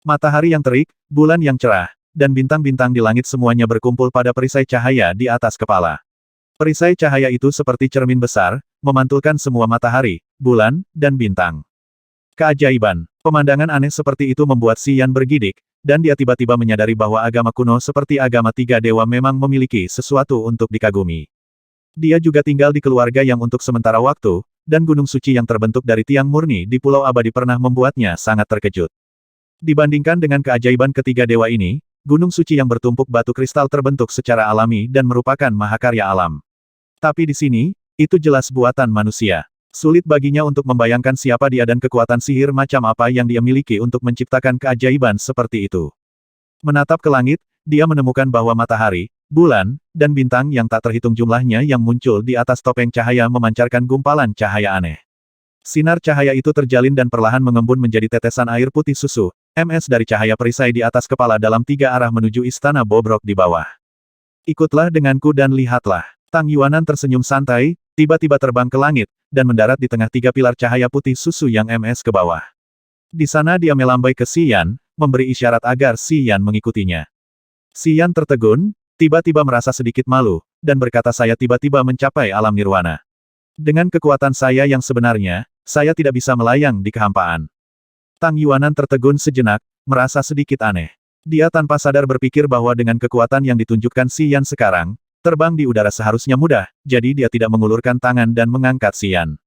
Matahari yang terik, bulan yang cerah, dan bintang-bintang di langit semuanya berkumpul pada perisai cahaya di atas kepala. Perisai cahaya itu seperti cermin besar, memantulkan semua matahari, bulan, dan bintang. Keajaiban. Pemandangan aneh seperti itu membuat Si Yan bergidik, dan dia tiba-tiba menyadari bahwa agama kuno seperti agama tiga dewa memang memiliki sesuatu untuk dikagumi. Dia juga tinggal di keluarga yang untuk sementara waktu, dan gunung suci yang terbentuk dari tiang murni di Pulau Abadi pernah membuatnya sangat terkejut. Dibandingkan dengan keajaiban ketiga dewa ini, gunung suci yang bertumpuk batu kristal terbentuk secara alami dan merupakan mahakarya alam. Tapi di sini, itu jelas buatan manusia. Sulit baginya untuk membayangkan siapa dia dan kekuatan sihir macam apa yang dia miliki untuk menciptakan keajaiban seperti itu. Menatap ke langit, dia menemukan bahwa matahari, bulan, dan bintang yang tak terhitung jumlahnya yang muncul di atas topeng cahaya memancarkan gumpalan cahaya aneh. Sinar cahaya itu terjalin dan perlahan mengembun menjadi tetesan air putih susu, dari cahaya perisai di atas kepala dalam tiga arah menuju istana bobrok di bawah. Ikutlah denganku dan lihatlah. Tang Yuanan tersenyum santai, tiba-tiba terbang ke langit, dan mendarat di tengah tiga pilar cahaya putih susu yang ke bawah. Di sana dia melambai ke Si Yan, memberi isyarat agar Si Yan mengikutinya. Si Yan tertegun, tiba-tiba merasa sedikit malu, dan berkata saya tiba-tiba mencapai alam nirwana. Dengan kekuatan saya yang sebenarnya, saya tidak bisa melayang di kehampaan. Tang Yuanan tertegun sejenak, merasa sedikit aneh. Dia tanpa sadar berpikir bahwa dengan kekuatan yang ditunjukkan Si Yan sekarang, terbang di udara seharusnya mudah, jadi dia tidak mengulurkan tangan dan mengangkat Si Yan.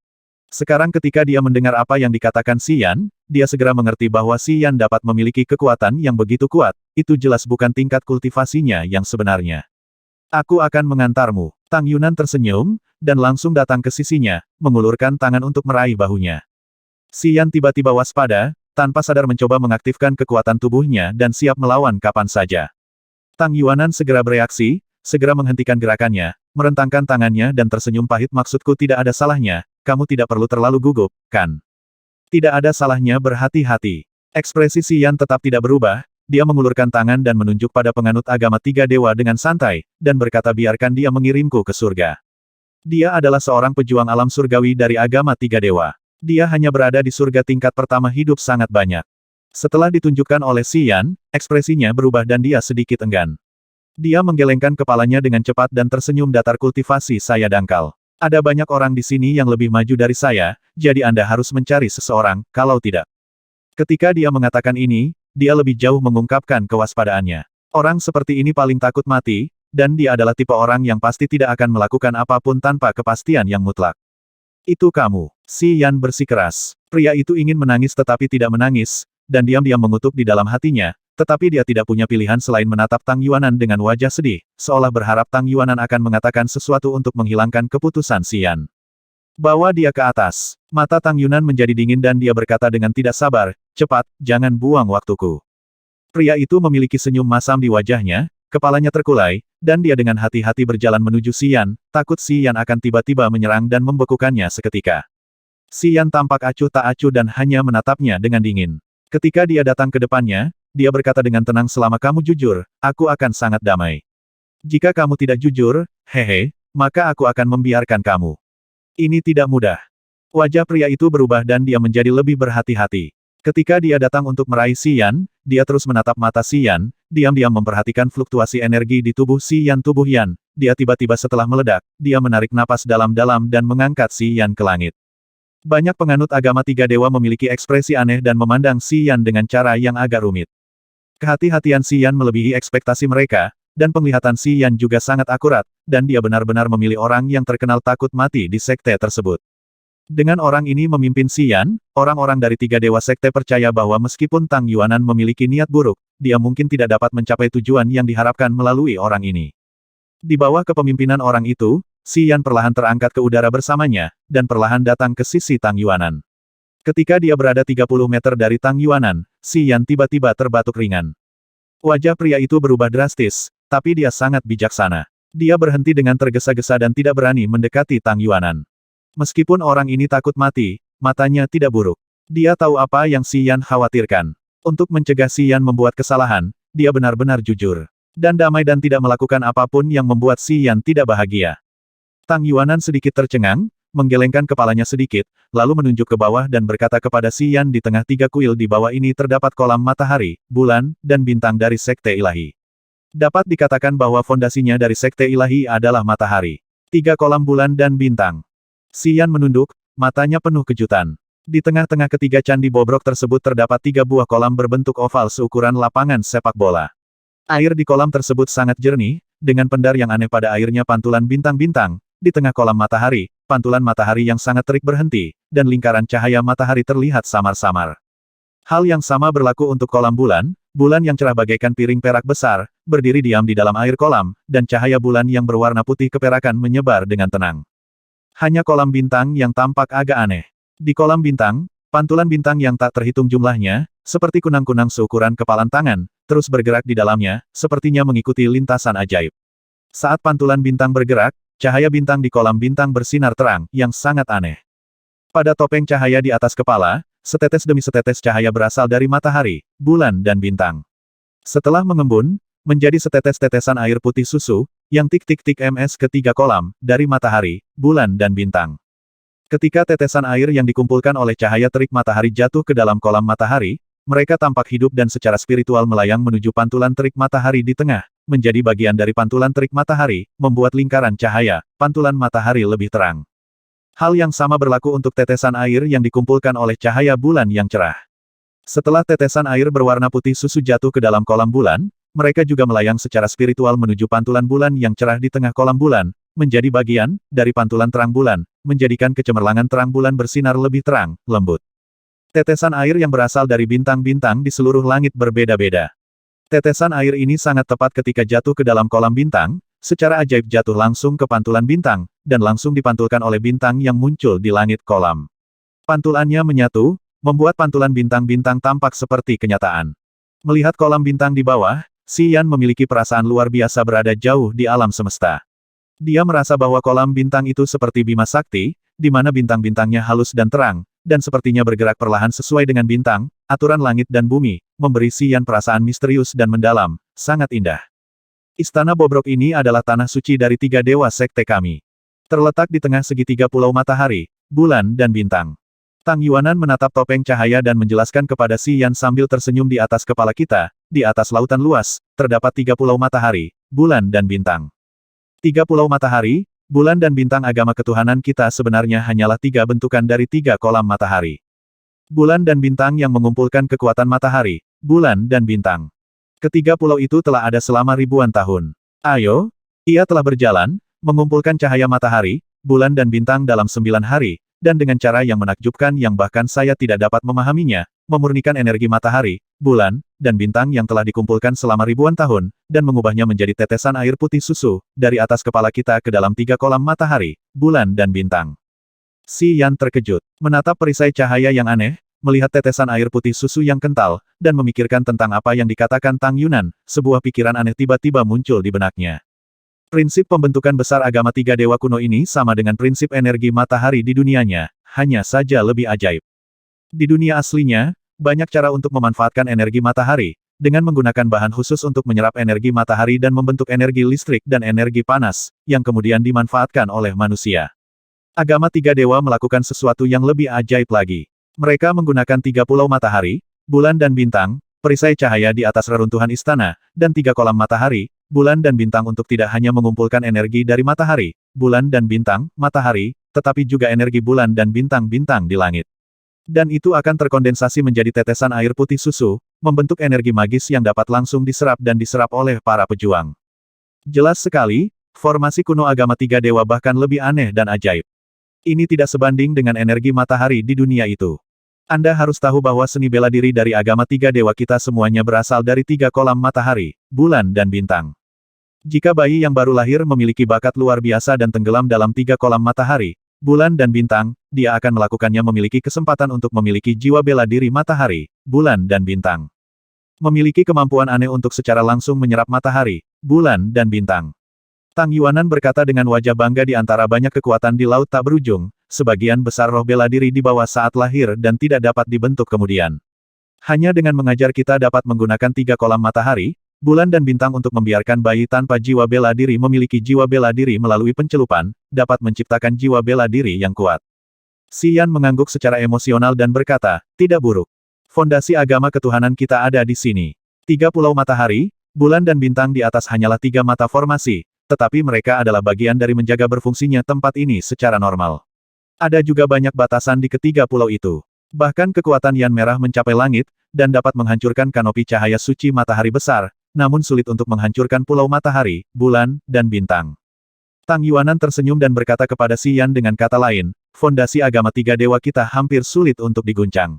Sekarang ketika dia mendengar apa yang dikatakan Si Yan, dia segera mengerti bahwa Si Yan dapat memiliki kekuatan yang begitu kuat, itu jelas bukan tingkat kultivasinya yang sebenarnya. Aku akan mengantarmu. Tang Yunan tersenyum, dan langsung datang ke sisinya, mengulurkan tangan untuk meraih bahunya. Si Yan tiba-tiba waspada, tanpa sadar mencoba mengaktifkan kekuatan tubuhnya dan siap melawan kapan saja. Tang Yuanan segera bereaksi, segera menghentikan gerakannya, merentangkan tangannya dan tersenyum pahit maksudku tidak ada salahnya, kamu tidak perlu terlalu gugup, kan? Tidak ada salahnya berhati-hati. Ekspresi Si Yan tetap tidak berubah, dia mengulurkan tangan dan menunjuk pada penganut agama tiga dewa dengan santai, dan berkata biarkan dia mengirimku ke surga. Dia adalah seorang pejuang alam surgawi dari agama tiga dewa. Dia hanya berada di surga tingkat pertama hidup sangat banyak. Setelah ditunjukkan oleh Si Yan, ekspresinya berubah dan dia sedikit enggan. Dia menggelengkan kepalanya dengan cepat dan tersenyum datar kultivasi saya dangkal. Ada banyak orang di sini yang lebih maju dari saya, jadi Anda harus mencari seseorang, kalau tidak. Ketika dia mengatakan ini, dia lebih jauh mengungkapkan kewaspadaannya. Orang seperti ini paling takut mati, dan dia adalah tipe orang yang pasti tidak akan melakukan apapun tanpa kepastian yang mutlak. Itu kamu. Si Yan bersikeras. Pria itu ingin menangis tetapi tidak menangis, dan diam-diam mengutuk di dalam hatinya, tetapi dia tidak punya pilihan selain menatap Tang Yuanan dengan wajah sedih, seolah berharap Tang Yuanan akan mengatakan sesuatu untuk menghilangkan keputusan Si Yan. Bawa dia ke atas. Mata Tang Yunan menjadi dingin dan dia berkata dengan tidak sabar, cepat, jangan buang waktuku. Pria itu memiliki senyum masam di wajahnya, kepalanya terkulai, dan dia dengan hati-hati berjalan menuju Si Yan, takut Si Yan akan tiba-tiba menyerang dan membekukannya seketika. Si Yan tampak acuh tak acuh dan hanya menatapnya dengan dingin. Ketika dia datang ke depannya, dia berkata dengan tenang selama kamu jujur, aku akan sangat damai. Jika kamu tidak jujur, hehe, maka aku akan membiarkan kamu. Ini tidak mudah. Wajah pria itu berubah dan dia menjadi lebih berhati-hati. Ketika dia datang untuk meraih Si Yan, dia terus menatap mata Si Yan, diam-diam memperhatikan fluktuasi energi di tubuh Si Yan. Tubuh Yan, dia tiba-tiba setelah meledak, dia menarik napas dalam-dalam dan mengangkat Si Yan ke langit. Banyak penganut agama tiga dewa memiliki ekspresi aneh dan memandang Si Yan dengan cara yang agak rumit. Kehati-hatian Si Yan melebihi ekspektasi mereka, dan penglihatan Si Yan juga sangat akurat, dan dia benar-benar memilih orang yang terkenal takut mati di sekte tersebut. Dengan orang ini memimpin Si Yan, orang-orang dari tiga dewa sekte percaya bahwa meskipun Tang Yuanan memiliki niat buruk, dia mungkin tidak dapat mencapai tujuan yang diharapkan melalui orang ini. Di bawah kepemimpinan orang itu, Si Yan perlahan terangkat ke udara bersamanya, dan perlahan datang ke sisi Tang Yuanan. Ketika dia berada 30 meter dari Tang Yuanan, Si Yan tiba-tiba terbatuk ringan. Wajah pria itu berubah drastis, tapi dia sangat bijaksana. Dia berhenti dengan tergesa-gesa dan tidak berani mendekati Tang Yuanan. Meskipun orang ini takut mati, matanya tidak buruk. Dia tahu apa yang Si Yan khawatirkan. Untuk mencegah Si Yan membuat kesalahan, dia benar-benar jujur. Dan damai dan tidak melakukan apapun yang membuat Si Yan tidak bahagia. Tang Yuanan sedikit tercengang, menggelengkan kepalanya sedikit, lalu menunjuk ke bawah dan berkata kepada Si Yan, di tengah 3 kuil di bawah ini terdapat kolam matahari, bulan, dan bintang dari Sekte Ilahi. Dapat dikatakan bahwa fondasinya dari Sekte Ilahi adalah matahari. 3 kolam bulan dan bintang. Si Yan menunduk, matanya penuh kejutan. Di tengah-tengah ketiga candi bobrok tersebut terdapat 3 buah kolam berbentuk oval seukuran lapangan sepak bola. Air di kolam tersebut sangat jernih, dengan pendar yang aneh pada airnya pantulan bintang-bintang. Di tengah kolam matahari, pantulan matahari yang sangat terik berhenti, dan lingkaran cahaya matahari terlihat samar-samar. Hal yang sama berlaku untuk kolam bulan, bulan yang cerah bagaikan piring perak besar, berdiri diam di dalam air kolam, dan cahaya bulan yang berwarna putih keperakan menyebar dengan tenang. Hanya kolam bintang yang tampak agak aneh. Di kolam bintang, pantulan bintang yang tak terhitung jumlahnya, seperti kunang-kunang seukuran kepalan tangan, terus bergerak di dalamnya, sepertinya mengikuti lintasan ajaib. Saat pantulan bintang bergerak, cahaya bintang di kolam bintang bersinar terang, yang sangat aneh. Pada topeng cahaya di atas kepala, setetes demi setetes cahaya berasal dari matahari, bulan dan bintang. Setelah mengembun, menjadi setetes-tetesan air putih susu, yang tik-tik-tik ms ke 3 kolam, dari matahari, bulan dan bintang. Ketika tetesan air yang dikumpulkan oleh cahaya terik matahari jatuh ke dalam kolam matahari, mereka tampak hidup dan secara spiritual melayang menuju pantulan terik matahari di tengah, menjadi bagian dari pantulan terik matahari, membuat lingkaran cahaya, pantulan matahari lebih terang. Hal yang sama berlaku untuk tetesan air yang dikumpulkan oleh cahaya bulan yang cerah. Setelah tetesan air berwarna putih susu jatuh ke dalam kolam bulan, mereka juga melayang secara spiritual menuju pantulan bulan yang cerah di tengah kolam bulan, menjadi bagian dari pantulan terang bulan, menjadikan kecemerlangan terang bulan bersinar lebih terang, lembut. Tetesan air yang berasal dari bintang-bintang di seluruh langit berbeda-beda. Tetesan air ini sangat tepat ketika jatuh ke dalam kolam bintang, secara ajaib jatuh langsung ke pantulan bintang, dan langsung dipantulkan oleh bintang yang muncul di langit kolam. Pantulannya menyatu, membuat pantulan bintang-bintang tampak seperti kenyataan. Melihat kolam bintang di bawah, Si Yan memiliki perasaan luar biasa berada jauh di alam semesta. Dia merasa bahwa kolam bintang itu seperti Bima Sakti, di mana bintang-bintangnya halus dan terang, dan sepertinya bergerak perlahan sesuai dengan bintang, aturan langit dan bumi, memberi Si Yan perasaan misterius dan mendalam, sangat indah. Istana bobrok ini adalah tanah suci dari 3 dewa sekte kami. Terletak di tengah segitiga pulau matahari, bulan dan bintang. Tang Yuanan menatap topeng cahaya dan menjelaskan kepada Si Yan sambil tersenyum, di atas kepala kita, di atas lautan luas, terdapat 3 pulau matahari, bulan dan bintang. 3 pulau matahari, bulan dan bintang. Agama ketuhanan kita sebenarnya hanyalah 3 bentukan dari 3 kolam matahari. Bulan dan bintang yang mengumpulkan kekuatan matahari, bulan dan bintang. Ketiga pulau itu telah ada selama ribuan tahun. Ayo, ia telah berjalan, mengumpulkan cahaya matahari, bulan dan bintang dalam 9 hari, dan dengan cara yang menakjubkan yang bahkan saya tidak dapat memahaminya, memurnikan energi matahari, bulan, dan bintang yang telah dikumpulkan selama ribuan tahun, dan mengubahnya menjadi tetesan air putih susu, dari atas kepala kita ke dalam 3 kolam matahari, bulan dan bintang. Si Yan terkejut, menatap perisai cahaya yang aneh, melihat tetesan air putih susu yang kental, dan memikirkan tentang apa yang dikatakan Tang Yunan, sebuah pikiran aneh tiba-tiba muncul di benaknya. Prinsip pembentukan besar agama 3 dewa kuno ini sama dengan prinsip energi matahari di dunianya, hanya saja lebih ajaib. Di dunia aslinya, banyak cara untuk memanfaatkan energi matahari, dengan menggunakan bahan khusus untuk menyerap energi matahari dan membentuk energi listrik dan energi panas, yang kemudian dimanfaatkan oleh manusia. Agama 3 dewa melakukan sesuatu yang lebih ajaib lagi. Mereka menggunakan 3 pulau matahari, bulan dan bintang, perisai cahaya di atas reruntuhan istana, dan 3 kolam matahari, bulan dan bintang untuk tidak hanya mengumpulkan energi dari matahari, bulan dan bintang, matahari, tetapi juga energi bulan dan bintang-bintang di langit. Dan itu akan terkondensasi menjadi tetesan air putih susu, membentuk energi magis yang dapat langsung diserap dan diserap oleh para pejuang. Jelas sekali, formasi kuno agama 3 dewa bahkan lebih aneh dan ajaib. Ini tidak sebanding dengan energi matahari di dunia itu. Anda harus tahu bahwa seni bela diri dari agama 3 dewa kita semuanya berasal dari 3 kolam matahari, bulan dan bintang. Jika bayi yang baru lahir memiliki bakat luar biasa dan tenggelam dalam 3 kolam matahari, bulan dan bintang, dia akan melakukannya memiliki kesempatan untuk memiliki jiwa bela diri matahari, bulan dan bintang. Memiliki kemampuan aneh untuk secara langsung menyerap matahari, bulan dan bintang. Tang Yuanan berkata dengan wajah bangga. Di antara banyak kekuatan di laut tak berujung, sebagian besar roh bela diri dibawa saat lahir dan tidak dapat dibentuk kemudian. Hanya dengan mengajar kita dapat menggunakan 3 kolam matahari, Bulan dan bintang untuk membiarkan bayi tanpa jiwa bela diri memiliki jiwa bela diri melalui pencelupan, dapat menciptakan jiwa bela diri yang kuat. Xian mengangguk secara emosional dan berkata, tidak buruk. Fondasi agama ketuhanan kita ada di sini. 3 pulau matahari, bulan dan bintang di atas hanyalah 3 mata formasi, tetapi mereka adalah bagian dari menjaga berfungsinya tempat ini secara normal. Ada juga banyak batasan di ketiga pulau itu. Bahkan kekuatan Yan Merah mencapai langit, dan dapat menghancurkan kanopi cahaya suci matahari besar, namun sulit untuk menghancurkan pulau matahari, bulan, dan bintang. Tang Yuanan tersenyum dan berkata kepada Xian dengan kata lain, fondasi agama 3 dewa kita hampir sulit untuk diguncang.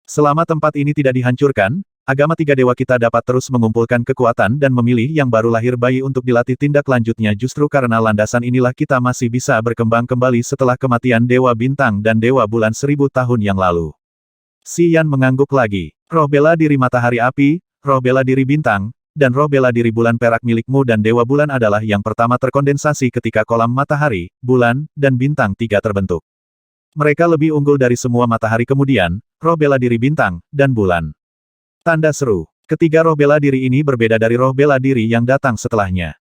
Selama tempat ini tidak dihancurkan, agama 3 dewa kita dapat terus mengumpulkan kekuatan dan memilih yang baru lahir bayi untuk dilatih tindak lanjutnya justru karena landasan inilah kita masih bisa berkembang kembali setelah kematian Dewa Bintang dan Dewa Bulan 1000 tahun yang lalu. Xian mengangguk lagi. Roh bela diri matahari api, roh bela diri bintang, dan roh bela diri bulan perak milikmu dan Dewa Bulan adalah yang pertama terkondensasi ketika kolam matahari, bulan, dan bintang 3 terbentuk. Mereka lebih unggul dari semua matahari kemudian, roh bela diri bintang, dan bulan. Tanda seru. Ketiga roh bela diri ini berbeda dari roh bela diri yang datang setelahnya.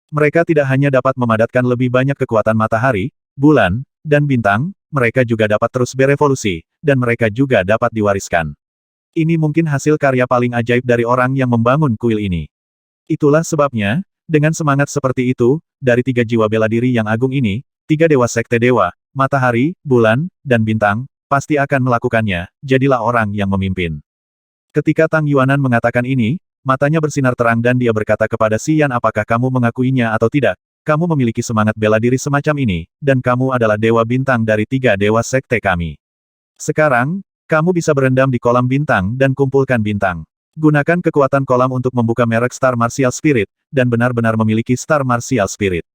Mereka tidak hanya dapat memadatkan lebih banyak kekuatan matahari, bulan, dan bintang, mereka juga dapat terus berevolusi, dan mereka juga dapat diwariskan. Ini mungkin hasil karya paling ajaib dari orang yang membangun kuil ini. Itulah sebabnya, dengan semangat seperti itu, dari 3 jiwa bela diri yang agung ini, 3 dewa sekte dewa, matahari, bulan, dan bintang, pasti akan melakukannya, jadilah orang yang memimpin. Ketika Tang Yuanan mengatakan ini, matanya bersinar terang dan dia berkata kepada Xian apakah kamu mengakuinya atau tidak, kamu memiliki semangat bela diri semacam ini, dan kamu adalah dewa bintang dari 3 dewa sekte kami. Sekarang, kamu bisa berendam di kolam bintang dan kumpulkan bintang. Gunakan kekuatan kolam untuk membuka merek Star Martial Spirit, dan benar-benar memiliki Star Martial Spirit.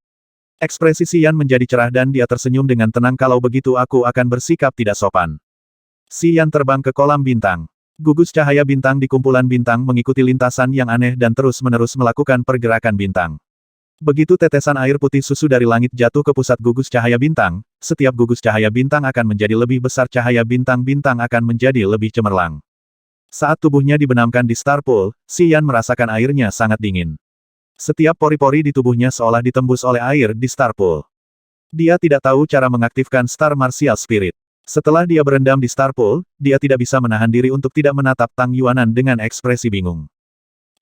Ekspresi Xian menjadi cerah dan dia tersenyum dengan tenang kalau begitu aku akan bersikap tidak sopan. Xian terbang ke kolam bintang. Gugus cahaya bintang di kumpulan bintang mengikuti lintasan yang aneh dan terus-menerus melakukan pergerakan bintang. Begitu tetesan air putih susu dari langit jatuh ke pusat gugus cahaya bintang, setiap gugus cahaya bintang akan menjadi lebih besar cahaya bintang-bintang akan menjadi lebih cemerlang. Saat tubuhnya dibenamkan di Star Pool, Xian merasakan airnya sangat dingin. Setiap pori-pori di tubuhnya seolah ditembus oleh air di Star Pool. Dia tidak tahu cara mengaktifkan Star Martial Spirit. Setelah dia berendam di Star Pool, dia tidak bisa menahan diri untuk tidak menatap Tang Yuanan dengan ekspresi bingung.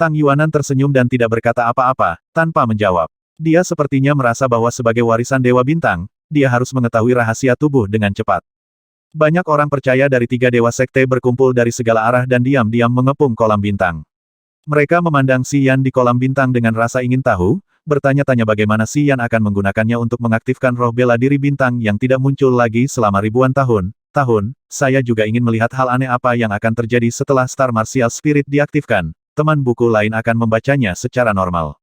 Tang Yuanan tersenyum dan tidak berkata apa-apa, tanpa menjawab. Dia sepertinya merasa bahwa sebagai warisan Dewa Bintang, dia harus mengetahui rahasia tubuh dengan cepat. Banyak orang percaya dari 3 dewa sekte berkumpul dari segala arah dan diam-diam mengepung kolam bintang. Mereka memandang Xian di kolam bintang dengan rasa ingin tahu, bertanya-tanya bagaimana Xian akan menggunakannya untuk mengaktifkan roh bela diri bintang yang tidak muncul lagi selama ribuan tahun. Saya juga ingin melihat hal aneh apa yang akan terjadi setelah Star Martial Spirit diaktifkan. Teman buku lain akan membacanya secara normal.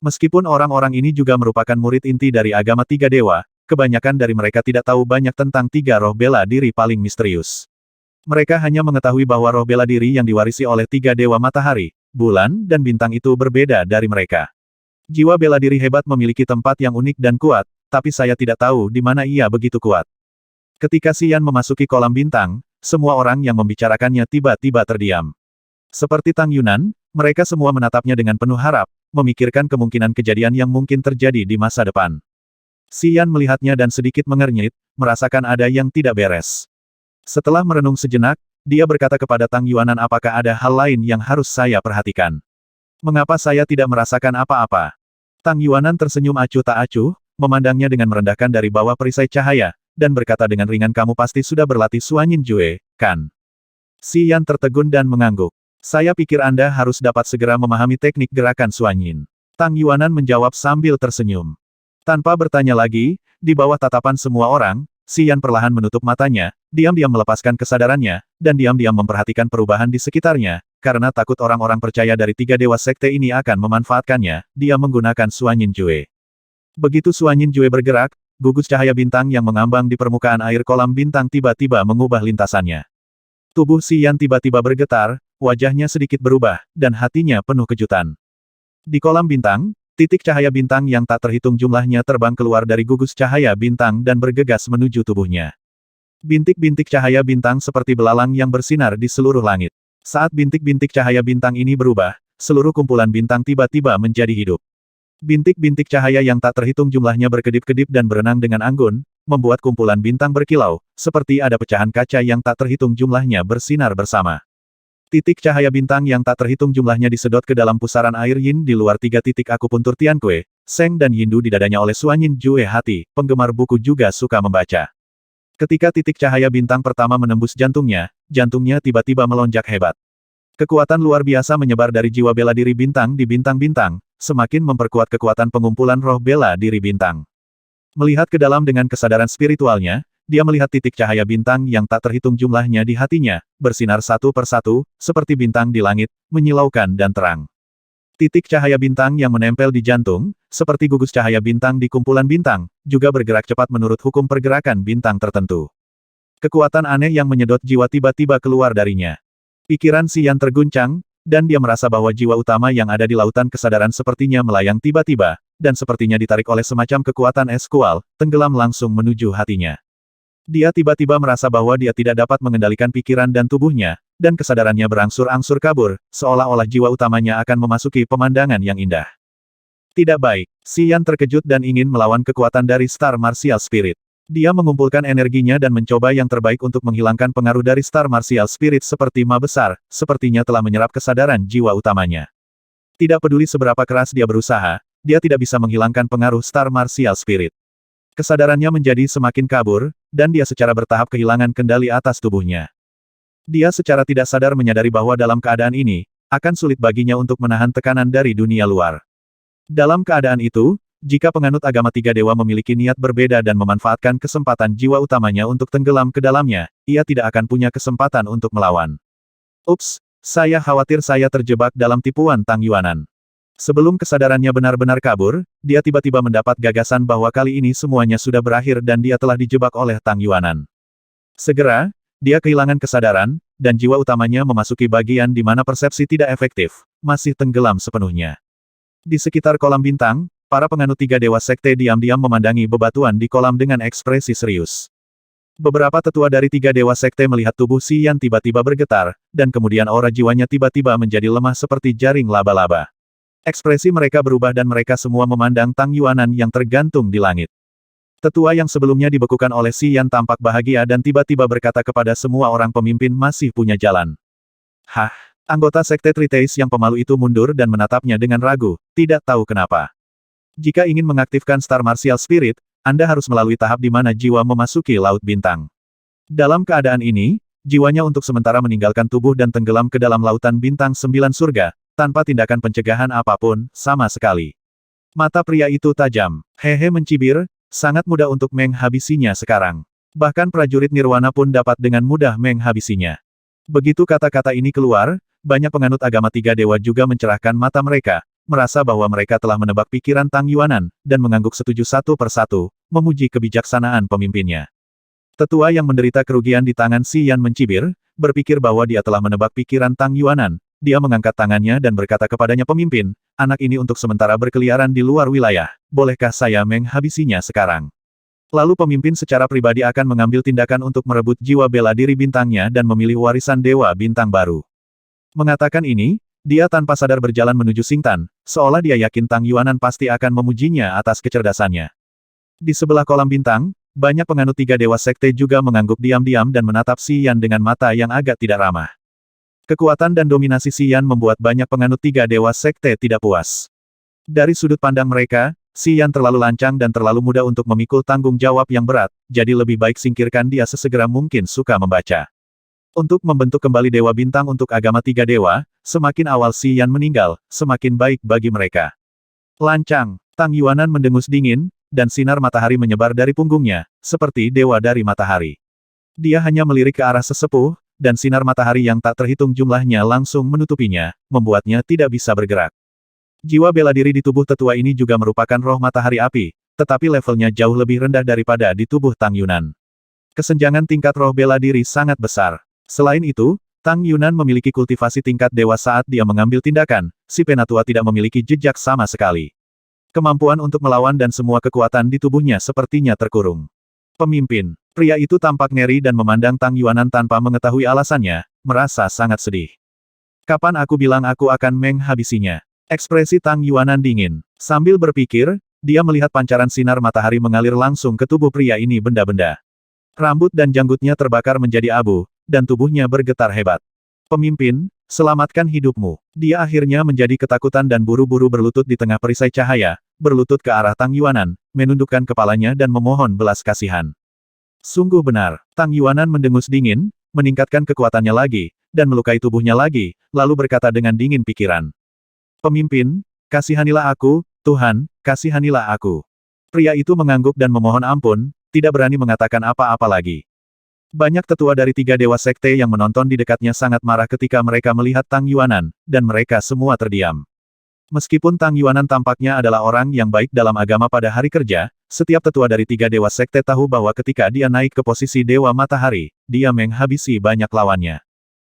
Meskipun orang-orang ini juga merupakan murid inti dari agama 3 dewa, kebanyakan dari mereka tidak tahu banyak tentang 3 roh bela diri paling misterius. Mereka hanya mengetahui bahwa roh bela diri yang diwarisi oleh 3 dewa matahari, bulan, dan bintang itu berbeda dari mereka. Jiwa bela diri hebat memiliki tempat yang unik dan kuat, tapi saya tidak tahu di mana ia begitu kuat. Ketika Xian memasuki kolam bintang, semua orang yang membicarakannya tiba-tiba terdiam. Seperti Tang Yunan, mereka semua menatapnya dengan penuh harap, memikirkan kemungkinan kejadian yang mungkin terjadi di masa depan. Xian melihatnya dan sedikit mengernyit, merasakan ada yang tidak beres. Setelah merenung sejenak, dia berkata kepada Tang Yuanan apakah ada hal lain yang harus saya perhatikan. Mengapa saya tidak merasakan apa-apa? Tang Yuanan tersenyum acuh tak acuh, memandangnya dengan merendahkan dari bawah perisai cahaya, dan berkata dengan ringan kamu pasti sudah berlatih Suanyin Jue, kan? Xian tertegun dan mengangguk. Saya pikir Anda harus dapat segera memahami teknik gerakan Suanyin. Tang Yuanan menjawab sambil tersenyum. Tanpa bertanya lagi, di bawah tatapan semua orang, Xian perlahan menutup matanya, diam-diam melepaskan kesadarannya, dan diam-diam memperhatikan perubahan di sekitarnya, karena takut orang-orang percaya dari 3 dewa sekte ini akan memanfaatkannya, dia menggunakan Suanyin Jue. Begitu Suanyin Jue bergerak, gugus cahaya bintang yang mengambang di permukaan air kolam bintang tiba-tiba mengubah lintasannya. Tubuh Xian tiba-tiba bergetar, wajahnya sedikit berubah, dan hatinya penuh kejutan. Di kolam bintang, titik cahaya bintang yang tak terhitung jumlahnya terbang keluar dari gugus cahaya bintang dan bergegas menuju tubuhnya. Bintik-bintik cahaya bintang seperti belalang yang bersinar di seluruh langit. Saat bintik-bintik cahaya bintang ini berubah, seluruh kumpulan bintang tiba-tiba menjadi hidup. Bintik-bintik cahaya yang tak terhitung jumlahnya berkedip-kedip dan berenang dengan anggun, membuat kumpulan bintang berkilau, seperti ada pecahan kaca yang tak terhitung jumlahnya bersinar bersama. Titik cahaya bintang yang tak terhitung jumlahnya disedot ke dalam pusaran air yin di luar 3 titik akupuntur Tianque, Seng dan Yindu di dadanya oleh Suanyin Jue Hati, penggemar buku juga suka membaca. Ketika titik cahaya bintang pertama menembus jantungnya tiba-tiba melonjak hebat. Kekuatan luar biasa menyebar dari jiwa bela diri bintang di bintang-bintang, semakin memperkuat kekuatan pengumpulan roh bela diri bintang. Melihat ke dalam dengan kesadaran spiritualnya, dia melihat titik cahaya bintang yang tak terhitung jumlahnya di hatinya, bersinar satu persatu, seperti bintang di langit, menyilaukan dan terang. Titik cahaya bintang yang menempel di jantung, seperti gugus cahaya bintang di kumpulan bintang, juga bergerak cepat menurut hukum pergerakan bintang tertentu. Kekuatan aneh yang menyedot jiwa tiba-tiba keluar darinya. Pikiran Xian terguncang, dan dia merasa bahwa jiwa utama yang ada di lautan kesadaran sepertinya melayang tiba-tiba, dan sepertinya ditarik oleh semacam kekuatan es kual, tenggelam langsung menuju hatinya. Dia tiba-tiba merasa bahwa dia tidak dapat mengendalikan pikiran dan tubuhnya, dan kesadarannya berangsur-angsur kabur, seolah-olah jiwa utamanya akan memasuki pemandangan yang indah. Tidak baik, Xian terkejut dan ingin melawan kekuatan dari Star Martial Spirit. Dia mengumpulkan energinya dan mencoba yang terbaik untuk menghilangkan pengaruh dari Star Martial Spirit seperti Ma besar, sepertinya telah menyerap kesadaran jiwa utamanya. Tidak peduli seberapa keras dia berusaha, dia tidak bisa menghilangkan pengaruh Star Martial Spirit. Kesadarannya menjadi semakin kabur, dan dia secara bertahap kehilangan kendali atas tubuhnya. Dia secara tidak sadar menyadari bahwa dalam keadaan ini, akan sulit baginya untuk menahan tekanan dari dunia luar. Dalam keadaan itu, jika penganut agama tiga dewa memiliki niat berbeda dan memanfaatkan kesempatan jiwa utamanya untuk tenggelam ke dalamnya, ia tidak akan punya kesempatan untuk melawan. Ups, saya khawatir saya terjebak dalam tipuan Tang Yuanan. Sebelum kesadarannya benar-benar kabur, dia tiba-tiba mendapat gagasan bahwa kali ini semuanya sudah berakhir dan dia telah dijebak oleh Tang Yuanan. Segera, dia kehilangan kesadaran, dan jiwa utamanya memasuki bagian di mana persepsi tidak efektif, masih tenggelam sepenuhnya. Di sekitar kolam bintang, para penganut tiga dewa sekte diam-diam memandangi bebatuan di kolam dengan ekspresi serius. Beberapa tetua dari tiga dewa sekte melihat tubuh Xian tiba-tiba bergetar, dan kemudian aura jiwanya tiba-tiba menjadi lemah seperti jaring laba-laba. Ekspresi mereka berubah dan mereka semua memandang Tang Yuanan yang tergantung di langit. Tetua yang sebelumnya dibekukan oleh Xian tampak bahagia dan tiba-tiba berkata kepada semua orang pemimpin masih punya jalan. Hah? Anggota sekte Tritace yang pemalu itu mundur dan menatapnya dengan ragu, tidak tahu kenapa. Jika ingin mengaktifkan Star Martial Spirit, Anda harus melalui tahap di mana jiwa memasuki Laut Bintang. Dalam keadaan ini, jiwanya untuk sementara meninggalkan tubuh dan tenggelam ke dalam lautan bintang 9 surga, tanpa tindakan pencegahan apapun, sama sekali. Mata pria itu tajam. Hehe mencibir, sangat mudah untuk menghabisinya sekarang. Bahkan prajurit Nirwana pun dapat dengan mudah menghabisinya. Begitu kata-kata ini keluar, banyak penganut agama tiga dewa juga mencerahkan mata mereka, merasa bahwa mereka telah menebak pikiran Tang Yuanan, dan mengangguk setuju satu persatu, memuji kebijaksanaan pemimpinnya. Tetua yang menderita kerugian di tangan Xian mencibir, berpikir bahwa dia telah menebak pikiran Tang Yuanan. Dia mengangkat tangannya dan berkata kepadanya pemimpin, anak ini untuk sementara berkeliaran di luar wilayah, bolehkah saya menghabisinya sekarang? Lalu pemimpin secara pribadi akan mengambil tindakan untuk merebut jiwa bela diri bintangnya dan memilih warisan dewa bintang baru. Mengatakan ini, dia tanpa sadar berjalan menuju Xingtan, seolah dia yakin Tang Yuanan pasti akan memujinya atas kecerdasannya. Di sebelah kolam bintang, banyak penganut tiga dewa sekte juga mengangguk diam-diam dan menatap Xian dengan mata yang agak tidak ramah. Kekuatan dan dominasi Xian membuat banyak penganut tiga dewa sekte tidak puas. Dari sudut pandang mereka, Xian terlalu lancang dan terlalu muda untuk memikul tanggung jawab yang berat, jadi lebih baik singkirkan dia sesegera mungkin suka membaca. Untuk membentuk kembali Dewa Bintang untuk agama tiga dewa, semakin awal Xian meninggal, semakin baik bagi mereka. Lancang, Tang Yuanan mendengus dingin, dan sinar matahari menyebar dari punggungnya, seperti dewa dari matahari. Dia hanya melirik ke arah sesepuh, dan sinar matahari yang tak terhitung jumlahnya langsung menutupinya, membuatnya tidak bisa bergerak. Jiwa bela diri di tubuh tetua ini juga merupakan roh matahari api, tetapi levelnya jauh lebih rendah daripada di tubuh Tang Yunan. Kesenjangan tingkat roh bela diri sangat besar. Selain itu, Tang Yunan memiliki kultivasi tingkat dewa saat dia mengambil tindakan, si penatua tidak memiliki jejak sama sekali. Kemampuan untuk melawan dan semua kekuatan di tubuhnya sepertinya terkurung. Pemimpin, pria itu tampak ngeri dan memandang Tang Yuanan tanpa mengetahui alasannya, merasa sangat sedih. Kapan aku bilang aku akan menghabisinya? Ekspresi Tang Yuanan dingin. Sambil berpikir, dia melihat pancaran sinar matahari mengalir langsung ke tubuh pria ini benda-benda. Rambut dan janggutnya terbakar menjadi abu, dan tubuhnya bergetar hebat. Pemimpin, selamatkan hidupmu. Dia akhirnya menjadi ketakutan dan buru-buru berlutut di tengah perisai cahaya, berlutut ke arah Tang Yuanan, menundukkan kepalanya dan memohon belas kasihan. Sungguh benar, Tang Yuanan mendengus dingin, meningkatkan kekuatannya lagi, dan melukai tubuhnya lagi, lalu berkata dengan dingin pikiran. Pemimpin, kasihanilah aku, Tuhan, kasihanilah aku. Pria itu mengangguk dan memohon ampun, tidak berani mengatakan apa-apa lagi. Banyak tetua dari 3 dewa sekte yang menonton di dekatnya sangat marah ketika mereka melihat Tang Yuanan, dan mereka semua terdiam. Meskipun Tang Yuanan tampaknya adalah orang yang baik dalam agama pada hari kerja, setiap tetua dari 3 dewa sekte tahu bahwa ketika dia naik ke posisi Dewa Matahari, dia menghabisi banyak lawannya.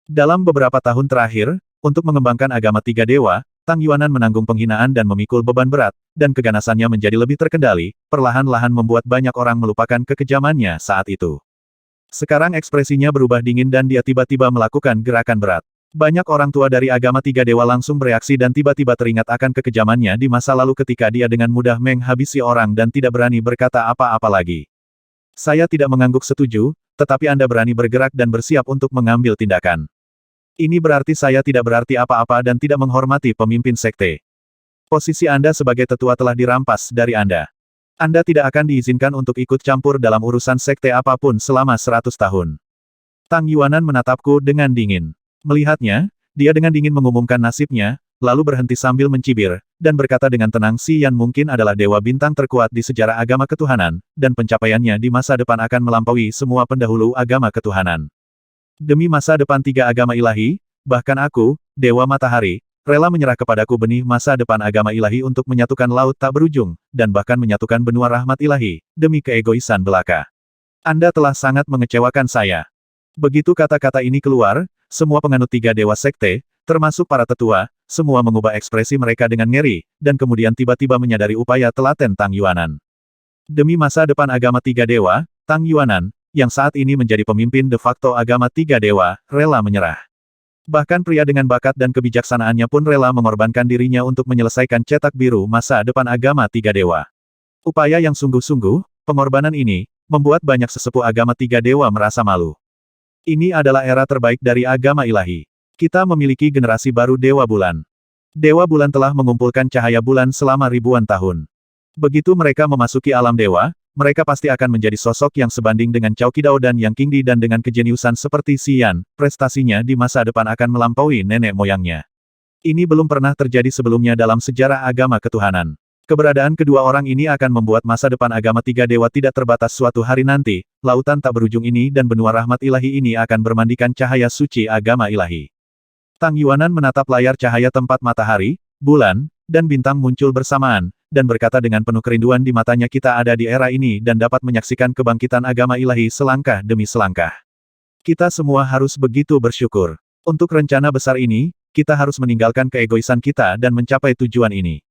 Dalam beberapa tahun terakhir, untuk mengembangkan agama 3 dewa, Tang Yuanan menanggung penghinaan dan memikul beban berat, dan keganasannya menjadi lebih terkendali, perlahan-lahan membuat banyak orang melupakan kekejamannya saat itu. Sekarang ekspresinya berubah dingin dan dia tiba-tiba melakukan gerakan berat. Banyak orang tua dari agama 3 dewa langsung bereaksi dan tiba-tiba teringat akan kekejamannya di masa lalu ketika dia dengan mudah menghabisi orang dan tidak berani berkata apa-apa lagi. Saya tidak mengangguk setuju, tetapi Anda berani bergerak dan bersiap untuk mengambil tindakan. Ini berarti saya tidak berarti apa-apa dan tidak menghormati pemimpin sekte. Posisi Anda sebagai tetua telah dirampas dari Anda. Anda tidak akan diizinkan untuk ikut campur dalam urusan sekte apapun selama 100 tahun. Tang Yuanan menatapku dengan dingin. Melihatnya, dia dengan dingin mengumumkan nasibnya, lalu berhenti sambil mencibir, dan berkata dengan tenang si Yan mungkin adalah dewa bintang terkuat di sejarah agama ketuhanan, dan pencapaiannya di masa depan akan melampaui semua pendahulu agama ketuhanan. Demi masa depan 3 agama ilahi, bahkan aku, Dewa Matahari, rela menyerah kepadaku benih masa depan agama ilahi untuk menyatukan laut tak berujung, dan bahkan menyatukan benua rahmat ilahi, demi keegoisan belaka. Anda telah sangat mengecewakan saya. Begitu kata-kata ini keluar, semua penganut 3 dewa sekte, termasuk para tetua, semua mengubah ekspresi mereka dengan ngeri, dan kemudian tiba-tiba menyadari upaya telaten Tang Yuanan. Demi masa depan agama 3 dewa, Tang Yuanan, yang saat ini menjadi pemimpin de facto agama 3 dewa, rela menyerah. Bahkan pria dengan bakat dan kebijaksanaannya pun rela mengorbankan dirinya untuk menyelesaikan cetak biru masa depan agama 3 dewa. Upaya yang sungguh-sungguh, pengorbanan ini, membuat banyak sesepuh agama 3 dewa merasa malu. Ini adalah era terbaik dari agama ilahi. Kita memiliki generasi baru Dewa Bulan. Dewa Bulan telah mengumpulkan cahaya bulan selama ribuan tahun. Begitu mereka memasuki alam dewa, mereka pasti akan menjadi sosok yang sebanding dengan Cao Qidao dan Yang Qingdi dan dengan kejeniusan seperti Xi Yan, prestasinya di masa depan akan melampaui nenek moyangnya. Ini belum pernah terjadi sebelumnya dalam sejarah agama ketuhanan. Keberadaan kedua orang ini akan membuat masa depan agama 3 dewa tidak terbatas suatu hari nanti, lautan tak berujung ini dan benua rahmat ilahi ini akan bermandikan cahaya suci agama ilahi. Tang Yuanan menatap layar cahaya tempat matahari, bulan, dan bintang muncul bersamaan, dan berkata dengan penuh kerinduan di matanya kita ada di era ini dan dapat menyaksikan kebangkitan agama ilahi selangkah demi selangkah. Kita semua harus begitu bersyukur. Untuk rencana besar ini, kita harus meninggalkan keegoisan kita dan mencapai tujuan ini.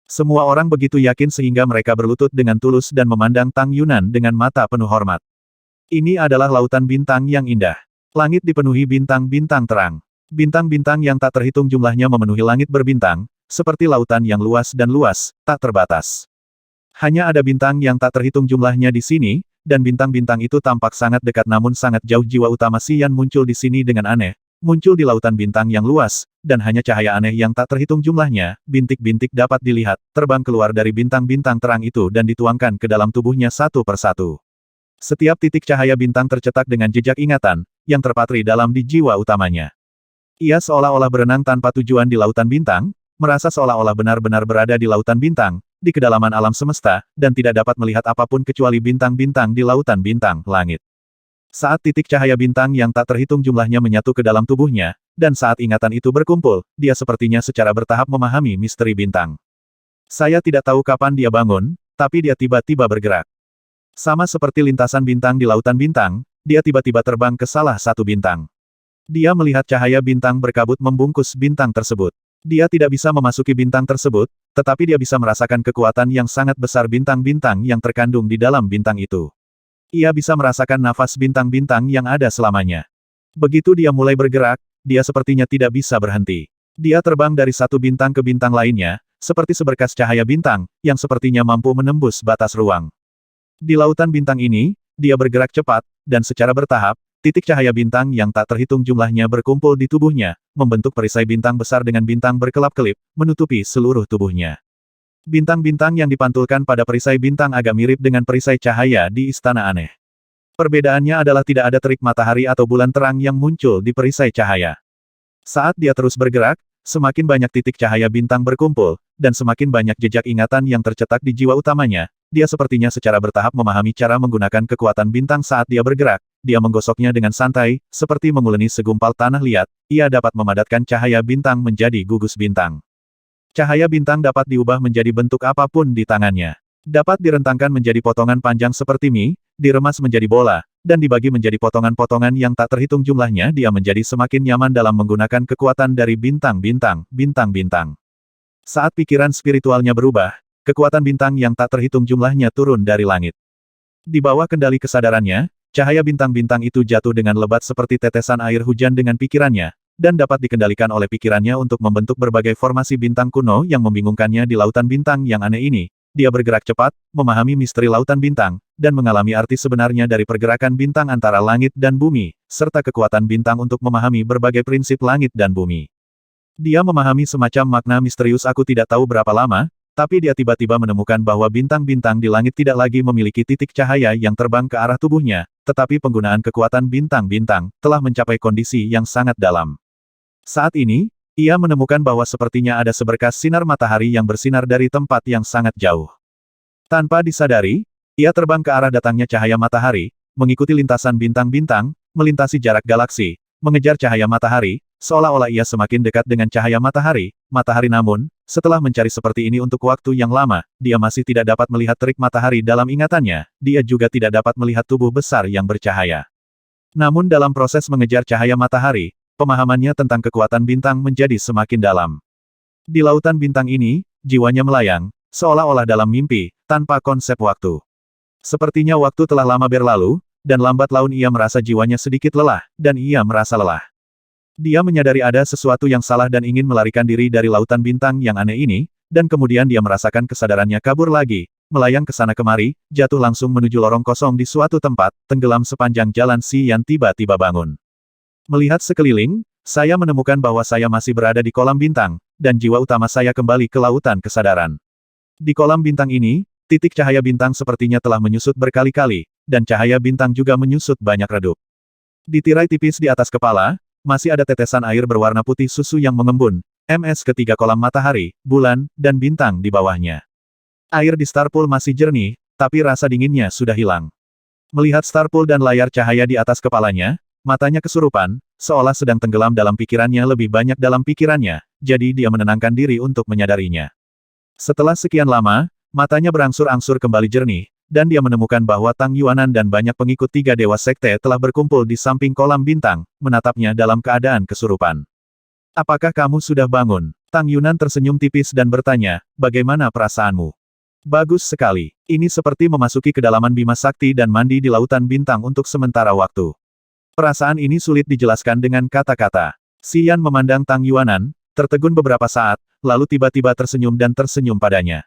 Semua orang begitu yakin sehingga mereka berlutut dengan tulus dan memandang Tang Yuanan dengan mata penuh hormat. Ini adalah lautan bintang yang indah. Langit dipenuhi bintang-bintang terang. Bintang-bintang yang tak terhitung jumlahnya memenuhi langit berbintang, seperti lautan yang luas dan luas, tak terbatas. Hanya ada bintang yang tak terhitung jumlahnya di sini, dan bintang-bintang itu tampak sangat dekat namun sangat jauh. Jiwa utama Xi Yan muncul di sini dengan aneh, muncul di lautan bintang yang luas, dan hanya cahaya aneh yang tak terhitung jumlahnya, bintik-bintik dapat dilihat, terbang keluar dari bintang-bintang terang itu dan dituangkan ke dalam tubuhnya satu persatu. Setiap titik cahaya bintang tercetak dengan jejak ingatan, yang terpatri dalam di jiwa utamanya. Ia seolah-olah berenang tanpa tujuan di lautan bintang, merasa seolah-olah benar-benar berada di lautan bintang, di kedalaman alam semesta, dan tidak dapat melihat apapun kecuali bintang-bintang di lautan bintang, langit. Saat titik cahaya bintang yang tak terhitung jumlahnya menyatu ke dalam tubuhnya, dan saat ingatan itu berkumpul, dia sepertinya secara bertahap memahami misteri bintang. Saya tidak tahu kapan dia bangun, tapi dia tiba-tiba bergerak. Sama seperti lintasan bintang di lautan bintang, dia tiba-tiba terbang ke salah satu bintang. Dia melihat cahaya bintang berkabut membungkus bintang tersebut. Dia tidak bisa memasuki bintang tersebut, tetapi dia bisa merasakan kekuatan yang sangat besar bintang-bintang yang terkandung di dalam bintang itu. Ia bisa merasakan nafas bintang-bintang yang ada selamanya. Begitu dia mulai bergerak, dia sepertinya tidak bisa berhenti. Dia terbang dari satu bintang ke bintang lainnya, seperti seberkas cahaya bintang, yang sepertinya mampu menembus batas ruang. Di lautan bintang ini, dia bergerak cepat, dan secara bertahap, titik cahaya bintang yang tak terhitung jumlahnya berkumpul di tubuhnya, membentuk perisai bintang besar dengan bintang berkelap-kelip, menutupi seluruh tubuhnya. Bintang-bintang yang dipantulkan pada perisai bintang agak mirip dengan perisai cahaya di Istana Aneh. Perbedaannya adalah tidak ada terik matahari atau bulan terang yang muncul di perisai cahaya. Saat dia terus bergerak, semakin banyak titik cahaya bintang berkumpul, dan semakin banyak jejak ingatan yang tercetak di jiwa utamanya. Dia sepertinya secara bertahap memahami cara menggunakan kekuatan bintang saat dia bergerak. Dia menggosoknya dengan santai, seperti menguleni segumpal tanah liat. Ia dapat memadatkan cahaya bintang menjadi gugus bintang. Cahaya bintang dapat diubah menjadi bentuk apapun di tangannya. Dapat direntangkan menjadi potongan panjang seperti mie, diremas menjadi bola, dan dibagi menjadi potongan-potongan yang tak terhitung jumlahnya. Dia menjadi semakin nyaman dalam menggunakan kekuatan dari bintang-bintang. Saat pikiran spiritualnya berubah, kekuatan bintang yang tak terhitung jumlahnya turun dari langit. Di bawah kendali kesadarannya, cahaya bintang-bintang itu jatuh dengan lebat seperti tetesan air hujan dengan pikirannya, dan dapat dikendalikan oleh pikirannya untuk membentuk berbagai formasi bintang kuno yang membingungkannya di lautan bintang yang aneh ini. Dia bergerak cepat, memahami misteri lautan bintang, dan mengalami arti sebenarnya dari pergerakan bintang antara langit dan bumi, serta kekuatan bintang untuk memahami berbagai prinsip langit dan bumi. Dia memahami semacam makna misterius aku tidak tahu berapa lama, tapi dia tiba-tiba menemukan bahwa bintang-bintang di langit tidak lagi memiliki titik cahaya yang terbang ke arah tubuhnya, tetapi penggunaan kekuatan bintang-bintang telah mencapai kondisi yang sangat dalam. Saat ini, ia menemukan bahwa sepertinya ada seberkas sinar matahari yang bersinar dari tempat yang sangat jauh. Tanpa disadari, ia terbang ke arah datangnya cahaya matahari, mengikuti lintasan bintang-bintang, melintasi jarak galaksi, mengejar cahaya matahari, seolah-olah ia semakin dekat dengan cahaya matahari. Namun, setelah mencari seperti ini untuk waktu yang lama, dia masih tidak dapat melihat terik matahari dalam ingatannya, dia juga tidak dapat melihat tubuh besar yang bercahaya. Namun dalam proses mengejar cahaya matahari, pemahamannya tentang kekuatan bintang menjadi semakin dalam. Di lautan bintang ini, jiwanya melayang, seolah-olah dalam mimpi, tanpa konsep waktu. Sepertinya waktu telah lama berlalu, dan lambat laun ia merasa jiwanya sedikit lelah, dan ia merasa lelah. Dia menyadari ada sesuatu yang salah dan ingin melarikan diri dari lautan bintang yang aneh ini, dan kemudian dia merasakan kesadarannya kabur lagi, melayang ke sana kemari, jatuh langsung menuju lorong kosong di suatu tempat, tenggelam sepanjang jalan Xian tiba-tiba bangun. Melihat sekeliling, saya menemukan bahwa saya masih berada di kolam bintang, dan jiwa utama saya kembali ke lautan kesadaran. Di kolam bintang ini, titik cahaya bintang sepertinya telah menyusut berkali-kali, dan cahaya bintang juga menyusut banyak redup. Di tirai tipis di atas kepala, masih ada tetesan air berwarna putih susu yang mengembun, ketiga kolam matahari, bulan, dan bintang di bawahnya. Air di Starpool masih jernih, tapi rasa dinginnya sudah hilang. Melihat Starpool dan layar cahaya di atas kepalanya, matanya kesurupan, seolah sedang tenggelam dalam pikirannya lebih banyak dalam pikirannya, jadi dia menenangkan diri untuk menyadarinya. Setelah sekian lama, matanya berangsur-angsur kembali jernih, dan dia menemukan bahwa Tang Yuanan dan banyak pengikut tiga dewa sekte telah berkumpul di samping kolam bintang, menatapnya dalam keadaan kesurupan. Apakah kamu sudah bangun? Tang Yunan tersenyum tipis dan bertanya, bagaimana perasaanmu? Bagus sekali. Ini seperti memasuki kedalaman Bima Sakti dan mandi di lautan bintang untuk sementara waktu. Perasaan ini sulit dijelaskan dengan kata-kata. Xian memandang Tang Yuanan, tertegun beberapa saat, lalu tiba-tiba tersenyum dan tersenyum padanya.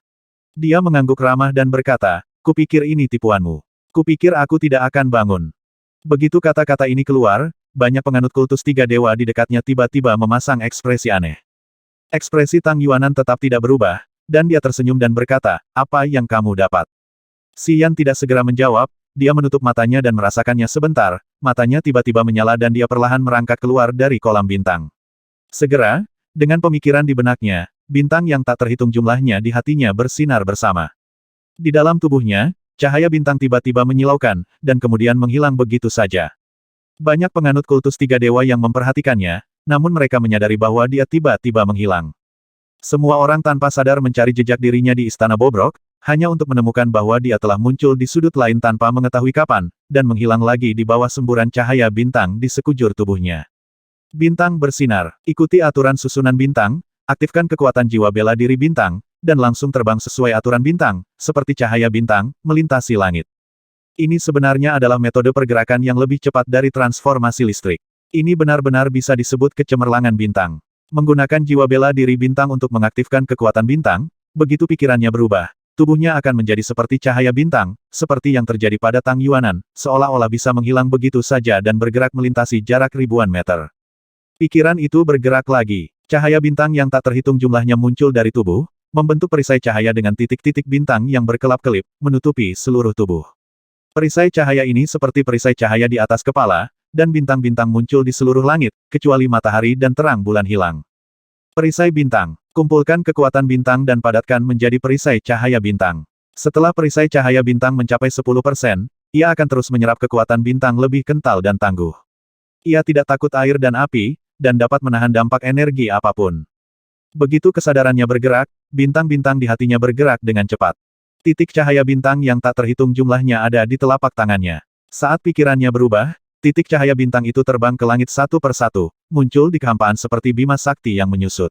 Dia mengangguk ramah dan berkata, kupikir ini tipuanmu. Kupikir aku tidak akan bangun. Begitu kata-kata ini keluar, banyak penganut kultus tiga dewa di dekatnya tiba-tiba memasang ekspresi aneh. Ekspresi Tang Yuanan tetap tidak berubah, dan dia tersenyum dan berkata, apa yang kamu dapat? Xian tidak segera menjawab, dia menutup matanya dan merasakannya sebentar, matanya tiba-tiba menyala dan dia perlahan merangkak keluar dari kolam bintang. Segera, dengan pemikiran di benaknya, bintang yang tak terhitung jumlahnya di hatinya bersinar bersama. Di dalam tubuhnya, cahaya bintang tiba-tiba menyilaukan, dan kemudian menghilang begitu saja. Banyak penganut kultus tiga dewa yang memperhatikannya, namun mereka menyadari bahwa dia tiba-tiba menghilang. Semua orang tanpa sadar mencari jejak dirinya di Istana Bobrok, hanya untuk menemukan bahwa dia telah muncul di sudut lain tanpa mengetahui kapan, dan menghilang lagi di bawah semburan cahaya bintang di sekujur tubuhnya. Bintang bersinar, ikuti aturan susunan bintang, aktifkan kekuatan jiwa bela diri bintang, dan langsung terbang sesuai aturan bintang, seperti cahaya bintang, melintasi langit. Ini sebenarnya adalah metode pergerakan yang lebih cepat dari transformasi listrik. Ini benar-benar bisa disebut kecemerlangan bintang. Menggunakan jiwa bela diri bintang untuk mengaktifkan kekuatan bintang, begitu pikirannya berubah, tubuhnya akan menjadi seperti cahaya bintang, seperti yang terjadi pada Tang Yuanan, seolah-olah bisa menghilang begitu saja dan bergerak melintasi jarak ribuan meter. Pikiran itu bergerak lagi. Cahaya bintang yang tak terhitung jumlahnya muncul dari tubuh, membentuk perisai cahaya dengan titik-titik bintang yang berkelap-kelip, menutupi seluruh tubuh. Perisai cahaya ini seperti perisai cahaya di atas kepala, dan bintang-bintang muncul di seluruh langit, kecuali matahari dan terang bulan hilang. Perisai bintang. Kumpulkan kekuatan bintang dan padatkan menjadi perisai cahaya bintang. Setelah perisai cahaya bintang mencapai 10%, ia akan terus menyerap kekuatan bintang lebih kental dan tangguh. Ia tidak takut air dan api, dan dapat menahan dampak energi apapun. Begitu kesadarannya bergerak, bintang-bintang di hatinya bergerak dengan cepat. Titik cahaya bintang yang tak terhitung jumlahnya ada di telapak tangannya. Saat pikirannya berubah, titik cahaya bintang itu terbang ke langit satu persatu, muncul di kehampaan seperti bima sakti yang menyusut.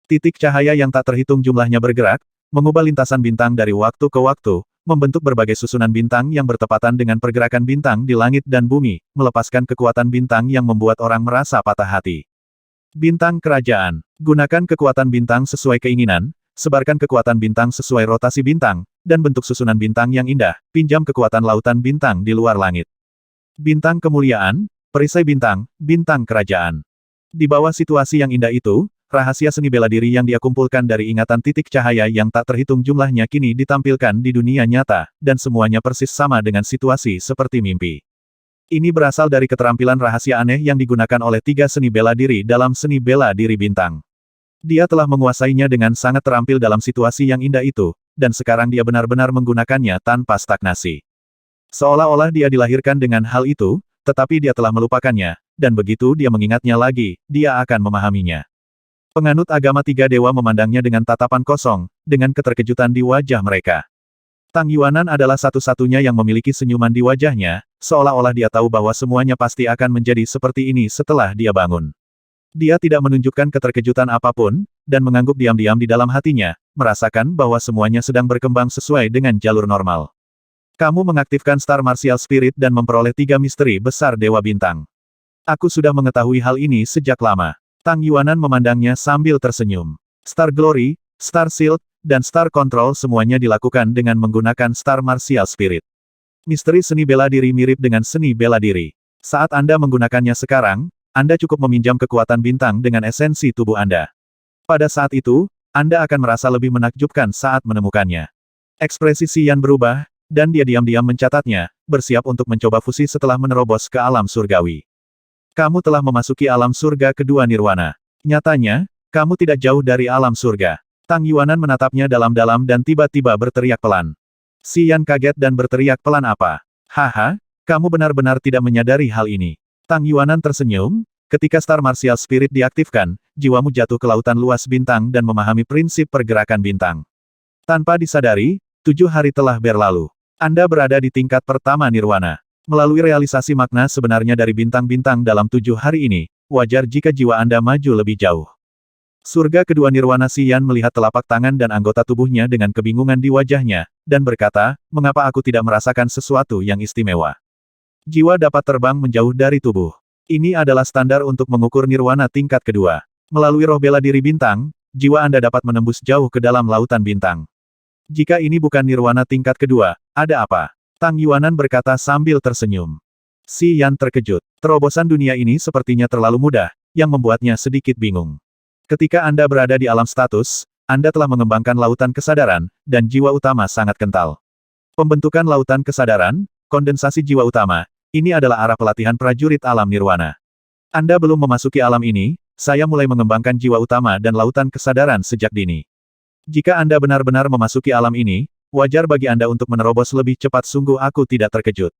Titik cahaya yang tak terhitung jumlahnya bergerak, mengubah lintasan bintang dari waktu ke waktu, membentuk berbagai susunan bintang yang bertepatan dengan pergerakan bintang di langit dan bumi, melepaskan kekuatan bintang yang membuat orang merasa patah hati. Bintang kerajaan. Gunakan kekuatan bintang sesuai keinginan, sebarkan kekuatan bintang sesuai rotasi bintang, dan bentuk susunan bintang yang indah, pinjam kekuatan lautan bintang di luar langit. Bintang kemuliaan, perisai bintang, bintang kerajaan. Di bawah situasi yang indah itu, rahasia seni bela diri yang dia kumpulkan dari ingatan titik cahaya yang tak terhitung jumlahnya kini ditampilkan di dunia nyata, dan semuanya persis sama dengan situasi seperti mimpi. Ini berasal dari keterampilan rahasia aneh yang digunakan oleh tiga seni bela diri dalam seni bela diri bintang. Dia telah menguasainya dengan sangat terampil dalam situasi yang indah itu, dan sekarang dia benar-benar menggunakannya tanpa stagnasi. Seolah-olah dia dilahirkan dengan hal itu, tetapi dia telah melupakannya, dan begitu dia mengingatnya lagi, dia akan memahaminya. Penganut agama tiga dewa memandangnya dengan tatapan kosong, dengan keterkejutan di wajah mereka. Tang Yuanan adalah satu-satunya yang memiliki senyuman di wajahnya, seolah-olah dia tahu bahwa semuanya pasti akan menjadi seperti ini setelah dia bangun. Dia tidak menunjukkan keterkejutan apapun, dan mengangguk diam-diam di dalam hatinya, merasakan bahwa semuanya sedang berkembang sesuai dengan jalur normal. Kamu mengaktifkan Star Martial Spirit dan memperoleh 3 misteri besar Dewa Bintang. Aku sudah mengetahui hal ini sejak lama. Tang Yuanan memandangnya sambil tersenyum. Star Glory, Star Shield, dan Star Control semuanya dilakukan dengan menggunakan Star Martial Spirit. Misteri seni bela diri mirip dengan seni bela diri. Saat Anda menggunakannya sekarang, Anda cukup meminjam kekuatan bintang dengan esensi tubuh Anda. Pada saat itu, Anda akan merasa lebih menakjubkan saat menemukannya. Ekspresi Xian berubah, dan dia diam-diam mencatatnya, bersiap untuk mencoba fusi setelah menerobos ke alam surgawi. Kamu telah memasuki alam surga kedua nirwana. Nyatanya, kamu tidak jauh dari alam surga. Tang Yuanan menatapnya dalam-dalam dan tiba-tiba berteriak pelan. Xian kaget dan berteriak pelan apa? Haha, kamu benar-benar tidak menyadari hal ini. Tang Yuanan tersenyum, ketika Star Martial Spirit diaktifkan, jiwamu jatuh ke lautan luas bintang dan memahami prinsip pergerakan bintang. Tanpa disadari, 7 hari telah berlalu. Anda berada di tingkat pertama nirwana. Melalui realisasi makna sebenarnya dari bintang-bintang dalam 7 hari ini, wajar jika jiwa Anda maju lebih jauh. Surga kedua nirwana. Xian melihat telapak tangan dan anggota tubuhnya dengan kebingungan di wajahnya, dan berkata, mengapa aku tidak merasakan sesuatu yang istimewa? Jiwa dapat terbang menjauh dari tubuh. Ini adalah standar untuk mengukur nirwana tingkat kedua. Melalui roh bela diri bintang, jiwa Anda dapat menembus jauh ke dalam lautan bintang. Jika ini bukan nirwana tingkat kedua, ada apa? Tang Yuanan berkata sambil tersenyum. Xian terkejut. Terobosan dunia ini sepertinya terlalu mudah, yang membuatnya sedikit bingung. Ketika Anda berada di alam status, Anda telah mengembangkan lautan kesadaran, dan jiwa utama sangat kental. Pembentukan lautan kesadaran, kondensasi jiwa utama, ini adalah arah pelatihan prajurit alam nirwana. Anda belum memasuki alam ini, saya mulai mengembangkan jiwa utama dan lautan kesadaran sejak dini. Jika Anda benar-benar memasuki alam ini, wajar bagi Anda untuk menerobos lebih cepat. Sungguh aku tidak terkejut.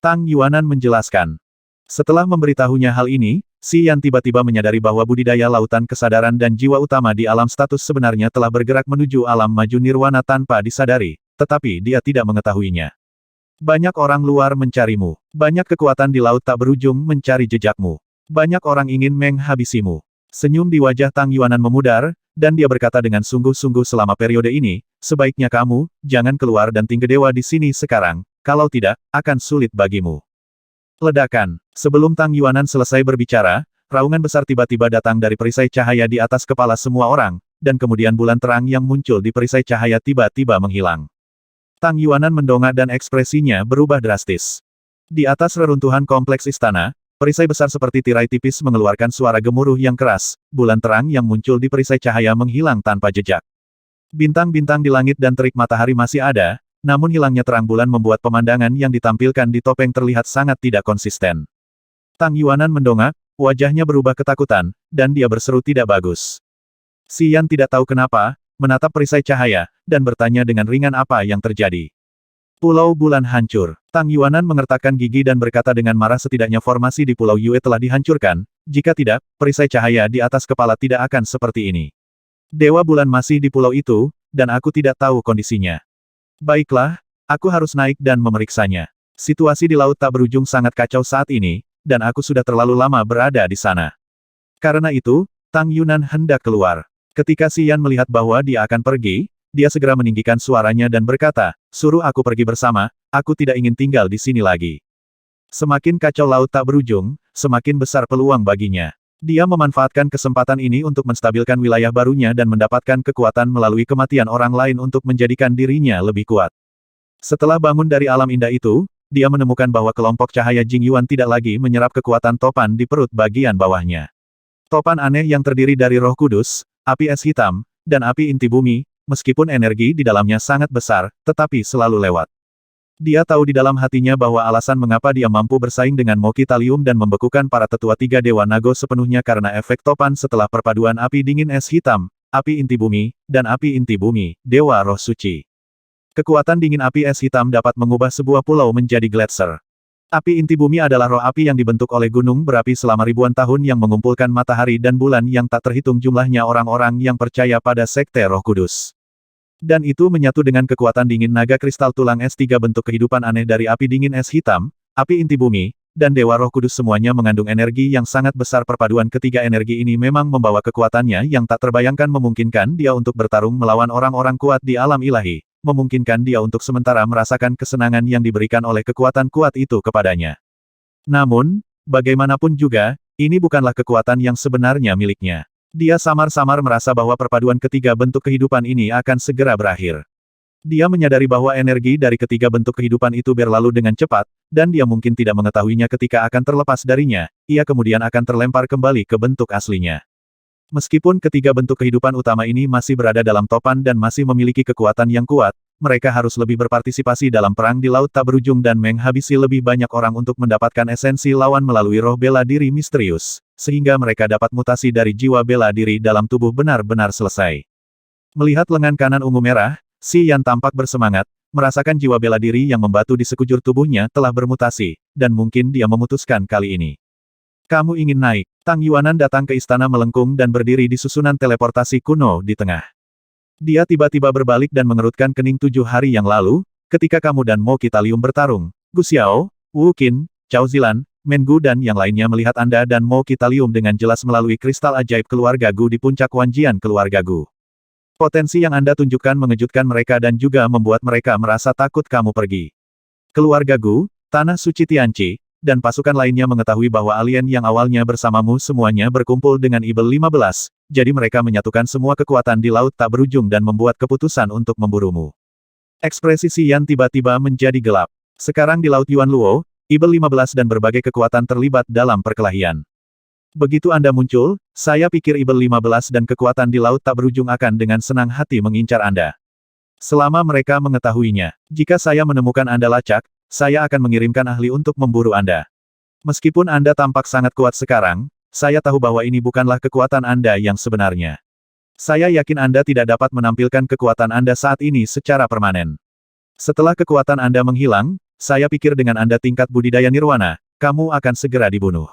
Tang Yuanan menjelaskan. Setelah memberitahunya hal ini, Xian tiba-tiba menyadari bahwa budidaya lautan kesadaran dan jiwa utama di alam status sebenarnya telah bergerak menuju alam maju nirwana tanpa disadari, tetapi dia tidak mengetahuinya. Banyak orang luar mencarimu. Banyak kekuatan di laut tak berujung mencari jejakmu. Banyak orang ingin menghabisimu. Senyum di wajah Tang Yuanan memudar, dan dia berkata dengan sungguh-sungguh selama periode ini, sebaiknya kamu, jangan keluar dan tinggal dewa di sini sekarang, kalau tidak, akan sulit bagimu. Ledakan. Sebelum Tang Yuanan selesai berbicara, raungan besar tiba-tiba datang dari perisai cahaya di atas kepala semua orang, dan kemudian bulan terang yang muncul di perisai cahaya tiba-tiba menghilang. Tang Yuanan mendongak dan ekspresinya berubah drastis. Di atas reruntuhan kompleks istana, perisai besar seperti tirai tipis mengeluarkan suara gemuruh yang keras, bulan terang yang muncul di perisai cahaya menghilang tanpa jejak. Bintang-bintang di langit dan terik matahari masih ada, namun hilangnya terang bulan membuat pemandangan yang ditampilkan di topeng terlihat sangat tidak konsisten. Tang Yuanan mendongak, wajahnya berubah ketakutan, dan dia berseru tidak bagus. Si Yan tidak tahu kenapa, menatap perisai cahaya, dan bertanya dengan ringan apa yang terjadi. Pulau Bulan hancur. Tang Yuanan mengertakkan gigi dan berkata dengan marah setidaknya formasi di Pulau Yue telah dihancurkan, jika tidak, perisai cahaya di atas kepala tidak akan seperti ini. Dewa Bulan masih di pulau itu, dan aku tidak tahu kondisinya. Baiklah, aku harus naik dan memeriksanya. Situasi di laut tak berujung sangat kacau saat ini, dan aku sudah terlalu lama berada di sana. Karena itu, Tang Yunan hendak keluar. Ketika Si Yan melihat bahwa dia akan pergi, dia segera meninggikan suaranya dan berkata, suruh aku pergi bersama, aku tidak ingin tinggal di sini lagi. Semakin kacau laut tak berujung, semakin besar peluang baginya. Dia memanfaatkan kesempatan ini untuk menstabilkan wilayah barunya dan mendapatkan kekuatan melalui kematian orang lain untuk menjadikan dirinya lebih kuat. Setelah bangun dari alam indah itu, dia menemukan bahwa kelompok cahaya Jing Yuan tidak lagi menyerap kekuatan topan di perut bagian bawahnya. Topan aneh yang terdiri dari roh kudus, api es hitam, dan api inti bumi, meskipun energi di dalamnya sangat besar, tetapi selalu lewat. Dia tahu di dalam hatinya bahwa alasan mengapa dia mampu bersaing dengan Moki Talium dan membekukan para tetua tiga Dewa Nago sepenuhnya karena efek topan setelah perpaduan api dingin es hitam, api inti bumi, dan api inti bumi, Dewa Roh Suci. Kekuatan dingin api es hitam dapat mengubah sebuah pulau menjadi gletser. Api inti bumi adalah roh api yang dibentuk oleh gunung berapi selama ribuan tahun yang mengumpulkan matahari dan bulan yang tak terhitung jumlahnya orang-orang yang percaya pada Sekte Roh Kudus. Dan itu menyatu dengan kekuatan dingin naga kristal tulang es tiga bentuk kehidupan aneh dari api dingin es hitam, api inti bumi, dan Dewa Roh Kudus semuanya mengandung energi yang sangat besar. Perpaduan ketiga energi ini memang membawa kekuatannya yang tak terbayangkan memungkinkan dia untuk bertarung melawan orang-orang kuat di alam ilahi, memungkinkan dia untuk sementara merasakan kesenangan yang diberikan oleh kekuatan kuat itu kepadanya. Namun, bagaimanapun juga, ini bukanlah kekuatan yang sebenarnya miliknya. Dia samar-samar merasa bahwa perpaduan ketiga bentuk kehidupan ini akan segera berakhir. Dia menyadari bahwa energi dari ketiga bentuk kehidupan itu berlalu dengan cepat, dan dia mungkin tidak mengetahuinya ketika akan terlepas darinya, ia kemudian akan terlempar kembali ke bentuk aslinya. Meskipun ketiga bentuk kehidupan utama ini masih berada dalam topan dan masih memiliki kekuatan yang kuat, mereka harus lebih berpartisipasi dalam perang di laut tak berujung dan menghabisi lebih banyak orang untuk mendapatkan esensi lawan melalui roh bela diri misterius, sehingga mereka dapat mutasi dari jiwa bela diri dalam tubuh benar-benar selesai. Melihat lengan kanan ungu merah, Si Yan tampak bersemangat, merasakan jiwa bela diri yang membatu di sekujur tubuhnya telah bermutasi, dan mungkin dia memutuskan kali ini. Kamu ingin naik? Tang Yuanan datang ke istana melengkung dan berdiri di susunan teleportasi kuno di tengah. Dia tiba-tiba berbalik dan mengerutkan kening 7 hari yang lalu, ketika kamu dan Mo Kitalium bertarung. Gu Xiao, Wu Qin, Cao Zilan, Mengu dan yang lainnya melihat Anda dan Mo Kitalium dengan jelas melalui kristal ajaib keluarga Gu di puncak Wanjian keluarga Gu. Potensi yang Anda tunjukkan mengejutkan mereka dan juga membuat mereka merasa takut kamu pergi. Keluarga Gu, Tanah Suci Tianqi, dan pasukan lainnya mengetahui bahwa alien yang awalnya bersamamu semuanya berkumpul dengan Ibel 15, jadi mereka menyatukan semua kekuatan di laut tak berujung dan membuat keputusan untuk memburumu. Ekspresi Si Yan tiba-tiba menjadi gelap. Sekarang di Laut Yuan Luo, Ibel 15 dan berbagai kekuatan terlibat dalam perkelahian. Begitu Anda muncul, saya pikir Ibel 15 dan kekuatan di laut tak berujung akan dengan senang hati mengincar Anda. Selama mereka mengetahuinya, jika saya menemukan Anda lacak, saya akan mengirimkan ahli untuk memburu Anda. Meskipun Anda tampak sangat kuat sekarang, saya tahu bahwa ini bukanlah kekuatan Anda yang sebenarnya. Saya yakin Anda tidak dapat menampilkan kekuatan Anda saat ini secara permanen. Setelah kekuatan Anda menghilang, saya pikir dengan Anda tingkat budidaya nirwana, kamu akan segera dibunuh.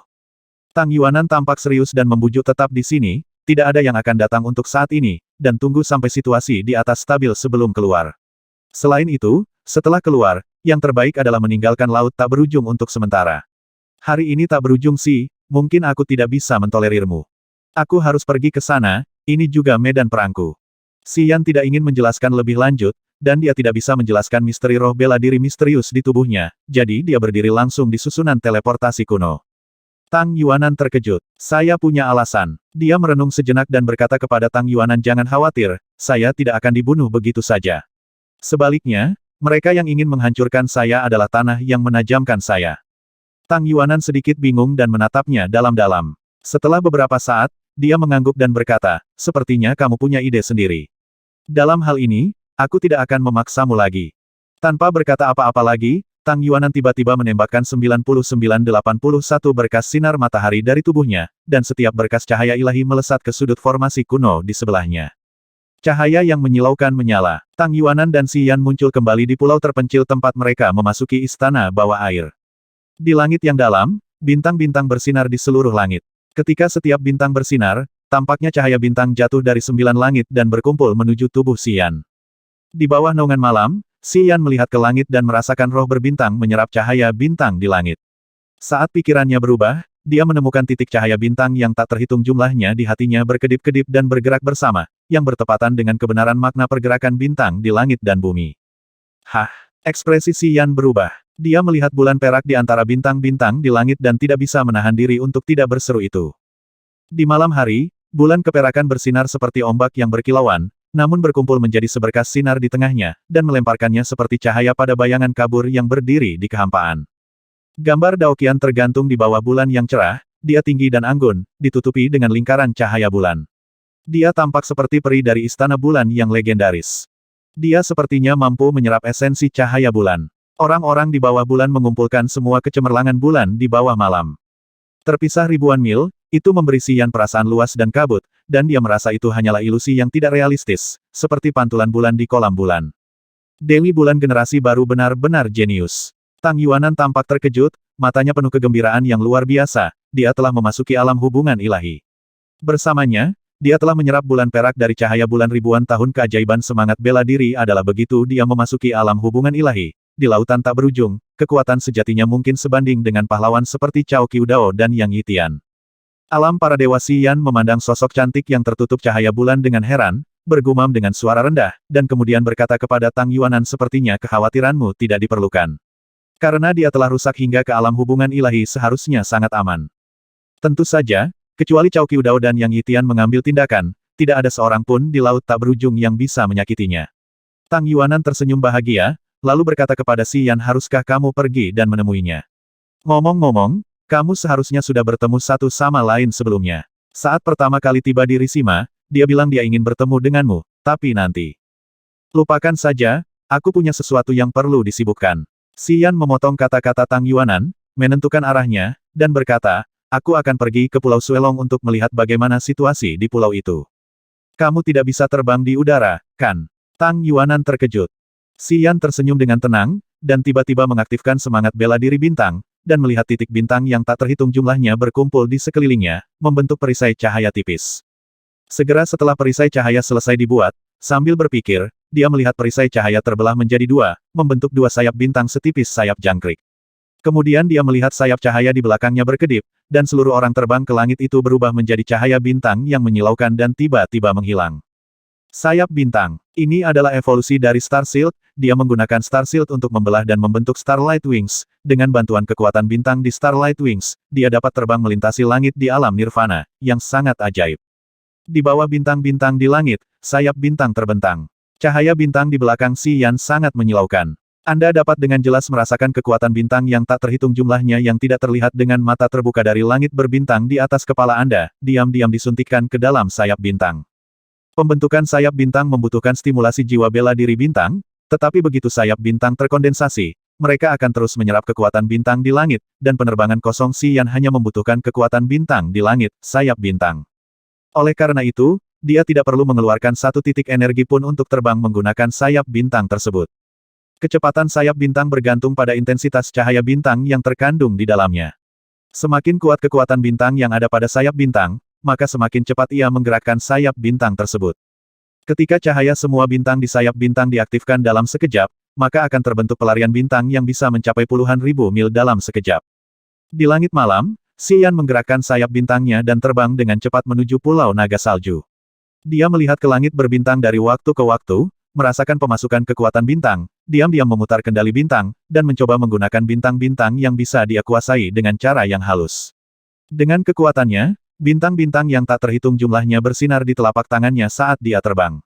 Tang Yuanan tampak serius dan membujuk tetap di sini, tidak ada yang akan datang untuk saat ini, dan tunggu sampai situasi di atas stabil sebelum keluar. Selain itu, setelah keluar, yang terbaik adalah meninggalkan laut tak berujung untuk sementara. Hari ini tak berujung sih, mungkin aku tidak bisa mentolerirmu. Aku harus pergi ke sana, ini juga medan perangku. Si Yan tidak ingin menjelaskan lebih lanjut, dan dia tidak bisa menjelaskan misteri roh bela diri misterius di tubuhnya, jadi dia berdiri langsung di susunan teleportasi kuno. Tang Yuanan terkejut. Saya punya alasan. Dia merenung sejenak dan berkata kepada Tang Yuanan, jangan khawatir, saya tidak akan dibunuh begitu saja. Sebaliknya, mereka yang ingin menghancurkan saya adalah tanah yang menajamkan saya. Tang Yuanan sedikit bingung dan menatapnya dalam-dalam. Setelah beberapa saat, dia mengangguk dan berkata, sepertinya kamu punya ide sendiri. Dalam hal ini, aku tidak akan memaksamu lagi. Tanpa berkata apa-apa lagi, Tang Yuanan tiba-tiba menembakkan 9981 berkas sinar matahari dari tubuhnya, dan setiap berkas cahaya ilahi melesat ke sudut formasi kuno di sebelahnya. Cahaya yang menyilaukan menyala. Tang Yuanan dan Xi Yan muncul kembali di pulau terpencil tempat mereka memasuki istana bawah air. Di langit yang dalam, bintang-bintang bersinar di seluruh langit. Ketika setiap bintang bersinar, tampaknya cahaya bintang jatuh dari 9 langit dan berkumpul menuju tubuh Xi Yan. Di bawah naungan malam, Xi Yan melihat ke langit dan merasakan roh berbintang menyerap cahaya bintang di langit. Saat pikirannya berubah, dia menemukan titik cahaya bintang yang tak terhitung jumlahnya di hatinya berkedip-kedip dan bergerak bersama, yang bertepatan dengan kebenaran makna pergerakan bintang di langit dan bumi. Hah! Ekspresi Xi Yan berubah. Dia melihat bulan perak di antara bintang-bintang di langit dan tidak bisa menahan diri untuk tidak berseru itu. Di malam hari, bulan keperakan bersinar seperti ombak yang berkilauan, namun berkumpul menjadi seberkas sinar di tengahnya, dan melemparkannya seperti cahaya pada bayangan kabur yang berdiri di kehampaan. Gambar Daoqian tergantung di bawah bulan yang cerah, dia tinggi dan anggun, ditutupi dengan lingkaran cahaya bulan. Dia tampak seperti peri dari istana bulan yang legendaris. Dia sepertinya mampu menyerap esensi cahaya bulan. Orang-orang di bawah bulan mengumpulkan semua kecemerlangan bulan di bawah malam. Terpisah ribuan mil, itu memberi Xi Yan perasaan luas dan kabut, dan dia merasa itu hanyalah ilusi yang tidak realistis, seperti pantulan bulan di kolam bulan. Dewi Bulan generasi baru benar-benar jenius. Tang Yuanan tampak terkejut, matanya penuh kegembiraan yang luar biasa, dia telah memasuki alam hubungan ilahi. Bersamanya, dia telah menyerap bulan perak dari cahaya bulan. Ribuan tahun keajaiban semangat bela diri adalah begitu dia memasuki alam hubungan ilahi. Di lautan tak berujung, kekuatan sejatinya mungkin sebanding dengan pahlawan seperti Cao Qiudao dan Yang Yitian. Alam para dewa. Xi Yan memandang sosok cantik yang tertutup cahaya bulan dengan heran, bergumam dengan suara rendah, dan kemudian berkata kepada Tang Yuanan, sepertinya kekhawatiranmu tidak diperlukan. Karena dia telah rusak hingga ke alam hubungan ilahi seharusnya sangat aman. Tentu saja, kecuali Cao Qiudao dan Yang Yitian mengambil tindakan, tidak ada seorang pun di laut tak berujung yang bisa menyakitinya. Tang Yuanan tersenyum bahagia, lalu berkata kepada Xi Yan, haruskah kamu pergi dan menemuinya? Ngomong-ngomong, kamu seharusnya sudah bertemu satu sama lain sebelumnya. Saat pertama kali tiba di Rishima, dia bilang dia ingin bertemu denganmu, tapi nanti. Lupakan saja, aku punya sesuatu yang perlu disibukkan. Xi Yan memotong kata-kata Tang Yuanan, menentukan arahnya, dan berkata, aku akan pergi ke Pulau Suelong untuk melihat bagaimana situasi di pulau itu. Kamu tidak bisa terbang di udara, kan? Tang Yuanan terkejut. Xi Yan tersenyum dengan tenang, dan tiba-tiba mengaktifkan semangat bela diri bintang, dan melihat titik bintang yang tak terhitung jumlahnya berkumpul di sekelilingnya, membentuk perisai cahaya tipis. Segera setelah perisai cahaya selesai dibuat, sambil berpikir, dia melihat perisai cahaya terbelah menjadi dua, membentuk dua sayap bintang setipis sayap jangkrik. Kemudian dia melihat sayap cahaya di belakangnya berkedip, dan seluruh orang terbang ke langit itu berubah menjadi cahaya bintang yang menyilaukan dan tiba-tiba menghilang. Sayap bintang. Ini adalah evolusi dari Star Shield. Dia menggunakan Star Shield untuk membelah dan membentuk Starlight Wings. Dengan bantuan kekuatan bintang di Starlight Wings, dia dapat terbang melintasi langit di alam nirvana, yang sangat ajaib. Di bawah bintang-bintang di langit, sayap bintang terbentang. Cahaya bintang di belakang Xi Yan sangat menyilaukan. Anda dapat dengan jelas merasakan kekuatan bintang yang tak terhitung jumlahnya yang tidak terlihat dengan mata terbuka dari langit berbintang di atas kepala Anda, diam-diam disuntikkan ke dalam sayap bintang. Pembentukan sayap bintang membutuhkan stimulasi jiwa bela diri bintang, tetapi begitu sayap bintang terkondensasi, mereka akan terus menyerap kekuatan bintang di langit, dan penerbangan kosong Xi Yan hanya membutuhkan kekuatan bintang di langit, sayap bintang. Oleh karena itu, dia tidak perlu mengeluarkan satu titik energi pun untuk terbang menggunakan sayap bintang tersebut. Kecepatan sayap bintang bergantung pada intensitas cahaya bintang yang terkandung di dalamnya. Semakin kuat kekuatan bintang yang ada pada sayap bintang, maka semakin cepat ia menggerakkan sayap bintang tersebut. Ketika cahaya semua bintang di sayap bintang diaktifkan dalam sekejap, maka akan terbentuk pelarian bintang yang bisa mencapai puluhan ribu mil dalam sekejap. Di langit malam, Xi Yan menggerakkan sayap bintangnya dan terbang dengan cepat menuju Pulau Naga Salju. Dia melihat ke langit berbintang dari waktu ke waktu, merasakan pemasukan kekuatan bintang, diam-diam memutar kendali bintang, dan mencoba menggunakan bintang-bintang yang bisa dia kuasai dengan cara yang halus. Dengan kekuatannya, bintang-bintang yang tak terhitung jumlahnya bersinar di telapak tangannya saat dia terbang.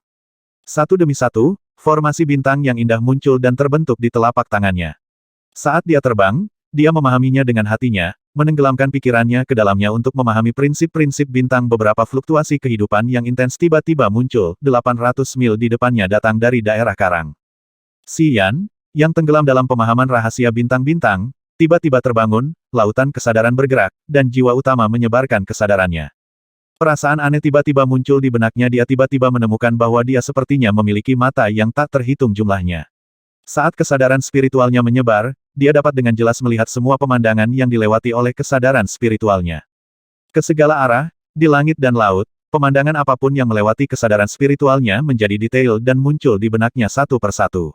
Satu demi satu, formasi bintang yang indah muncul dan terbentuk di telapak tangannya. Saat dia terbang, dia memahaminya dengan hatinya, menenggelamkan pikirannya ke dalamnya untuk memahami prinsip-prinsip bintang. Beberapa fluktuasi kehidupan yang intens tiba-tiba muncul, 800 mil di depannya datang dari daerah karang. Xian, yang tenggelam dalam pemahaman rahasia bintang-bintang, tiba-tiba terbangun, lautan kesadaran bergerak, dan jiwa utama menyebarkan kesadarannya. Perasaan aneh tiba-tiba muncul di benaknya. Dia tiba-tiba menemukan bahwa dia sepertinya memiliki mata yang tak terhitung jumlahnya. Saat kesadaran spiritualnya menyebar, dia dapat dengan jelas melihat semua pemandangan yang dilewati oleh kesadaran spiritualnya. Ke segala arah, di langit dan laut, pemandangan apapun yang melewati kesadaran spiritualnya menjadi detail dan muncul di benaknya satu persatu.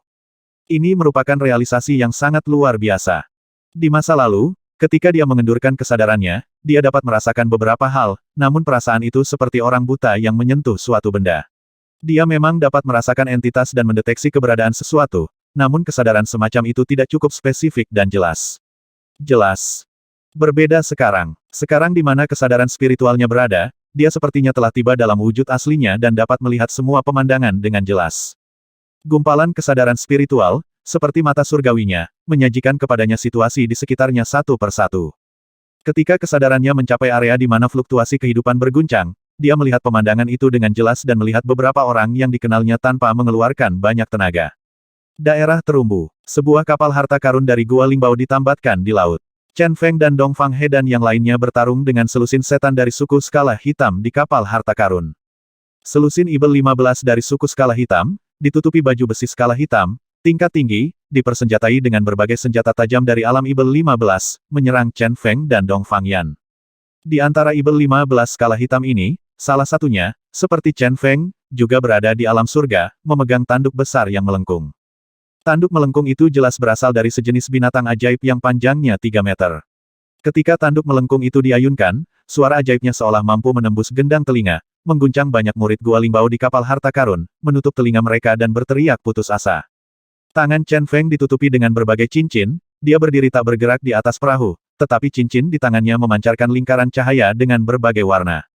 Ini merupakan realisasi yang sangat luar biasa. Di masa lalu, ketika dia mengendurkan kesadarannya, dia dapat merasakan beberapa hal, namun perasaan itu seperti orang buta yang menyentuh suatu benda. Dia memang dapat merasakan entitas dan mendeteksi keberadaan sesuatu, namun kesadaran semacam itu tidak cukup spesifik dan jelas. Jelas. Berbeda sekarang. Sekarang di mana kesadaran spiritualnya berada, dia sepertinya telah tiba dalam wujud aslinya dan dapat melihat semua pemandangan dengan jelas. Gumpalan kesadaran spiritual, seperti mata surgawinya, menyajikan kepadanya situasi di sekitarnya satu persatu. Ketika kesadarannya mencapai area di mana fluktuasi kehidupan berguncang, dia melihat pemandangan itu dengan jelas dan melihat beberapa orang yang dikenalnya tanpa mengeluarkan banyak tenaga. Daerah terumbu. Sebuah kapal harta karun dari Gua Lingbao ditambatkan di laut. Chen Feng dan Dong Fang He dan yang lainnya bertarung dengan selusin setan dari suku skala hitam di kapal harta karun. Selusin Ibel 15 dari suku skala hitam, ditutupi baju besi skala hitam, tingkat tinggi, dipersenjatai dengan berbagai senjata tajam dari alam Ibel 15, menyerang Chen Feng dan Dong Fang Yan. Di antara Ibel 15 skala hitam ini, salah satunya, seperti Chen Feng, juga berada di alam surga, memegang tanduk besar yang melengkung. Tanduk melengkung itu jelas berasal dari sejenis binatang ajaib yang panjangnya 3 meter. Ketika tanduk melengkung itu diayunkan, suara ajaibnya seolah mampu menembus gendang telinga, mengguncang banyak murid Gua Lingbao di kapal harta karun, menutup telinga mereka dan berteriak putus asa. Tangan Chen Feng ditutupi dengan berbagai cincin, dia berdiri tak bergerak di atas perahu, tetapi cincin di tangannya memancarkan lingkaran cahaya dengan berbagai warna.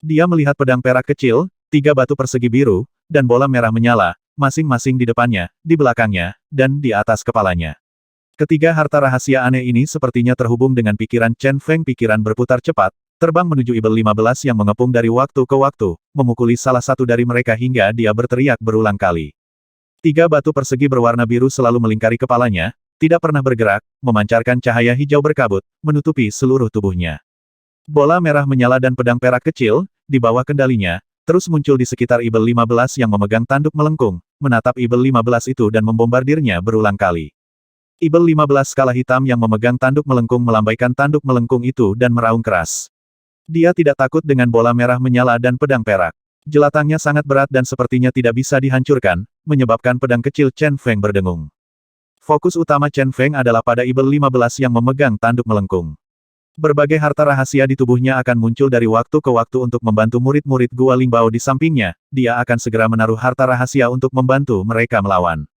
Dia melihat pedang perak kecil, 3 batu persegi biru, dan bola merah menyala, masing-masing di depannya, di belakangnya, dan di atas kepalanya. Ketiga harta rahasia aneh ini sepertinya terhubung dengan pikiran Chen Feng. Pikiran berputar cepat, terbang menuju Ibel 15 yang mengepung dari waktu ke waktu, memukuli salah satu dari mereka hingga dia berteriak berulang kali. 3 batu persegi berwarna biru selalu melingkari kepalanya, tidak pernah bergerak, memancarkan cahaya hijau berkabut, menutupi seluruh tubuhnya. Bola merah menyala dan pedang perak kecil, di bawah kendalinya, terus muncul di sekitar Ibel 15 yang memegang tanduk melengkung, menatap Ibel 15 itu dan membombardirnya berulang kali. Ibel 15 skala hitam yang memegang tanduk melengkung melambaikan tanduk melengkung itu dan meraung keras. Dia tidak takut dengan bola merah menyala dan pedang perak. Jelatangnya sangat berat dan sepertinya tidak bisa dihancurkan, menyebabkan pedang kecil Chen Feng berdengung. Fokus utama Chen Feng adalah pada Ibel 15 yang memegang tanduk melengkung. Berbagai harta rahasia di tubuhnya akan muncul dari waktu ke waktu untuk membantu murid-murid Gua Lingbao di sampingnya, dia akan segera menaruh harta rahasia untuk membantu mereka melawan.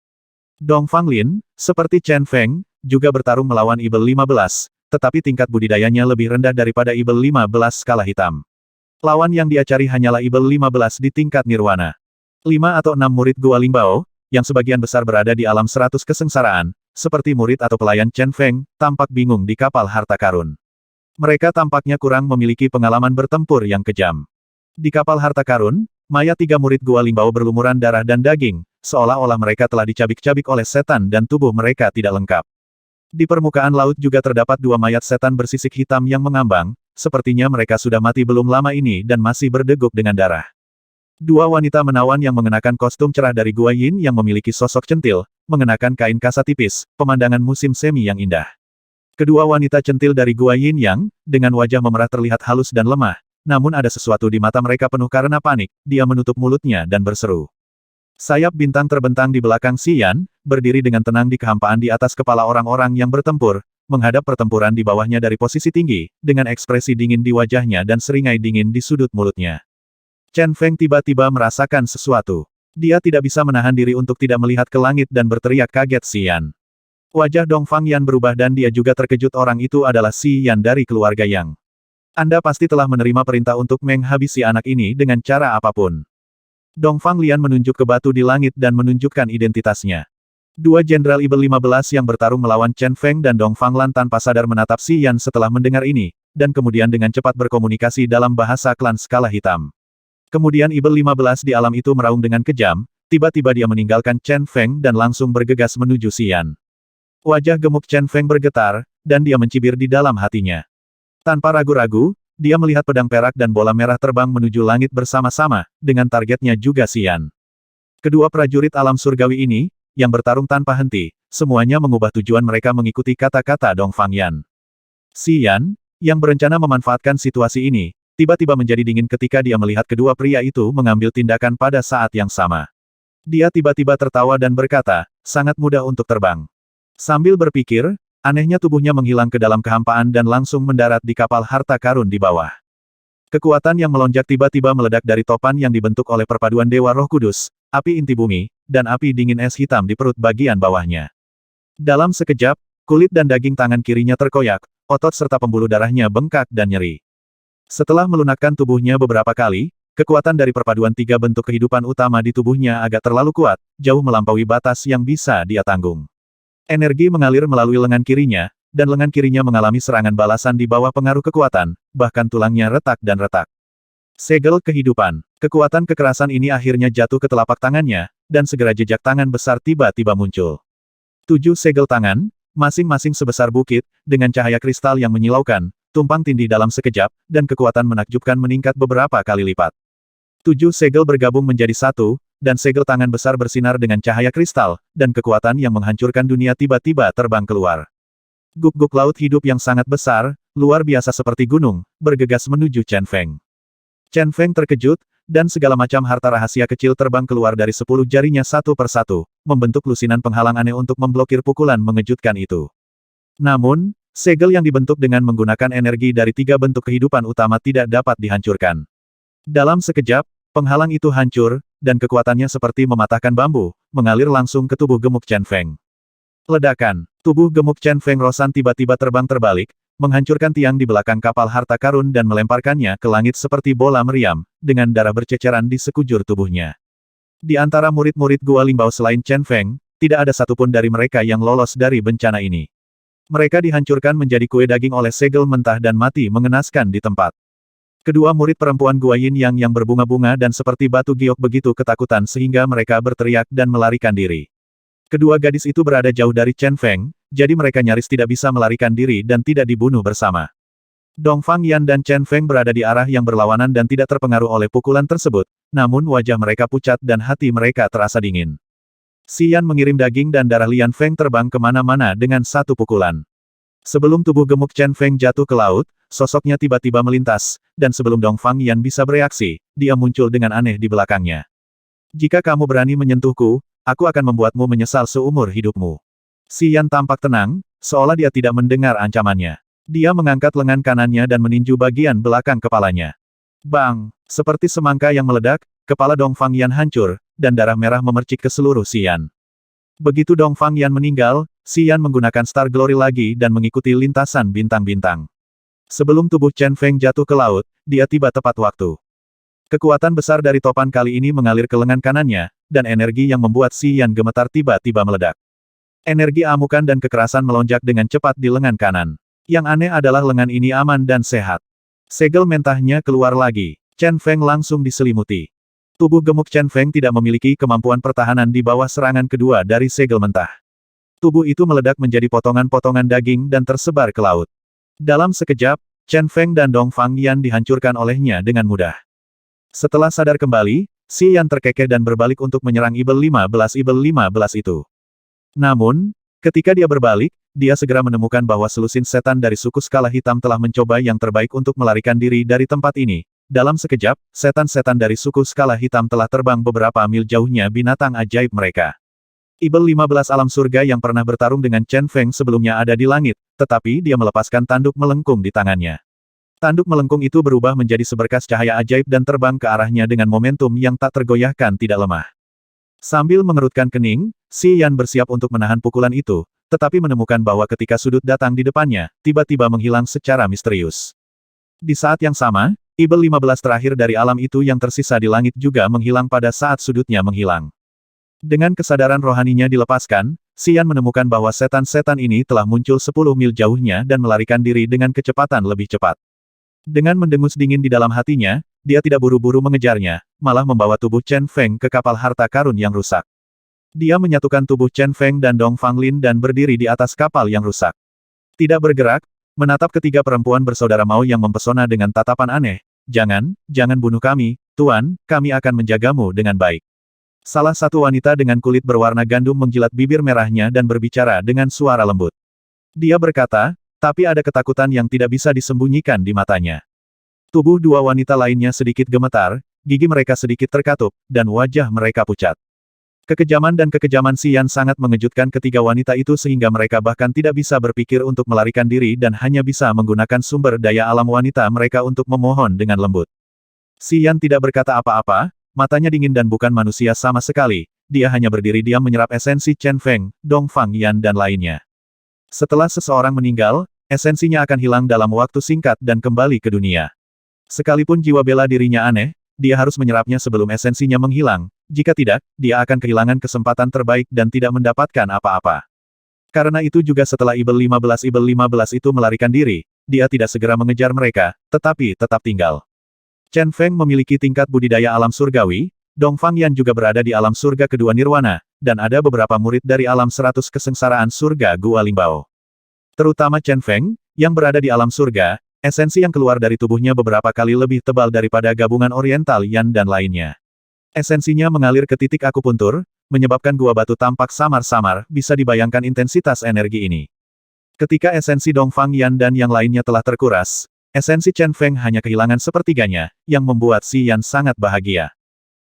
Dong Fang Lin, seperti Chen Feng, juga bertarung melawan Ibel 15, tetapi tingkat budidayanya lebih rendah daripada Ibel 15 skala hitam. Lawan yang dia cari hanyalah Ibel 15 di tingkat nirwana. 5 atau 6 murid Gua Lingbao, yang sebagian besar berada di alam 100 kesengsaraan, seperti murid atau pelayan Chen Feng, tampak bingung di kapal harta karun. Mereka tampaknya kurang memiliki pengalaman bertempur yang kejam. Di kapal harta karun, mayat 3 murid Gua Lingbao berlumuran darah dan daging, seolah-olah mereka telah dicabik-cabik oleh setan dan tubuh mereka tidak lengkap. Di permukaan laut juga terdapat 2 mayat setan bersisik hitam yang mengambang, sepertinya mereka sudah mati belum lama ini dan masih berdeguk dengan darah. 2 wanita menawan yang mengenakan kostum cerah dari Gua Yin yang memiliki sosok centil, mengenakan kain kasa tipis, pemandangan musim semi yang indah. Kedua wanita centil dari Gua Yin Yang, dengan wajah memerah terlihat halus dan lemah, namun ada sesuatu di mata mereka penuh karena panik, dia menutup mulutnya dan berseru. Sayap bintang terbentang di belakang Xian, berdiri dengan tenang di kehampaan di atas kepala orang-orang yang bertempur, menghadap pertempuran di bawahnya dari posisi tinggi, dengan ekspresi dingin di wajahnya dan seringai dingin di sudut mulutnya. Chen Feng tiba-tiba merasakan sesuatu. Dia tidak bisa menahan diri untuk tidak melihat ke langit dan berteriak kaget Si Yan. Wajah Dong Fangyan berubah dan dia juga terkejut, orang itu adalah Si Yan dari keluarga Yang. Anda pasti telah menerima perintah untuk menghabisi anak ini dengan cara apapun. Dong Fanglian menunjuk ke batu di langit dan menunjukkan identitasnya. Dua Jenderal Ibel 15 yang bertarung melawan Chen Feng dan Dong Fanglan tanpa sadar menatap Si Yan setelah mendengar ini, dan kemudian dengan cepat berkomunikasi dalam bahasa klan skala hitam. Kemudian Ibel 15 di alam itu meraung dengan kejam, tiba-tiba dia meninggalkan Chen Feng dan langsung bergegas menuju Si Yan. Wajah gemuk Chen Feng bergetar, dan dia mencibir di dalam hatinya. Tanpa ragu-ragu, dia melihat pedang perak dan bola merah terbang menuju langit bersama-sama, dengan targetnya juga Si Yan. Kedua prajurit alam surgawi ini, yang bertarung tanpa henti, semuanya mengubah tujuan mereka mengikuti kata-kata Dong Fangyan. Si Yan, yang berencana memanfaatkan situasi ini, tiba-tiba menjadi dingin ketika dia melihat kedua pria itu mengambil tindakan pada saat yang sama. Dia tiba-tiba tertawa dan berkata, sangat mudah untuk terbang. Sambil berpikir, anehnya tubuhnya menghilang ke dalam kehampaan dan langsung mendarat di kapal harta karun di bawah. Kekuatan yang melonjak tiba-tiba meledak dari topan yang dibentuk oleh perpaduan Dewa Roh Kudus, api inti bumi, dan api dingin es hitam di perut bagian bawahnya. Dalam sekejap, kulit dan daging tangan kirinya terkoyak, otot serta pembuluh darahnya bengkak dan nyeri. Setelah melunakkan tubuhnya beberapa kali, kekuatan dari perpaduan tiga bentuk kehidupan utama di tubuhnya agak terlalu kuat, jauh melampaui batas yang bisa dia tanggung. Energi mengalir melalui lengan kirinya, dan lengan kirinya mengalami serangan balasan di bawah pengaruh kekuatan, bahkan tulangnya retak dan retak. Segel kehidupan. Kekuatan kekerasan ini akhirnya jatuh ke telapak tangannya, dan segera jejak tangan besar tiba-tiba muncul. 7 segel tangan, masing-masing sebesar bukit, dengan cahaya kristal yang menyilaukan, tumpang tindih dalam sekejap, dan kekuatan menakjubkan meningkat beberapa kali lipat. 7 segel bergabung menjadi satu, dan segel tangan besar bersinar dengan cahaya kristal, dan kekuatan yang menghancurkan dunia tiba-tiba terbang keluar. Guk-guk laut hidup yang sangat besar, luar biasa seperti gunung, bergegas menuju Chen Feng. Chen Feng terkejut, dan segala macam harta rahasia kecil terbang keluar dari 10 jarinya satu persatu, membentuk lusinan penghalang aneh untuk memblokir pukulan mengejutkan itu. Namun, segel yang dibentuk dengan menggunakan energi dari 3 bentuk kehidupan utama tidak dapat dihancurkan. Dalam sekejap, penghalang itu hancur, dan kekuatannya seperti mematahkan bambu, mengalir langsung ke tubuh gemuk Chen Feng. Ledakan. Tubuh gemuk Chen Feng Rosan tiba-tiba terbang terbalik, menghancurkan tiang di belakang kapal harta karun dan melemparkannya ke langit seperti bola meriam, dengan darah berceceran di sekujur tubuhnya. Di antara murid-murid Gua Lingbao selain Chen Feng, tidak ada satupun dari mereka yang lolos dari bencana ini. Mereka dihancurkan menjadi kue daging oleh segel mentah dan mati mengenaskan di tempat. Kedua murid perempuan Gua Yin yang berbunga-bunga dan seperti batu giok begitu ketakutan sehingga mereka berteriak dan melarikan diri. Kedua gadis itu berada jauh dari Chen Feng, jadi mereka nyaris tidak bisa melarikan diri dan tidak dibunuh bersama. Dong Fangyan dan Chen Feng berada di arah yang berlawanan dan tidak terpengaruh oleh pukulan tersebut, namun wajah mereka pucat dan hati mereka terasa dingin. Si Yan mengirim daging dan darah Lian Feng terbang kemana-mana dengan satu pukulan. Sebelum tubuh gemuk Chen Feng jatuh ke laut, sosoknya tiba-tiba melintas, dan sebelum Dong Fangyan bisa bereaksi, dia muncul dengan aneh di belakangnya. Jika kamu berani menyentuhku, aku akan membuatmu menyesal seumur hidupmu. Si Yan tampak tenang, seolah dia tidak mendengar ancamannya. Dia mengangkat lengan kanannya dan meninju bagian belakang kepalanya. Bang! Seperti semangka yang meledak, kepala Dong Fangyan hancur, dan darah merah memercik ke seluruh Si Yan. Begitu Dong Fangyan meninggal, Si Yan menggunakan Star Glory lagi dan mengikuti lintasan bintang-bintang. Sebelum tubuh Chen Feng jatuh ke laut, dia tiba tepat waktu. Kekuatan besar dari topan kali ini mengalir ke lengan kanannya, dan energi yang membuat Si Yan gemetar tiba-tiba meledak. Energi amukan dan kekerasan melonjak dengan cepat di lengan kanan. Yang aneh adalah lengan ini aman dan sehat. Segel mentahnya keluar lagi. Chen Feng langsung diselimuti. Tubuh gemuk Chen Feng tidak memiliki kemampuan pertahanan di bawah serangan kedua dari segel mentah. Tubuh itu meledak menjadi potongan-potongan daging dan tersebar ke laut. Dalam sekejap, Chen Feng dan Dong Fangyan dihancurkan olehnya dengan mudah. Setelah sadar kembali, Si Yan terkekeh dan berbalik untuk menyerang Ibel 15 itu. Namun, ketika dia berbalik, dia segera menemukan bahwa selusin setan dari suku skala hitam telah mencoba yang terbaik untuk melarikan diri dari tempat ini. Dalam sekejap, setan-setan dari suku skala hitam telah terbang beberapa mil jauhnya binatang ajaib mereka. Ibel 15 alam surga yang pernah bertarung dengan Chen Feng sebelumnya ada di langit, tetapi dia melepaskan tanduk melengkung di tangannya. Tanduk melengkung itu berubah menjadi seberkas cahaya ajaib dan terbang ke arahnya dengan momentum yang tak tergoyahkan tidak lemah. Sambil mengerutkan kening, Xi Yan bersiap untuk menahan pukulan itu, tetapi menemukan bahwa ketika sudut datang di depannya, tiba-tiba menghilang secara misterius. Di saat yang sama, Ibel 15 terakhir dari alam itu yang tersisa di langit juga menghilang pada saat sudutnya menghilang. Dengan kesadaran rohaninya dilepaskan, Xi Yan menemukan bahwa setan-setan ini telah muncul 10 mil jauhnya dan melarikan diri dengan kecepatan lebih cepat. Dengan mendengus dingin di dalam hatinya, dia tidak buru-buru mengejarnya, malah membawa tubuh Chen Feng ke kapal harta karun yang rusak. Dia menyatukan tubuh Chen Feng dan Dong Fanglin dan berdiri di atas kapal yang rusak. Tidak bergerak, menatap ketiga perempuan bersaudara Mao yang mempesona dengan tatapan aneh. Jangan bunuh kami, Tuan, kami akan menjagamu dengan baik. Salah satu wanita dengan kulit berwarna gandum menjilat bibir merahnya dan berbicara dengan suara lembut. Dia berkata, tapi ada ketakutan yang tidak bisa disembunyikan di matanya. Tubuh dua wanita lainnya sedikit gemetar, gigi mereka sedikit terkatup, dan wajah mereka pucat. Kekejaman dan kekejaman Xi Yan sangat mengejutkan ketiga wanita itu sehingga mereka bahkan tidak bisa berpikir untuk melarikan diri dan hanya bisa menggunakan sumber daya alam wanita mereka untuk memohon dengan lembut. Xi Yan tidak berkata apa-apa, matanya dingin dan bukan manusia sama sekali, dia hanya berdiri diam menyerap esensi Chen Feng, Dong Fang Yan dan lainnya. Setelah seseorang meninggal, esensinya akan hilang dalam waktu singkat dan kembali ke dunia. Sekalipun jiwa bela dirinya aneh, dia harus menyerapnya sebelum esensinya menghilang. Jika tidak, dia akan kehilangan kesempatan terbaik dan tidak mendapatkan apa-apa. Karena itu juga setelah Ibel 15 itu melarikan diri, dia tidak segera mengejar mereka, tetapi tetap tinggal. Chen Feng memiliki tingkat budidaya alam surgawi, Dong Fang Yan juga berada di alam surga kedua nirwana, dan ada beberapa murid dari alam 100 kesengsaraan surga Gua Lingbao. Terutama Chen Feng, yang berada di alam surga, esensi yang keluar dari tubuhnya beberapa kali lebih tebal daripada gabungan Oriental Yan dan lainnya. Esensinya mengalir ke titik akupuntur, menyebabkan gua batu tampak samar-samar, bisa dibayangkan intensitas energi ini. Ketika esensi Dong Fang Yan dan yang lainnya telah terkuras, esensi Chen Feng hanya kehilangan sepertiganya, yang membuat Xi Yan sangat bahagia.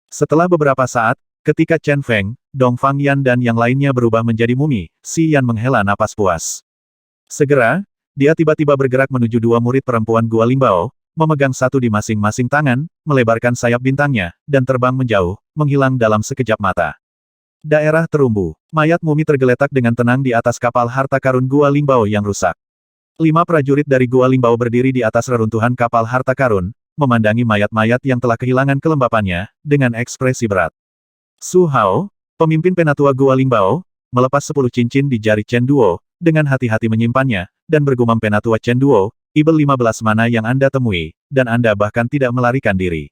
Setelah beberapa saat, ketika Chen Feng, Dong Fang Yan dan yang lainnya berubah menjadi mumi, Xi Yan menghela napas puas. Segera, dia tiba-tiba bergerak menuju dua murid perempuan Gua Lingbao, memegang satu di masing-masing tangan, melebarkan sayap bintangnya, dan terbang menjauh, menghilang dalam sekejap mata. Daerah terumbu. Mayat mumi tergeletak dengan tenang di atas kapal harta karun Gua Lingbao yang rusak. 5 prajurit dari Gua Lingbao berdiri di atas reruntuhan kapal harta karun, memandangi mayat-mayat yang telah kehilangan kelembapannya, dengan ekspresi berat. Su Hao, pemimpin penatua Gua Lingbao, melepas 10 cincin di jari Chen Duo, dengan hati-hati menyimpannya, dan bergumam penatua Chen Duo, Ibel 15 mana yang Anda temui, dan Anda bahkan tidak melarikan diri.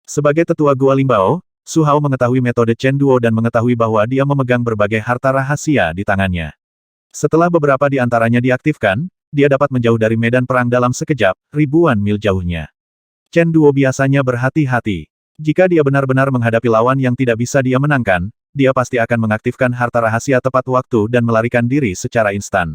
Sebagai tetua Gua Lingbao, Su Hao mengetahui metode Chen Duo dan mengetahui bahwa dia memegang berbagai harta rahasia di tangannya. Setelah beberapa di antaranya diaktifkan, dia dapat menjauh dari medan perang dalam sekejap, ribuan mil jauhnya. Chen Duo biasanya berhati-hati. Jika dia benar-benar menghadapi lawan yang tidak bisa dia menangkan, dia pasti akan mengaktifkan harta rahasia tepat waktu dan melarikan diri secara instan.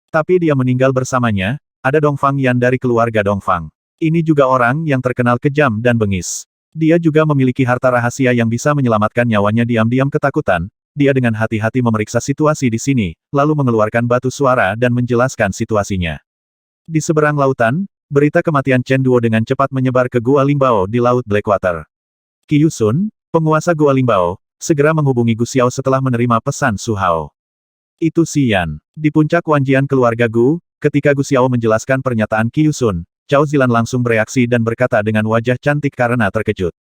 Tapi dia meninggal bersamanya. Ada Dong Fang Yan dari keluarga Dong Fang. Ini juga orang yang terkenal kejam dan bengis. Dia juga memiliki harta rahasia yang bisa menyelamatkan nyawanya diam-diam ketakutan. Dia dengan hati-hati memeriksa situasi di sini, lalu mengeluarkan batu suara dan menjelaskan situasinya. Di seberang lautan, berita kematian Chen Duo dengan cepat menyebar ke Gua Lingbao di Laut Blackwater. Qiu Sun, penguasa Gua Lingbao, segera menghubungi Gu Xiao setelah menerima pesan Su Hao. Itu Xi Yan. Di puncak Wanjian keluarga Gu, ketika Gu Xiao menjelaskan pernyataan Qiu Sun, Cao Zilan langsung bereaksi dan berkata dengan wajah cantik karena terkejut.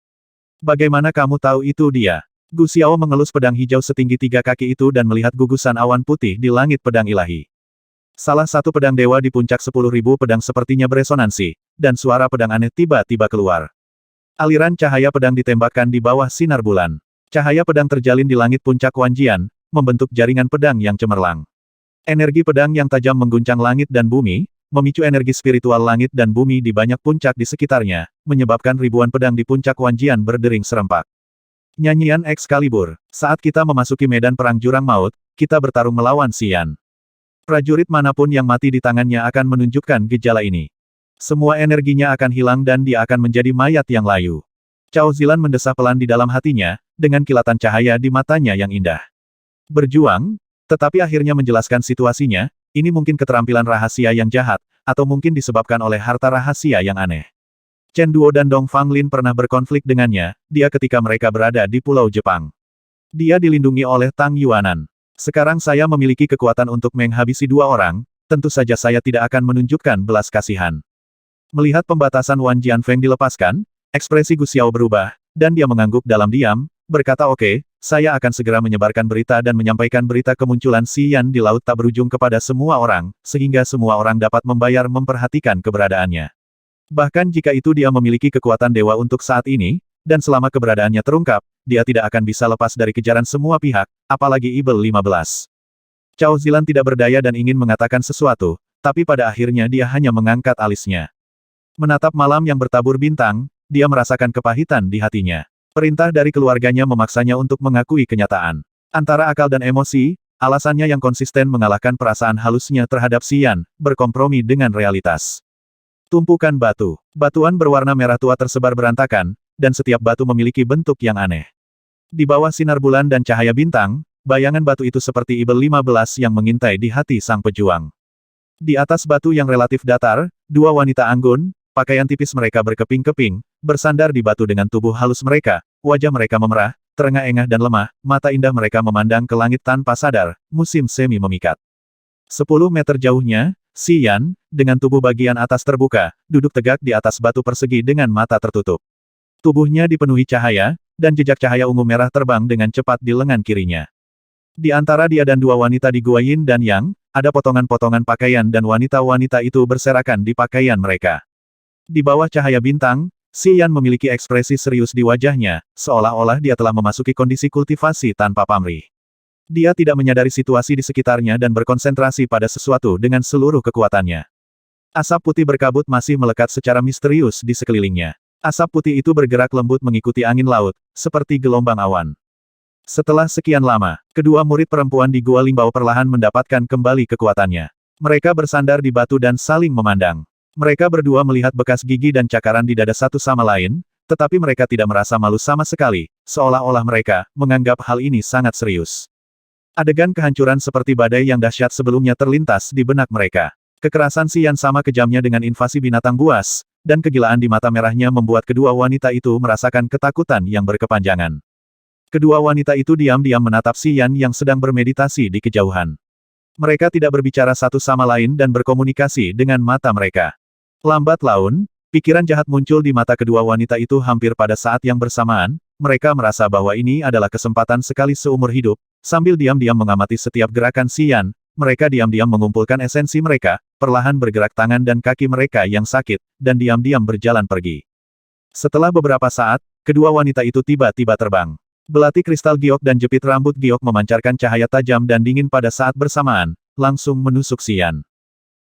Bagaimana kamu tahu itu dia? Gu Xiao mengelus pedang hijau setinggi 3 kaki itu dan melihat gugusan awan putih di langit pedang ilahi. Salah satu pedang dewa di puncak 10.000 pedang sepertinya beresonansi, dan suara pedang aneh tiba-tiba keluar. Aliran cahaya pedang ditembakkan di bawah sinar bulan. Cahaya pedang terjalin di langit puncak Wanjian, membentuk jaringan pedang yang cemerlang. Energi pedang yang tajam mengguncang langit dan bumi, memicu energi spiritual langit dan bumi di banyak puncak di sekitarnya, menyebabkan ribuan pedang di puncak Wanjian berdering serempak. Nyanyian Excalibur. Saat kita memasuki medan perang jurang maut, kita bertarung melawan Xi Yan. Prajurit manapun yang mati di tangannya akan menunjukkan gejala ini. Semua energinya akan hilang dan dia akan menjadi mayat yang layu. Cao Zilan mendesah pelan di dalam hatinya, dengan kilatan cahaya di matanya yang indah. Berjuang, tetapi akhirnya menjelaskan situasinya, ini mungkin keterampilan rahasia yang jahat, atau mungkin disebabkan oleh harta rahasia yang aneh. Chen Duo dan Dong Fanglin pernah berkonflik dengannya, dia ketika mereka berada di Pulau Jepang. Dia dilindungi oleh Tang Yuanan. Sekarang saya memiliki kekuatan untuk menghabisi dua orang, tentu saja saya tidak akan menunjukkan belas kasihan. Melihat pembatasan Wan Jianfeng dilepaskan, ekspresi Gu Xiao berubah, dan dia mengangguk dalam diam, berkata oke, saya akan segera menyebarkan berita dan menyampaikan berita kemunculan Si Yan di laut tak berujung kepada semua orang, sehingga semua orang dapat memperhatikan keberadaannya. Bahkan jika itu dia memiliki kekuatan dewa untuk saat ini, dan selama keberadaannya terungkap, dia tidak akan bisa lepas dari kejaran semua pihak, apalagi Ibel 15. Cao Zilan tidak berdaya dan ingin mengatakan sesuatu, tapi pada akhirnya dia hanya mengangkat alisnya. Menatap malam yang bertabur bintang, dia merasakan kepahitan di hatinya. Perintah dari keluarganya memaksanya untuk mengakui kenyataan. Antara akal dan emosi, alasannya yang konsisten mengalahkan perasaan halusnya terhadap Si Yan, berkompromi dengan realitas. Tumpukan batu. Batuan berwarna merah tua tersebar berantakan, dan setiap batu memiliki bentuk yang aneh. Di bawah sinar bulan dan cahaya bintang, bayangan batu itu seperti Ibel 15 yang mengintai di hati sang pejuang. Di atas batu yang relatif datar, dua wanita anggun, pakaian tipis mereka berkeping-keping, bersandar di batu dengan tubuh halus mereka, wajah mereka memerah, terengah-engah dan lemah, mata indah mereka memandang ke langit tanpa sadar, musim semi memikat. 10 meter jauhnya, Si Yan, dengan tubuh bagian atas terbuka, duduk tegak di atas batu persegi dengan mata tertutup. Tubuhnya dipenuhi cahaya, dan jejak cahaya ungu merah terbang dengan cepat di lengan kirinya. Di antara dia dan dua wanita di Gua Yin dan Yang, ada potongan-potongan pakaian dan wanita-wanita itu berserakan di pakaian mereka. Di bawah cahaya bintang, Si Yan memiliki ekspresi serius di wajahnya, seolah-olah dia telah memasuki kondisi kultivasi tanpa pamrih. Dia tidak menyadari situasi di sekitarnya dan berkonsentrasi pada sesuatu dengan seluruh kekuatannya. Asap putih berkabut masih melekat secara misterius di sekelilingnya. Asap putih itu bergerak lembut mengikuti angin laut, seperti gelombang awan. Setelah sekian lama, kedua murid perempuan di Gua Lingbao perlahan mendapatkan kembali kekuatannya. Mereka bersandar di batu dan saling memandang. Mereka berdua melihat bekas gigi dan cakaran di dada satu sama lain, tetapi mereka tidak merasa malu sama sekali, seolah-olah mereka menganggap hal ini sangat serius. Adegan kehancuran seperti badai yang dahsyat sebelumnya terlintas di benak mereka. Kekerasan Si Yan sama kejamnya dengan invasi binatang buas, dan kegilaan di mata merahnya membuat kedua wanita itu merasakan ketakutan yang berkepanjangan. Kedua wanita itu diam-diam menatap Si Yan yang sedang bermeditasi di kejauhan. Mereka tidak berbicara satu sama lain dan berkomunikasi dengan mata mereka. Lambat laun, pikiran jahat muncul di mata kedua wanita itu hampir pada saat yang bersamaan, mereka merasa bahwa ini adalah kesempatan sekali seumur hidup. Sambil diam-diam mengamati setiap gerakan Si Yan, mereka diam-diam mengumpulkan esensi mereka, perlahan bergerak tangan dan kaki mereka yang sakit, dan diam-diam berjalan pergi. Setelah beberapa saat, kedua wanita itu tiba-tiba terbang. Belati kristal giok dan jepit rambut giok memancarkan cahaya tajam dan dingin pada saat bersamaan, langsung menusuk Si Yan.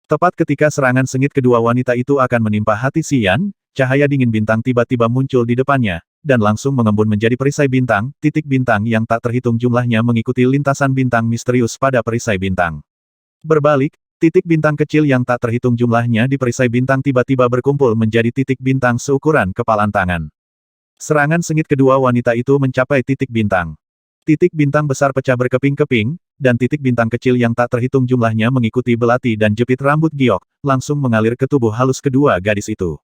Tepat ketika serangan sengit kedua wanita itu akan menimpa hati Si Yan, cahaya dingin bintang tiba-tiba muncul di depannya, dan langsung mengembun menjadi perisai bintang, titik bintang yang tak terhitung jumlahnya mengikuti lintasan bintang misterius pada perisai bintang. Berbalik, titik bintang kecil yang tak terhitung jumlahnya di perisai bintang tiba-tiba berkumpul menjadi titik bintang seukuran kepalan tangan. Serangan sengit kedua wanita itu mencapai titik bintang. Titik bintang besar pecah berkeping-keping, dan titik bintang kecil yang tak terhitung jumlahnya mengikuti belati dan jepit rambut giok, langsung mengalir ke tubuh halus kedua gadis itu.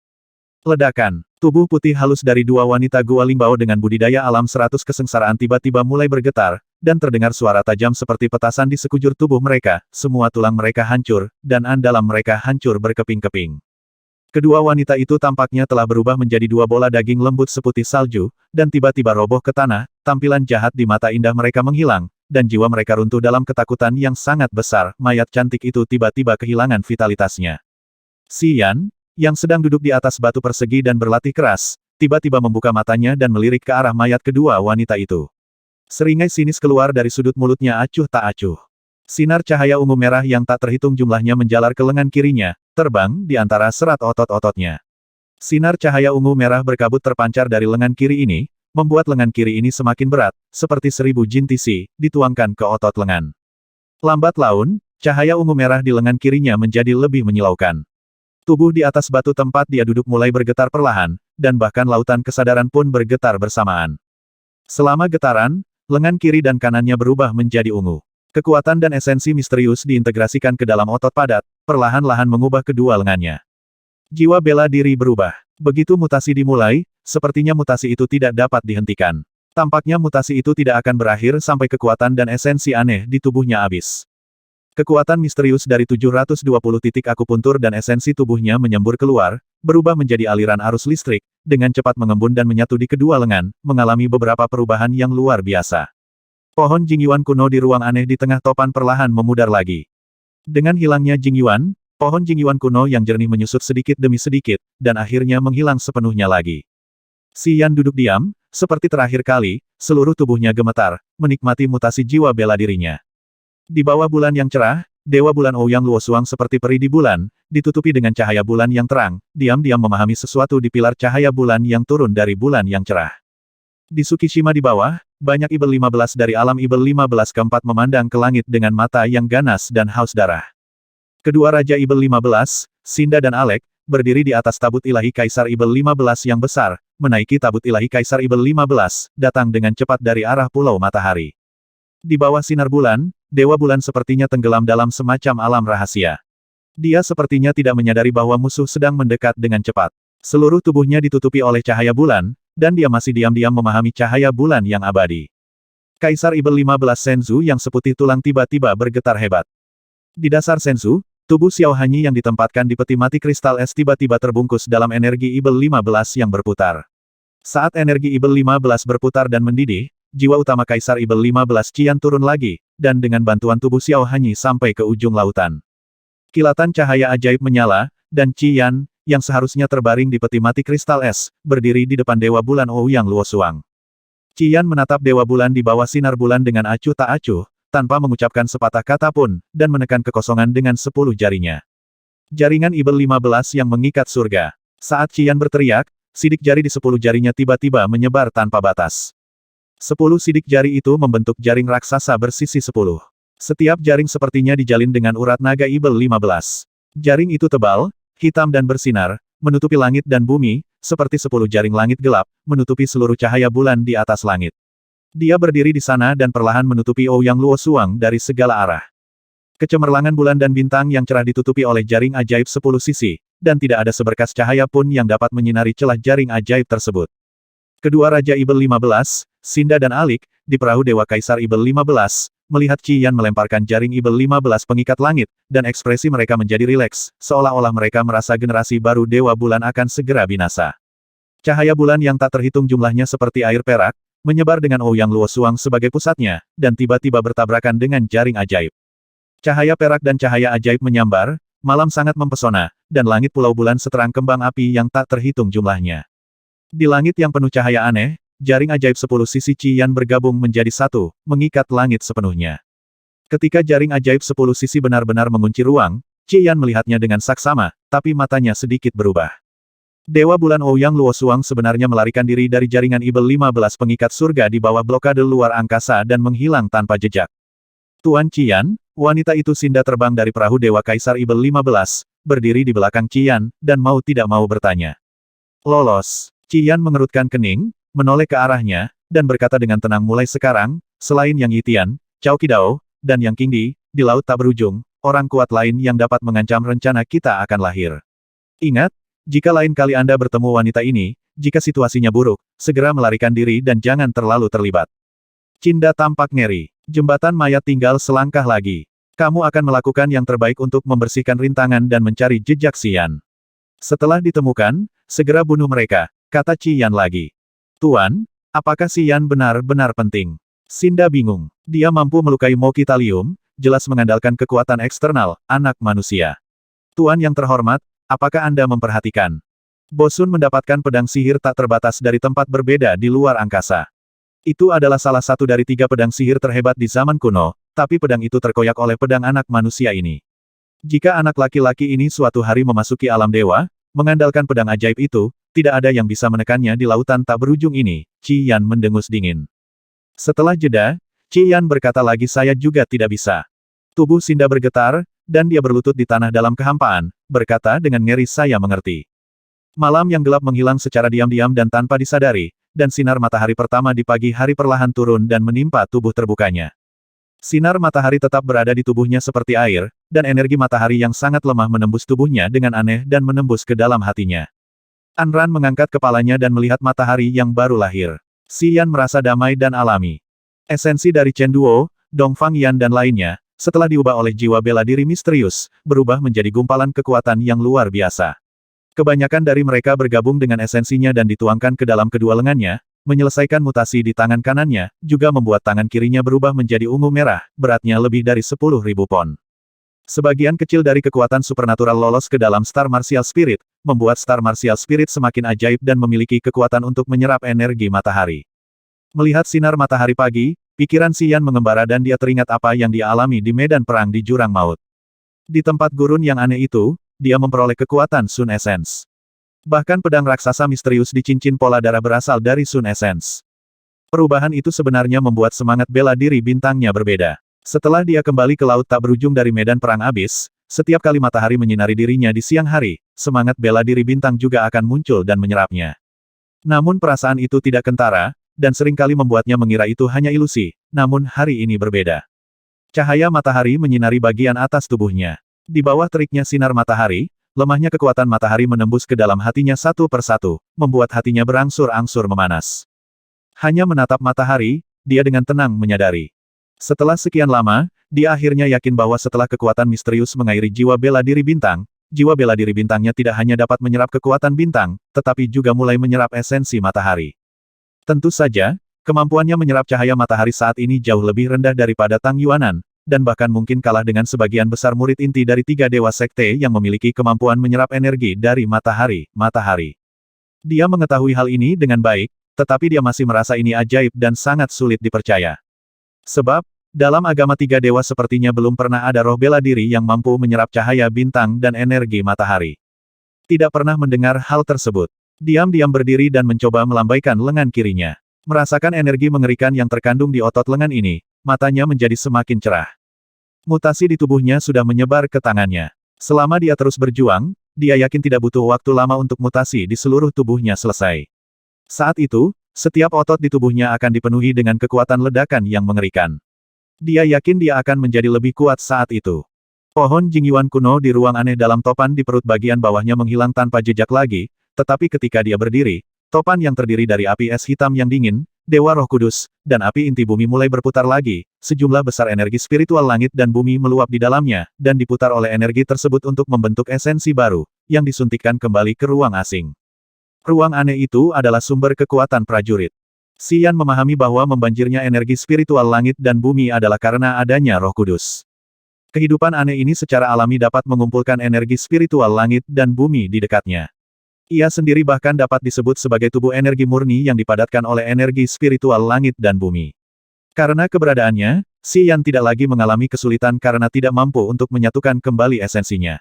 Ledakan. Tubuh putih halus dari dua wanita Gua Lingbao dengan budidaya alam 100 kesengsaraan tiba-tiba mulai bergetar, dan terdengar suara tajam seperti petasan di sekujur tubuh mereka, semua tulang mereka hancur, dan andalam mereka hancur berkeping-keping. Kedua wanita itu tampaknya telah berubah menjadi dua bola daging lembut seputih salju, dan tiba-tiba roboh ke tanah, tampilan jahat di mata indah mereka menghilang, dan jiwa mereka runtuh dalam ketakutan yang sangat besar, mayat cantik itu tiba-tiba kehilangan vitalitasnya. Si Yan, yang sedang duduk di atas batu persegi dan berlatih keras, tiba-tiba membuka matanya dan melirik ke arah mayat kedua wanita itu. Seringai sinis keluar dari sudut mulutnya acuh tak acuh. Sinar cahaya ungu merah yang tak terhitung jumlahnya menjalar ke lengan kirinya, terbang di antara serat otot-ototnya. Sinar cahaya ungu merah berkabut terpancar dari lengan kiri ini, membuat lengan kiri ini semakin berat, seperti 1000 jin tisi, dituangkan ke otot lengan. Lambat laun, cahaya ungu merah di lengan kirinya menjadi lebih menyilaukan. Tubuh di atas batu tempat dia duduk mulai bergetar perlahan, dan bahkan lautan kesadaran pun bergetar bersamaan. Selama getaran, lengan kiri dan kanannya berubah menjadi ungu. Kekuatan dan esensi misterius diintegrasikan ke dalam otot padat, perlahan-lahan mengubah kedua lengannya. Jiwa bela diri berubah. Begitu mutasi dimulai, sepertinya mutasi itu tidak dapat dihentikan. Tampaknya mutasi itu tidak akan berakhir sampai kekuatan dan esensi aneh di tubuhnya habis. Kekuatan misterius dari 720 titik akupuntur dan esensi tubuhnya menyembur keluar, berubah menjadi aliran arus listrik, dengan cepat mengembun dan menyatu di kedua lengan, mengalami beberapa perubahan yang luar biasa. Pohon Jingyuan kuno di ruang aneh di tengah topan perlahan memudar lagi. Dengan hilangnya Jingyuan, pohon Jingyuan kuno yang jernih menyusut sedikit demi sedikit, dan akhirnya menghilang sepenuhnya lagi. Si Yan duduk diam, seperti terakhir kali, seluruh tubuhnya gemetar, menikmati mutasi jiwa bela dirinya. Di bawah bulan yang cerah, Dewa Bulan Ouyang Luosuang seperti peri di bulan, ditutupi dengan cahaya bulan yang terang, diam-diam memahami sesuatu di pilar cahaya bulan yang turun dari bulan yang cerah. Di Tsukishima di bawah, banyak Ibel 15 dari alam Ibel 15 keempat memandang ke langit dengan mata yang ganas dan haus darah. Kedua Raja Ibel 15, Sinda dan Alek, berdiri di atas tabut ilahi Kaisar Ibel 15 yang besar, menaiki tabut ilahi Kaisar Ibel 15, datang dengan cepat dari arah Pulau Matahari. Di bawah sinar bulan, Dewa Bulan sepertinya tenggelam dalam semacam alam rahasia. Dia sepertinya tidak menyadari bahwa musuh sedang mendekat dengan cepat. Seluruh tubuhnya ditutupi oleh cahaya bulan, dan dia masih diam-diam memahami cahaya bulan yang abadi. Kaisar Ibel 15 Senzu yang seputih tulang tiba-tiba bergetar hebat. Di dasar Senzu, tubuh Xiao Hanyi yang ditempatkan di peti mati kristal es tiba-tiba terbungkus dalam energi Ibel 15 yang berputar. Saat energi Ibel 15 berputar dan mendidih, jiwa utama Kaisar Ibel 15 Qian turun lagi, dan dengan bantuan tubuh Xiao Hanyi sampai ke ujung lautan. Kilatan cahaya ajaib menyala, dan Qian, yang seharusnya terbaring di peti mati kristal es, berdiri di depan Dewa Bulan Ouyang Luosuang. Qian menatap Dewa Bulan di bawah sinar bulan dengan acuh tak acuh, tanpa mengucapkan sepatah kata pun, dan menekan kekosongan dengan 10 jarinya. Jaringan Ibel 15 yang mengikat surga. Saat Qian berteriak, sidik jari di 10 jarinya tiba-tiba menyebar tanpa batas. 10 sidik jari itu membentuk jaring raksasa bersisi 10. Setiap jaring sepertinya dijalin dengan urat naga Ibel 15. Jaring itu tebal, hitam dan bersinar, menutupi langit dan bumi, seperti 10 jaring langit gelap, menutupi seluruh cahaya bulan di atas langit. Dia berdiri di sana dan perlahan menutupi Ouyang Luosuang dari segala arah. Kecemerlangan bulan dan bintang yang cerah ditutupi oleh jaring ajaib 10 sisi, dan tidak ada seberkas cahaya pun yang dapat menyinari celah jaring ajaib tersebut. Kedua Raja Ibel 15, Sinda dan Alik, di perahu Dewa Kaisar Ibel 15, melihat Qian melemparkan jaring Ibel 15 pengikat langit, dan ekspresi mereka menjadi rileks, seolah-olah mereka merasa generasi baru Dewa Bulan akan segera binasa. Cahaya bulan yang tak terhitung jumlahnya seperti air perak, menyebar dengan Ouyang Luosuang sebagai pusatnya, dan tiba-tiba bertabrakan dengan jaring ajaib. Cahaya perak dan cahaya ajaib menyambar, malam sangat mempesona, dan langit pulau bulan seterang kembang api yang tak terhitung jumlahnya. Di langit yang penuh cahaya aneh, jaring ajaib 10 sisi Qian bergabung menjadi satu, mengikat langit sepenuhnya. Ketika jaring ajaib 10 sisi benar-benar mengunci ruang, Qian melihatnya dengan saksama, tapi matanya sedikit berubah. Dewa Bulan Ouyang Luosuang sebenarnya melarikan diri dari jaringan Ibel 15 pengikat surga di bawah blokade luar angkasa dan menghilang tanpa jejak. Tuan Qian, wanita itu Sinda terbang dari perahu Dewa Kaisar Ibel 15, berdiri di belakang Qian, dan mau tidak mau bertanya. Lolos. Qian mengerutkan kening, menoleh ke arahnya, dan berkata dengan tenang mulai sekarang, selain Yang Yitian, Cao Qidao, dan Yang Qingdi, di laut tak berujung, orang kuat lain yang dapat mengancam rencana kita akan lahir. Ingat, jika lain kali Anda bertemu wanita ini, jika situasinya buruk, segera melarikan diri dan jangan terlalu terlibat. Cinda tampak ngeri. Jembatan mayat tinggal selangkah lagi. Kamu akan melakukan yang terbaik untuk membersihkan rintangan dan mencari jejak Xian. Setelah ditemukan, segera bunuh mereka, kata Qian lagi. Tuan, apakah Xian benar-benar penting? Sinda bingung. Dia mampu melukai Mo Kitalium, jelas mengandalkan kekuatan eksternal, anak manusia. Tuan yang terhormat, apakah Anda memperhatikan? Bosun mendapatkan pedang sihir tak terbatas dari tempat berbeda di luar angkasa. Itu adalah salah satu dari 3 pedang sihir terhebat di zaman kuno, tapi pedang itu terkoyak oleh pedang anak manusia ini. Jika anak laki-laki ini suatu hari memasuki alam dewa, mengandalkan pedang ajaib itu, tidak ada yang bisa menekannya di lautan tak berujung ini, Qian mendengus dingin. Setelah jeda, Qian berkata lagi saya juga tidak bisa. Tubuh Sinda bergetar, dan dia berlutut di tanah dalam kehampaan, berkata dengan ngeri saya mengerti. Malam yang gelap menghilang secara diam-diam dan tanpa disadari, dan sinar matahari pertama di pagi hari perlahan turun dan menimpa tubuh terbukanya. Sinar matahari tetap berada di tubuhnya seperti air, dan energi matahari yang sangat lemah menembus tubuhnya dengan aneh dan menembus ke dalam hatinya. Anran mengangkat kepalanya dan melihat matahari yang baru lahir. Xi Yan merasa damai dan alami. Esensi dari Chen Duo, Dongfang Yan dan lainnya, setelah diubah oleh jiwa bela diri misterius, berubah menjadi gumpalan kekuatan yang luar biasa. Kebanyakan dari mereka bergabung dengan esensinya dan dituangkan ke dalam kedua lengannya, menyelesaikan mutasi di tangan kanannya, juga membuat tangan kirinya berubah menjadi ungu merah, beratnya lebih dari 10.000 pon. Sebagian kecil dari kekuatan supernatural lolos ke dalam Star Martial Spirit, membuat Star Martial Spirit semakin ajaib dan memiliki kekuatan untuk menyerap energi matahari. Melihat sinar matahari pagi, pikiran Xi Yan mengembara dan dia teringat apa yang dia alami di medan perang di Jurang Maut. Di tempat gurun yang aneh itu, dia memperoleh kekuatan Sun Essence. Bahkan pedang raksasa misterius di cincin pola darah berasal dari Sun Essence. Perubahan itu sebenarnya membuat semangat bela diri bintangnya berbeda. Setelah dia kembali ke laut tak berujung dari medan perang abis, setiap kali matahari menyinari dirinya di siang hari, semangat bela diri bintang juga akan muncul dan menyerapnya. Namun perasaan itu tidak kentara, dan seringkali membuatnya mengira itu hanya ilusi, namun hari ini berbeda. Cahaya matahari menyinari bagian atas tubuhnya. Di bawah teriknya sinar matahari, lemahnya kekuatan matahari menembus ke dalam hatinya satu persatu, membuat hatinya berangsur-angsur memanas. Hanya menatap matahari, dia dengan tenang menyadari. Setelah sekian lama, dia akhirnya yakin bahwa setelah kekuatan misterius mengairi jiwa bela diri bintang, jiwa bela diri bintangnya tidak hanya dapat menyerap kekuatan bintang, tetapi juga mulai menyerap esensi matahari. Tentu saja, kemampuannya menyerap cahaya matahari saat ini jauh lebih rendah daripada Tang Yuanan, dan bahkan mungkin kalah dengan sebagian besar murid inti dari 3 dewa sekte yang memiliki kemampuan menyerap energi dari matahari. Dia mengetahui hal ini dengan baik, tetapi dia masih merasa ini ajaib dan sangat sulit dipercaya. Sebab, dalam agama 3 dewa sepertinya belum pernah ada roh bela diri yang mampu menyerap cahaya bintang dan energi matahari. Tidak pernah mendengar hal tersebut. Diam-diam berdiri dan mencoba melambaikan lengan kirinya. Merasakan energi mengerikan yang terkandung di otot lengan ini, matanya menjadi semakin cerah. Mutasi di tubuhnya sudah menyebar ke tangannya. Selama dia terus berjuang, dia yakin tidak butuh waktu lama untuk mutasi di seluruh tubuhnya selesai. Saat itu, setiap otot di tubuhnya akan dipenuhi dengan kekuatan ledakan yang mengerikan. Dia yakin dia akan menjadi lebih kuat saat itu. Pohon Jingyuan kuno di ruang aneh dalam topan di perut bagian bawahnya menghilang tanpa jejak lagi, tetapi ketika dia berdiri, topan yang terdiri dari api es hitam yang dingin, Dewa Roh Kudus, dan api inti bumi mulai berputar lagi, sejumlah besar energi spiritual langit dan bumi meluap di dalamnya, dan diputar oleh energi tersebut untuk membentuk esensi baru, yang disuntikkan kembali ke ruang asing. Ruang aneh itu adalah sumber kekuatan prajurit. Xi Yan memahami bahwa membanjirnya energi spiritual langit dan bumi adalah karena adanya Roh Kudus. Kehidupan aneh ini secara alami dapat mengumpulkan energi spiritual langit dan bumi di dekatnya. Ia sendiri bahkan dapat disebut sebagai tubuh energi murni yang dipadatkan oleh energi spiritual langit dan bumi. Karena keberadaannya, Xi Yan tidak lagi mengalami kesulitan karena tidak mampu untuk menyatukan kembali esensinya.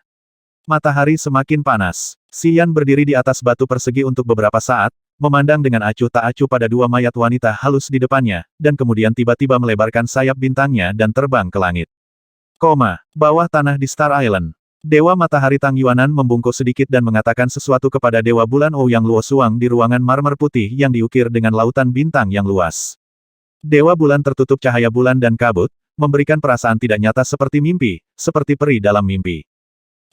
Matahari semakin panas. Xi Yan berdiri di atas batu persegi untuk beberapa saat, memandang dengan acuh tak acuh pada 2 mayat wanita halus di depannya, dan kemudian tiba-tiba melebarkan sayap bintangnya dan terbang ke langit. Bawah tanah di Star Island. Dewa Matahari Tang Yuanan membungkuk sedikit dan mengatakan sesuatu kepada Dewa Bulan Ouyang Luo Suang di ruangan marmer putih yang diukir dengan lautan bintang yang luas. Dewa Bulan tertutup cahaya bulan dan kabut, memberikan perasaan tidak nyata seperti mimpi, seperti peri dalam mimpi.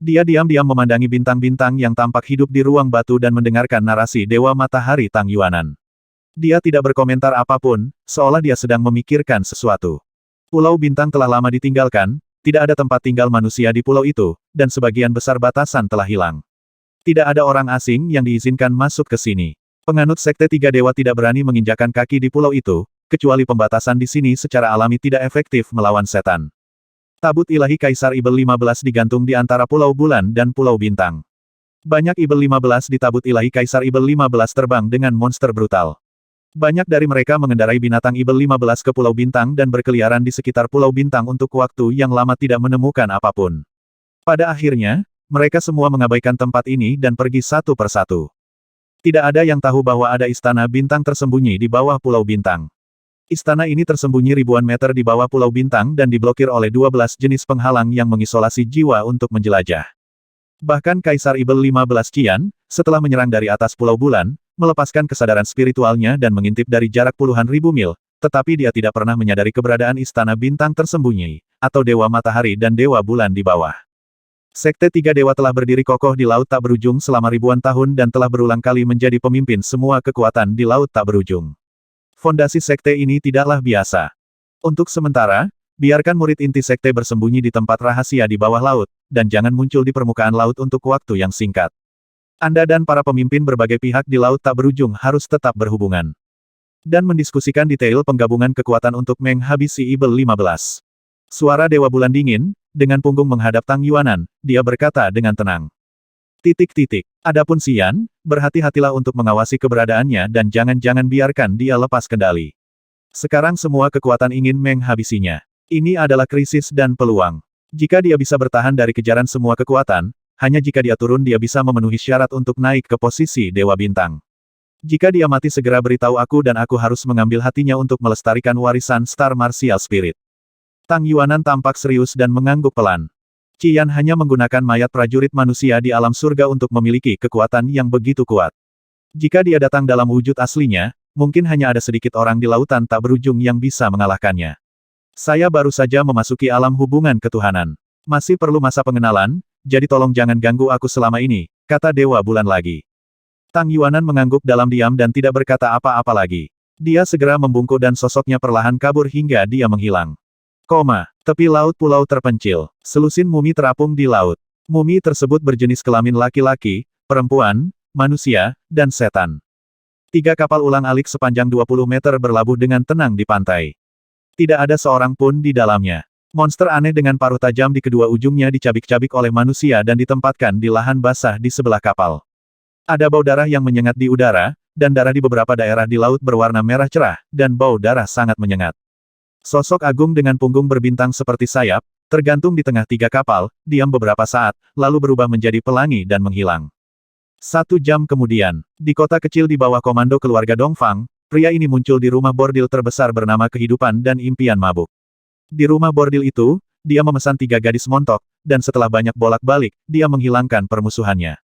Dia diam-diam memandangi bintang-bintang yang tampak hidup di ruang batu dan mendengarkan narasi Dewa Matahari Tang Yuanan. Dia tidak berkomentar apapun, seolah dia sedang memikirkan sesuatu. Pulau Bintang telah lama ditinggalkan, tidak ada tempat tinggal manusia di pulau itu, dan sebagian besar batasan telah hilang. Tidak ada orang asing yang diizinkan masuk ke sini. Penganut Sekte 3 Dewa tidak berani menginjakan kaki di pulau itu, kecuali pembatasan di sini secara alami tidak efektif melawan setan. Tabut ilahi Kaisar Ibel 15 digantung di antara Pulau Bulan dan Pulau Bintang. Banyak Ibel 15 di tabut ilahi Kaisar Ibel 15 terbang dengan monster brutal. Banyak dari mereka mengendarai binatang Ibel 15 ke Pulau Bintang dan berkeliaran di sekitar Pulau Bintang untuk waktu yang lama tidak menemukan apapun. Pada akhirnya, mereka semua mengabaikan tempat ini dan pergi satu persatu. Tidak ada yang tahu bahwa ada istana bintang tersembunyi di bawah Pulau Bintang. Istana ini tersembunyi ribuan meter di bawah Pulau Bintang dan diblokir oleh 12 jenis penghalang yang mengisolasi jiwa untuk menjelajah. Bahkan Kaisar Ibel 15 Qian, setelah menyerang dari atas Pulau Bulan, melepaskan kesadaran spiritualnya dan mengintip dari jarak puluhan ribu mil, tetapi dia tidak pernah menyadari keberadaan istana bintang tersembunyi, atau Dewa Matahari dan Dewa Bulan di bawah. Sekte 3 Dewa telah berdiri kokoh di laut tak berujung selama ribuan tahun dan telah berulang kali menjadi pemimpin semua kekuatan di laut tak berujung. Fondasi sekte ini tidaklah biasa. Untuk sementara, biarkan murid inti sekte bersembunyi di tempat rahasia di bawah laut, dan jangan muncul di permukaan laut untuk waktu yang singkat. Anda dan para pemimpin berbagai pihak di laut tak berujung harus tetap berhubungan. Dan mendiskusikan detail penggabungan kekuatan untuk menghabisi Evil 15. Suara Dewa Bulan dingin, dengan punggung menghadap Tang Yuanan, dia berkata dengan tenang. Adapun Xian, berhati-hatilah untuk mengawasi keberadaannya dan jangan-jangan biarkan dia lepas kendali. Sekarang semua kekuatan ingin menghabisinya. Ini adalah krisis dan peluang. Jika dia bisa bertahan dari kejaran semua kekuatan, hanya jika dia turun dia bisa memenuhi syarat untuk naik ke posisi Dewa Bintang. Jika dia mati segera beritahu aku dan aku harus mengambil hatinya untuk melestarikan warisan Star Martial Spirit. Tang Yuanan tampak serius dan mengangguk pelan. Qian hanya menggunakan mayat prajurit manusia di alam surga untuk memiliki kekuatan yang begitu kuat. Jika dia datang dalam wujud aslinya, mungkin hanya ada sedikit orang di lautan tak berujung yang bisa mengalahkannya. Saya baru saja memasuki alam hubungan ketuhanan. Masih perlu masa pengenalan, jadi tolong jangan ganggu aku selama ini, kata Dewa Bulan lagi. Tang Yuanan mengangguk dalam diam dan tidak berkata apa-apa lagi. Dia segera membungkuk dan sosoknya perlahan kabur hingga dia menghilang. Tepi laut pulau terpencil. Selusin mumi terapung di laut. Mumi tersebut berjenis kelamin laki-laki, perempuan, manusia, dan setan. 3 kapal ulang-alik sepanjang 20 meter berlabuh dengan tenang di pantai. Tidak ada seorang pun di dalamnya. Monster aneh dengan paruh tajam di kedua ujungnya dicabik-cabik oleh manusia dan ditempatkan di lahan basah di sebelah kapal. Ada bau darah yang menyengat di udara, dan darah di beberapa daerah di laut berwarna merah cerah, dan bau darah sangat menyengat. Sosok agung dengan punggung berbintang seperti sayap, tergantung di tengah 3 kapal, diam beberapa saat, lalu berubah menjadi pelangi dan menghilang. 1 jam kemudian, di kota kecil di bawah komando keluarga Dongfang, pria ini muncul di rumah bordil terbesar bernama Kehidupan dan Impian Mabuk. Di rumah bordil itu, dia memesan 3 gadis montok, dan setelah banyak bolak-balik, dia menghilangkan permusuhannya.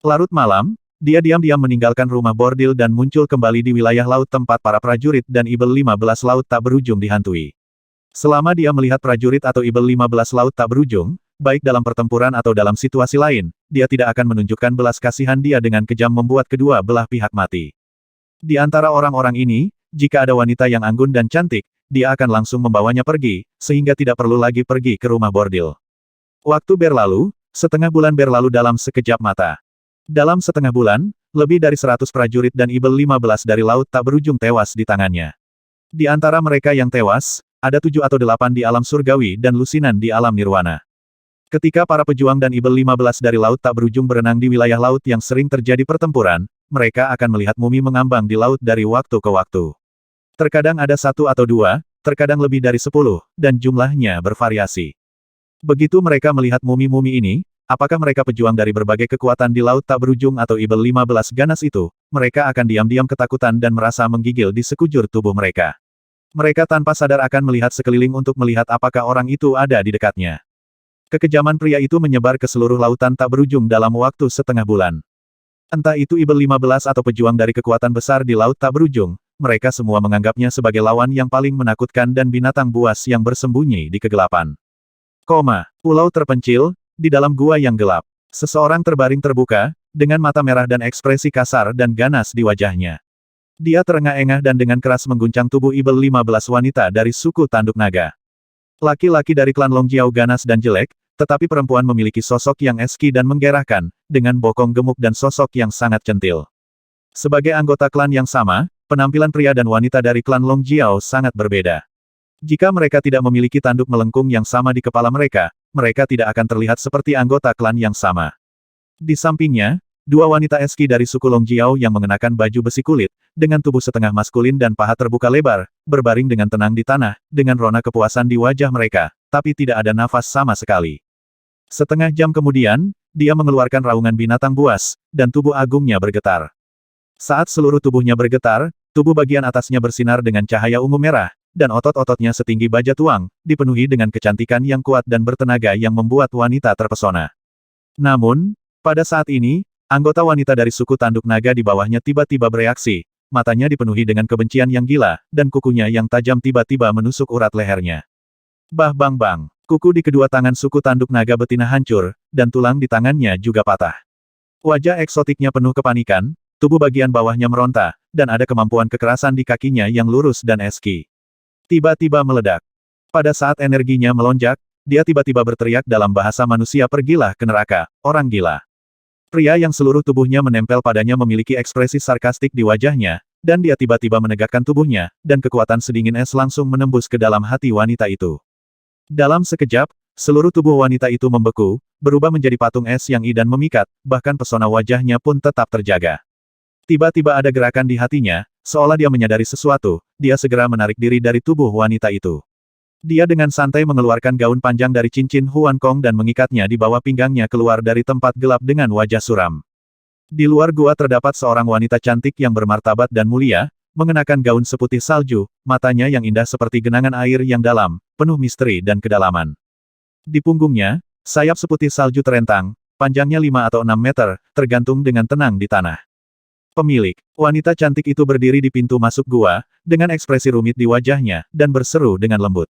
Larut malam, dia diam-diam meninggalkan rumah bordil dan muncul kembali di wilayah laut tempat para prajurit dan Evil 15 laut tak berujung dihantui. Selama dia melihat prajurit atau Evil 15 laut tak berujung, baik dalam pertempuran atau dalam situasi lain, dia tidak akan menunjukkan belas kasihan dia dengan kejam membuat kedua belah pihak mati. Di antara orang-orang ini, jika ada wanita yang anggun dan cantik, dia akan langsung membawanya pergi, sehingga tidak perlu lagi pergi ke rumah bordil. Waktu berlalu, setengah bulan berlalu dalam sekejap mata. Dalam setengah bulan, lebih dari 100 prajurit dan Evil 15 dari laut tak berujung tewas di tangannya. Di antara mereka yang tewas, ada 7 atau 8 di alam surgawi dan lusinan di alam nirwana. Ketika para pejuang dan Evil 15 dari laut tak berujung berenang di wilayah laut yang sering terjadi pertempuran, mereka akan melihat mumi mengambang di laut dari waktu ke waktu. Terkadang ada 1 atau 2, terkadang lebih dari 10, dan jumlahnya bervariasi. Begitu mereka melihat mumi-mumi ini, apakah mereka pejuang dari berbagai kekuatan di laut tak berujung atau Evil 15 ganas itu, mereka akan diam-diam ketakutan dan merasa menggigil di sekujur tubuh mereka. Mereka tanpa sadar akan melihat sekeliling untuk melihat apakah orang itu ada di dekatnya. Kekejaman pria itu menyebar ke seluruh lautan tak berujung dalam waktu setengah bulan. Entah itu Evil 15 atau pejuang dari kekuatan besar di laut tak berujung, mereka semua menganggapnya sebagai lawan yang paling menakutkan dan binatang buas yang bersembunyi di kegelapan. Pulau terpencil, di dalam gua yang gelap. Seseorang terbaring terbuka, dengan mata merah dan ekspresi kasar dan ganas di wajahnya. Dia terengah-engah dan dengan keras mengguncang tubuh Evil 15 wanita dari suku Tanduk Naga. Laki-laki dari klan Longjiao ganas dan jelek, tetapi perempuan memiliki sosok yang eski dan menggerahkan, dengan bokong gemuk dan sosok yang sangat centil. Sebagai anggota klan yang sama, penampilan pria dan wanita dari klan Longjiao sangat berbeda. Jika mereka tidak memiliki tanduk melengkung yang sama di kepala mereka, mereka tidak akan terlihat seperti anggota klan yang sama. Di sampingnya, 2 wanita eski dari suku Longjiao yang mengenakan baju besi kulit, dengan tubuh setengah maskulin dan paha terbuka lebar, berbaring dengan tenang di tanah, dengan rona kepuasan di wajah mereka, tapi tidak ada nafas sama sekali. Setengah jam kemudian, dia mengeluarkan raungan binatang buas, dan tubuh agungnya bergetar. Saat seluruh tubuhnya bergetar, tubuh bagian atasnya bersinar dengan cahaya ungu merah, dan otot-ototnya setinggi baja tuang, dipenuhi dengan kecantikan yang kuat dan bertenaga yang membuat wanita terpesona. Namun, pada saat ini, anggota wanita dari suku Tanduk Naga di bawahnya tiba-tiba bereaksi, matanya dipenuhi dengan kebencian yang gila, dan kukunya yang tajam tiba-tiba menusuk urat lehernya. Bang! Kuku di kedua tangan suku Tanduk Naga betina hancur, dan tulang di tangannya juga patah. Wajah eksotiknya penuh kepanikan, tubuh bagian bawahnya meronta, dan ada kemampuan kekerasan di kakinya yang lurus dan eski. Tiba-tiba meledak. Pada saat energinya melonjak, dia tiba-tiba berteriak dalam bahasa manusia, "Pergilah ke neraka, orang gila." Pria yang seluruh tubuhnya menempel padanya memiliki ekspresi sarkastik di wajahnya, dan dia tiba-tiba menegakkan tubuhnya, dan kekuatan sedingin es langsung menembus ke dalam hati wanita itu. Dalam sekejap, seluruh tubuh wanita itu membeku, berubah menjadi patung es yang dan memikat, bahkan pesona wajahnya pun tetap terjaga. Tiba-tiba ada gerakan di hatinya, seolah dia menyadari sesuatu, dia segera menarik diri dari tubuh wanita itu. Dia dengan santai mengeluarkan gaun panjang dari cincin Huan Kong dan mengikatnya di bawah pinggangnya keluar dari tempat gelap dengan wajah suram. Di luar gua terdapat seorang wanita cantik yang bermartabat dan mulia, mengenakan gaun seputih salju, matanya yang indah seperti genangan air yang dalam, penuh misteri dan kedalaman. Di punggungnya, sayap seputih salju terentang, panjangnya 5 atau 6 meter, tergantung dengan tenang di tanah. Pemilik, wanita cantik itu berdiri di pintu masuk gua, dengan ekspresi rumit di wajahnya, dan berseru dengan lembut.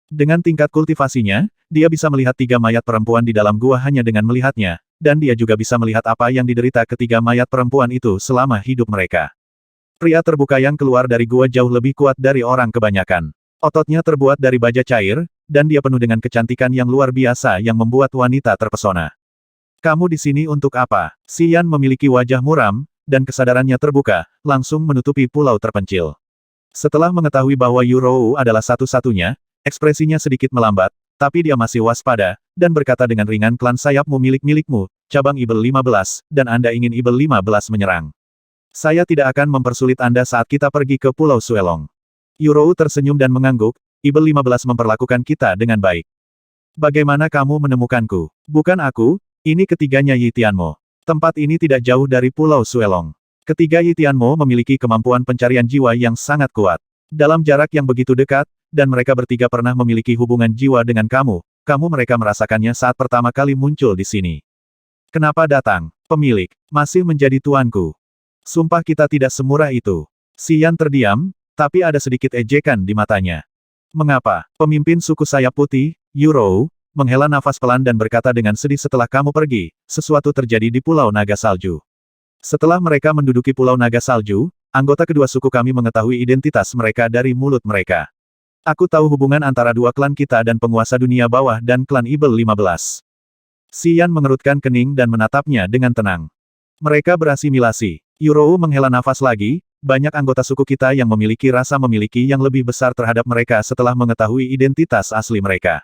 Dengan tingkat kultivasinya, dia bisa melihat 3 mayat perempuan di dalam gua hanya dengan melihatnya, dan dia juga bisa melihat apa yang diderita ketiga mayat perempuan itu selama hidup mereka. Pria terbuka yang keluar dari gua jauh lebih kuat dari orang kebanyakan. Ototnya terbuat dari baja cair, dan dia penuh dengan kecantikan yang luar biasa yang membuat wanita terpesona. "Kamu di sini untuk apa?" Xian memiliki wajah muram, dan kesadarannya terbuka, langsung menutupi pulau terpencil. Setelah mengetahui bahwa Yu Rou adalah satu-satunya, ekspresinya sedikit melambat, tapi dia masih waspada, dan berkata dengan ringan, "Klan sayapmu milik-milikmu, cabang Ibel 15, dan Anda ingin Ibel 15 menyerang. Saya tidak akan mempersulit Anda saat kita pergi ke Pulau Suelong." Yu Rou tersenyum dan mengangguk, "Ibel 15 memperlakukan kita dengan baik. Bagaimana kamu menemukanku?" "Bukan aku, ini ketiganya Yi Tianmo. Tempat ini tidak jauh dari Pulau Suelong. Ketiga Yi Tianmo memiliki kemampuan pencarian jiwa yang sangat kuat. Dalam jarak yang begitu dekat, dan mereka bertiga pernah memiliki hubungan jiwa dengan kamu mereka merasakannya saat pertama kali muncul di sini. Kenapa datang?" "Pemilik, masih menjadi tuanku. Sumpah kita tidak semurah itu." Xian terdiam, tapi ada sedikit ejekan di matanya. "Mengapa?" Pemimpin suku sayap putih, Yu Rou, menghela nafas pelan dan berkata dengan sedih, "Setelah kamu pergi, sesuatu terjadi di Pulau Naga Salju. Setelah mereka menduduki Pulau Naga Salju, anggota kedua suku kami mengetahui identitas mereka dari mulut mereka. Aku tahu hubungan antara dua klan kita dan penguasa dunia bawah dan klan Ibel 15. Xian mengerutkan kening dan menatapnya dengan tenang. "Mereka berasimilasi." Yu Rou menghela nafas lagi, "Banyak anggota suku kita yang memiliki rasa memiliki yang lebih besar terhadap mereka setelah mengetahui identitas asli mereka.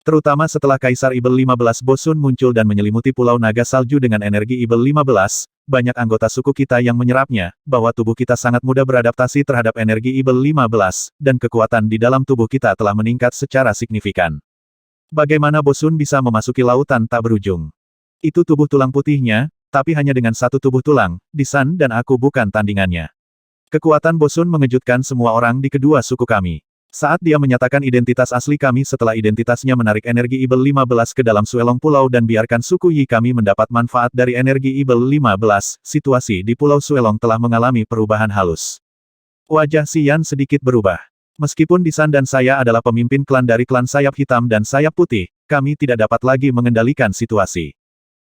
Terutama setelah Kaisar Ibel 15 Bosun muncul dan menyelimuti Pulau Naga Salju dengan energi Ibel 15, banyak anggota suku kita yang menyerapnya, bahwa tubuh kita sangat mudah beradaptasi terhadap energi Ibel 15, dan kekuatan di dalam tubuh kita telah meningkat secara signifikan. Bagaimana Bosun bisa memasuki lautan tak berujung? Itu tubuh tulang putihnya, tapi hanya dengan satu tubuh tulang, Disan dan aku bukan tandingannya. Kekuatan Bosun mengejutkan semua orang di kedua suku kami. Saat dia menyatakan identitas asli kami setelah identitasnya menarik energi Ibel 15 ke dalam Suelong Pulau dan biarkan suku Yi kami mendapat manfaat dari energi Ibel 15, situasi di Pulau Suelong telah mengalami perubahan halus." Wajah Xian sedikit berubah. "Meskipun Disan dan saya adalah pemimpin klan dari klan sayap hitam dan sayap putih, kami tidak dapat lagi mengendalikan situasi."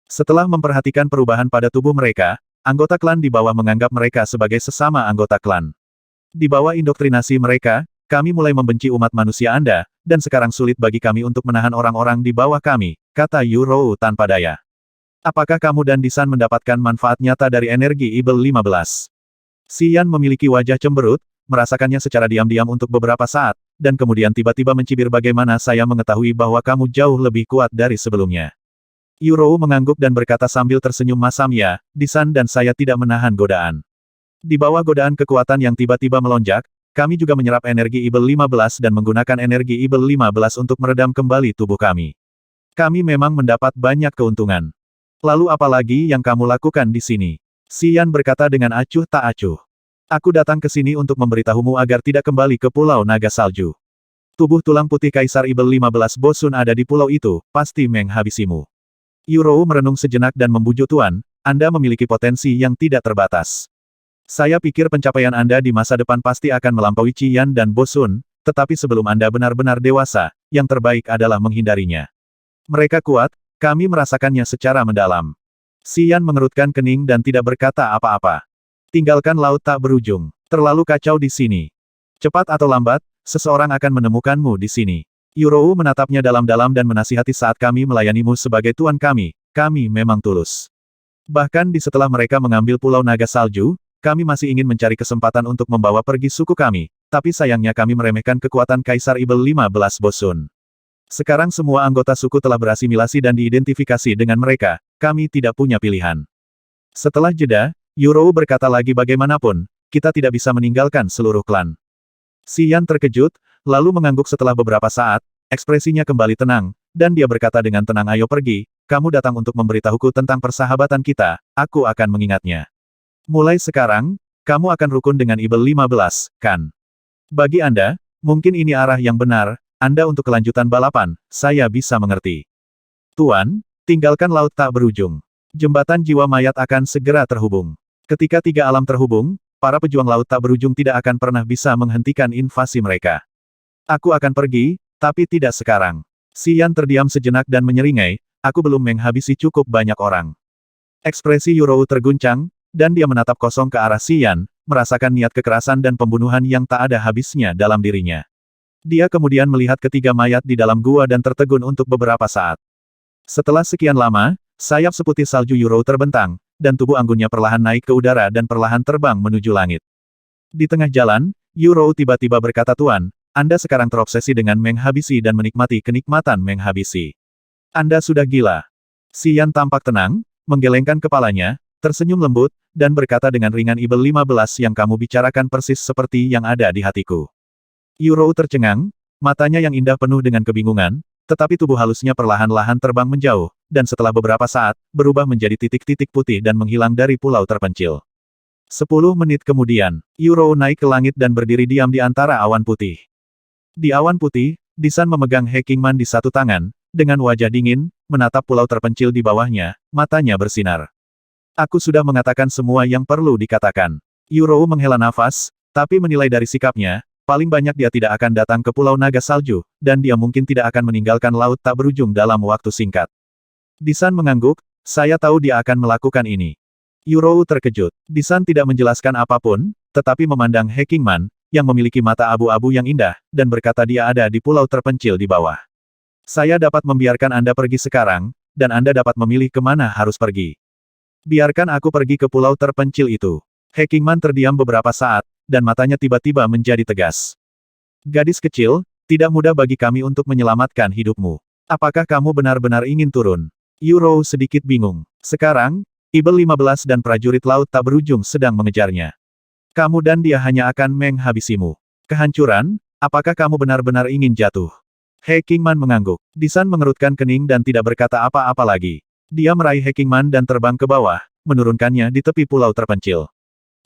Setelah memperhatikan perubahan pada tubuh mereka, anggota klan di bawah menganggap mereka sebagai sesama anggota klan. Di bawah indoktrinasi mereka, kami mulai membenci umat manusia Anda, dan sekarang sulit bagi kami untuk menahan orang-orang di bawah kami, kata Yu Rou tanpa daya. "Apakah kamu dan Disan mendapatkan manfaat nyata dari energi Ibel 15? Xian memiliki wajah cemberut, merasakannya secara diam-diam untuk beberapa saat, dan kemudian tiba-tiba mencibir, "Bagaimana saya mengetahui bahwa kamu jauh lebih kuat dari sebelumnya?" Yu Rou mengangguk dan berkata sambil tersenyum masam, "Ya, Disan dan saya tidak menahan godaan. Di bawah godaan kekuatan yang tiba-tiba melonjak, kami juga menyerap energi Ibel 15 dan menggunakan energi Ibel 15 untuk meredam kembali tubuh kami. Kami memang mendapat banyak keuntungan. Lalu apa lagi yang kamu lakukan di sini?" Xian berkata dengan acuh tak acuh. "Aku datang ke sini untuk memberitahumu agar tidak kembali ke Pulau Naga Salju. Tubuh tulang putih Kaisar Ibel 15 Bosun ada di pulau itu, pasti menghabisimu." Yu Rou merenung sejenak dan membujuk, "Tuan, Anda memiliki potensi yang tidak terbatas. Saya pikir pencapaian Anda di masa depan pasti akan melampaui Qian dan Bosun, tetapi sebelum Anda benar-benar dewasa, yang terbaik adalah menghindarinya. Mereka kuat, kami merasakannya secara mendalam." Xian mengerutkan kening dan tidak berkata apa-apa. Tinggalkan laut tak berujung. Terlalu kacau di sini. Cepat atau lambat, seseorang akan menemukanmu di sini. Yurou menatapnya dalam-dalam dan menasihati saat kami melayanimu sebagai tuan kami memang tulus. Bahkan di setelah mereka mengambil Pulau Naga Salju, kami masih ingin mencari kesempatan untuk membawa pergi suku kami, tapi sayangnya kami meremehkan kekuatan Kaisar Ibel 15 Bosun. Sekarang semua anggota suku telah berasimilasi dan diidentifikasi dengan mereka, kami tidak punya pilihan. Setelah jeda, Yurou berkata lagi bagaimanapun, kita tidak bisa meninggalkan seluruh klan. Xian terkejut, lalu mengangguk setelah beberapa saat, ekspresinya kembali tenang, dan dia berkata dengan tenang ayo pergi, kamu datang untuk memberitahuku tentang persahabatan kita, aku akan mengingatnya. Mulai sekarang, kamu akan rukun dengan Ibel 15, kan? Bagi Anda, mungkin ini arah yang benar, Anda untuk kelanjutan balapan, saya bisa mengerti. Tuan, tinggalkan laut tak berujung. Jembatan jiwa mayat akan segera terhubung. Ketika tiga alam terhubung, para pejuang laut tak berujung tidak akan pernah bisa menghentikan invasi mereka. Aku akan pergi, tapi tidak sekarang. Xian terdiam sejenak dan menyeringai, aku belum menghabisi cukup banyak orang. Ekspresi Yurou terguncang, dan dia menatap kosong ke arah Xian, merasakan niat kekerasan dan pembunuhan yang tak ada habisnya dalam dirinya. Dia kemudian melihat ketiga mayat di dalam gua dan tertegun untuk beberapa saat. Setelah sekian lama, sayap seputih salju Yurou terbentang, dan tubuh anggunnya perlahan naik ke udara dan perlahan terbang menuju langit. Di tengah jalan, Yurou tiba-tiba berkata Tuan, Anda sekarang terobsesi dengan menghabisi dan menikmati kenikmatan menghabisi. Anda sudah gila. Xian tampak tenang, menggelengkan kepalanya, tersenyum lembut, dan berkata dengan ringan Ibel 15 yang kamu bicarakan persis seperti yang ada di hatiku. Yurou tercengang, matanya yang indah penuh dengan kebingungan, tetapi tubuh halusnya perlahan-lahan terbang menjauh, dan setelah beberapa saat, berubah menjadi titik-titik putih dan menghilang dari pulau terpencil. 10 menit kemudian, Yurou naik ke langit dan berdiri diam di antara awan putih. Di awan putih, Disan memegang He Qingman di satu tangan, dengan wajah dingin, menatap pulau terpencil di bawahnya, matanya bersinar. Aku sudah mengatakan semua yang perlu dikatakan. Yurou menghela nafas, tapi menilai dari sikapnya, paling banyak dia tidak akan datang ke Pulau Naga Salju, dan dia mungkin tidak akan meninggalkan laut tak berujung dalam waktu singkat. Disan mengangguk, saya tahu dia akan melakukan ini. Yurou terkejut. Disan tidak menjelaskan apapun, tetapi memandang He Qingman, yang memiliki mata abu-abu yang indah, dan berkata dia ada di pulau terpencil di bawah. Saya dapat membiarkan Anda pergi sekarang, dan Anda dapat memilih kemana harus pergi. Biarkan aku pergi ke pulau terpencil itu. He Qingman terdiam beberapa saat, dan matanya tiba-tiba menjadi tegas. Gadis kecil, tidak mudah bagi kami untuk menyelamatkan hidupmu. Apakah kamu benar-benar ingin turun? Yurou sedikit bingung. Sekarang, Ibel 15 dan prajurit laut tak berujung sedang mengejarnya. Kamu dan dia hanya akan menghabisimu. Kehancuran, apakah kamu benar-benar ingin jatuh? He Qingman mengangguk. Disan mengerutkan kening dan tidak berkata apa-apa lagi. Dia meraih He Qingman dan terbang ke bawah, menurunkannya di tepi pulau terpencil.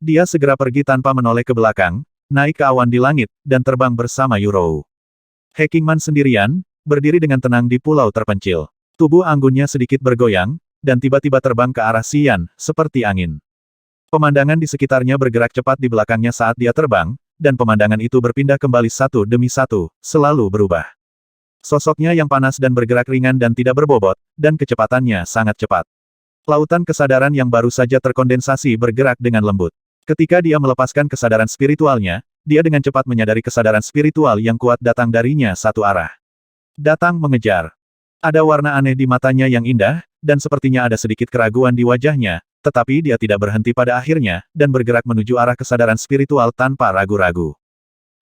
Dia segera pergi tanpa menoleh ke belakang, naik ke awan di langit, dan terbang bersama Yurou. He Qingman sendirian, berdiri dengan tenang di pulau terpencil. Tubuh anggunnya sedikit bergoyang, dan tiba-tiba terbang ke arah Xian, seperti angin. Pemandangan di sekitarnya bergerak cepat di belakangnya saat dia terbang, dan pemandangan itu berpindah kembali satu demi satu, selalu berubah. Sosoknya yang panas dan bergerak ringan dan tidak berbobot, dan kecepatannya sangat cepat. Lautan kesadaran yang baru saja terkondensasi bergerak dengan lembut. Ketika dia melepaskan kesadaran spiritualnya, dia dengan cepat menyadari kesadaran spiritual yang kuat datang darinya satu arah. Datang mengejar. Ada warna aneh di matanya yang indah, dan sepertinya ada sedikit keraguan di wajahnya, tetapi dia tidak berhenti pada akhirnya, dan bergerak menuju arah kesadaran spiritual tanpa ragu-ragu.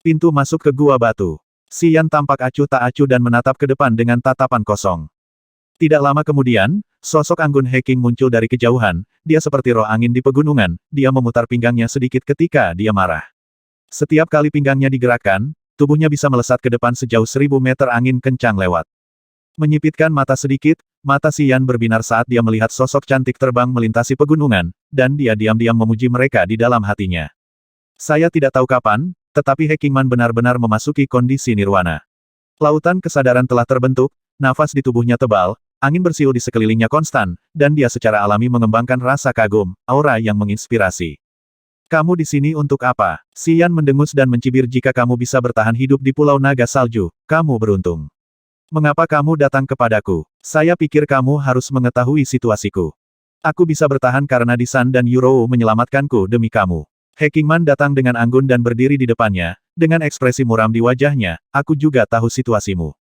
Pintu masuk ke gua batu. Xian tampak acuh tak acuh dan menatap ke depan dengan tatapan kosong. Tidak lama kemudian, sosok anggun He Qing muncul dari kejauhan, dia seperti roh angin di pegunungan, dia memutar pinggangnya sedikit ketika dia marah. Setiap kali pinggangnya digerakkan, tubuhnya bisa melesat ke depan sejauh 1000 meter angin kencang lewat. Menyipitkan mata sedikit, mata Xian berbinar saat dia melihat sosok cantik terbang melintasi pegunungan, dan dia diam-diam memuji mereka di dalam hatinya. Saya tidak tahu kapan, tetapi He Qingman benar-benar memasuki kondisi nirwana. Lautan kesadaran telah terbentuk, nafas di tubuhnya tebal, angin bersiul di sekelilingnya konstan, dan dia secara alami mengembangkan rasa kagum, aura yang menginspirasi. Kamu di sini untuk apa? Xian mendengus dan mencibir jika kamu bisa bertahan hidup di Pulau Naga Salju, kamu beruntung. Mengapa kamu datang kepadaku? Saya pikir kamu harus mengetahui situasiku. Aku bisa bertahan karena Disan dan Yurou menyelamatkanku demi kamu. Hekingman datang dengan anggun dan berdiri di depannya, dengan ekspresi muram di wajahnya, aku juga tahu situasimu.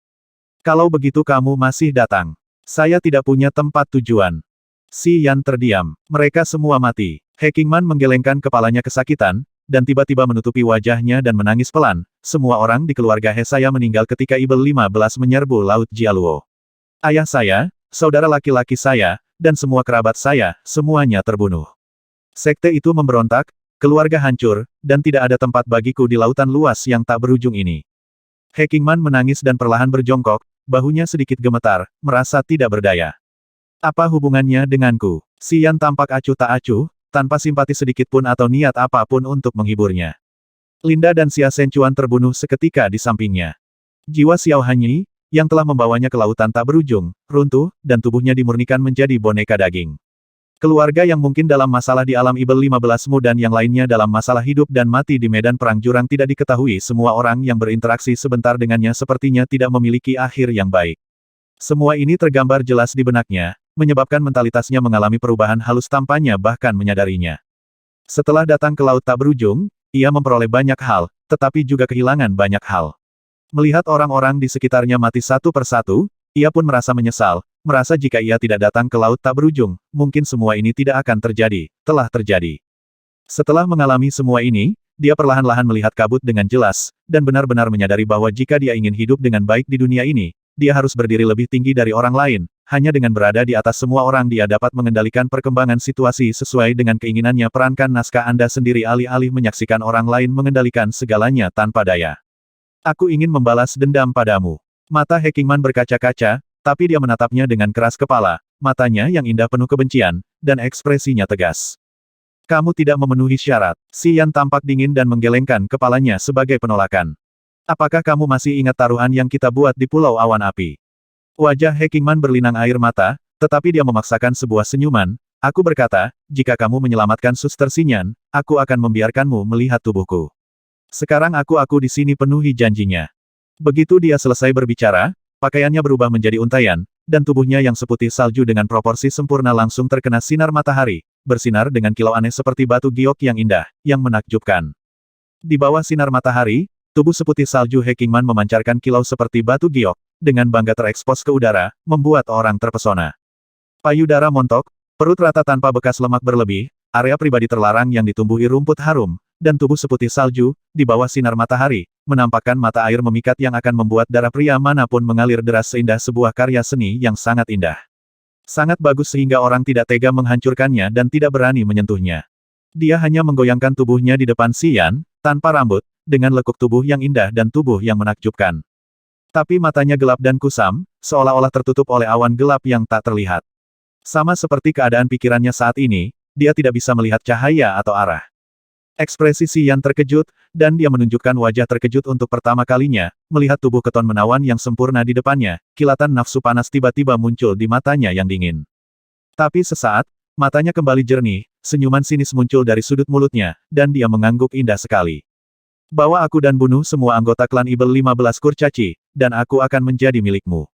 Kalau begitu kamu masih datang. Saya tidak punya tempat tujuan. Si Yan terdiam. Mereka semua mati. Hekingman menggelengkan kepalanya kesakitan, dan tiba-tiba menutupi wajahnya dan menangis pelan. Semua orang di keluarga He saya meninggal ketika Ibel 15 menyerbu Laut Jialuo. Ayah saya, saudara laki-laki saya, dan semua kerabat saya, semuanya terbunuh. Sekte itu memberontak, keluarga hancur, dan tidak ada tempat bagiku di lautan luas yang tak berujung ini. Hekingman menangis dan perlahan berjongkok, bahunya sedikit gemetar, merasa tidak berdaya. Apa hubungannya denganku? Si Yan tampak acuh tak acuh, tanpa simpati sedikit pun atau niat apapun untuk menghiburnya. Linda dan Xia Senchuan terbunuh seketika di sampingnya. Jiwa Xiao Hanyi, yang telah membawanya ke lautan tak berujung, runtuh, dan tubuhnya dimurnikan menjadi boneka daging. Keluarga yang mungkin dalam masalah di alam Ibel 15mu dan yang lainnya dalam masalah hidup dan mati di medan perang jurang tidak diketahui. Semua orang yang berinteraksi sebentar dengannya sepertinya tidak memiliki akhir yang baik. Semua ini tergambar jelas di benaknya, menyebabkan mentalitasnya mengalami perubahan halus tanpanya bahkan menyadarinya. Setelah datang ke laut tak berujung, ia memperoleh banyak hal, tetapi juga kehilangan banyak hal. Melihat orang-orang di sekitarnya mati satu persatu, ia pun merasa menyesal, merasa jika ia tidak datang ke laut tak berujung, mungkin semua ini tidak akan terjadi, telah terjadi. Setelah mengalami semua ini, dia perlahan-lahan melihat kabut dengan jelas, dan benar-benar menyadari bahwa jika dia ingin hidup dengan baik di dunia ini, dia harus berdiri lebih tinggi dari orang lain. Hanya dengan berada di atas semua orang dia dapat mengendalikan perkembangan situasi sesuai dengan keinginannya. Perankan naskah Anda sendiri alih-alih menyaksikan orang lain mengendalikan segalanya tanpa daya. Aku ingin membalas dendam padamu. Mata Hekingman berkaca-kaca, tapi dia menatapnya dengan keras kepala, matanya yang indah penuh kebencian, dan ekspresinya tegas. Kamu tidak memenuhi syarat. Si Yan tampak dingin dan menggelengkan kepalanya sebagai penolakan. Apakah kamu masih ingat taruhan yang kita buat di Pulau Awan Api? Wajah Hekingman berlinang air mata, tetapi dia memaksakan sebuah senyuman. Aku berkata, jika kamu menyelamatkan Suster Xinyan, aku akan membiarkanmu melihat tubuhku. Sekarang aku di sini penuhi janjinya. Begitu dia selesai berbicara, pakaiannya berubah menjadi untaian, dan tubuhnya yang seputih salju dengan proporsi sempurna langsung terkena sinar matahari, bersinar dengan kilau aneh seperti batu giok yang indah, yang menakjubkan. Di bawah sinar matahari, tubuh seputih salju Hekingman memancarkan kilau seperti batu giok, dengan bangga terekspos ke udara, membuat orang terpesona. Payudara montok, perut rata tanpa bekas lemak berlebih, area pribadi terlarang yang ditumbuhi rumput harum, dan tubuh seputih salju, di bawah sinar matahari, menampakkan mata air memikat yang akan membuat darah pria manapun mengalir deras seindah sebuah karya seni yang sangat indah. Sangat bagus sehingga orang tidak tega menghancurkannya dan tidak berani menyentuhnya. Dia hanya menggoyangkan tubuhnya di depan Si Yan, tanpa rambut, dengan lekuk tubuh yang indah dan tubuh yang menakjubkan. Tapi matanya gelap dan kusam, seolah-olah tertutup oleh awan gelap yang tak terlihat. Sama seperti keadaan pikirannya saat ini, dia tidak bisa melihat cahaya atau arah. Ekspresi Si Yan terkejut, dan dia menunjukkan wajah terkejut untuk pertama kalinya, melihat tubuh keton menawan yang sempurna di depannya, kilatan nafsu panas tiba-tiba muncul di matanya yang dingin. Tapi sesaat, matanya kembali jernih, senyuman sinis muncul dari sudut mulutnya, dan dia mengangguk indah sekali. Bawa aku dan bunuh semua anggota klan Ibel 15 Kurcaci, dan aku akan menjadi milikmu.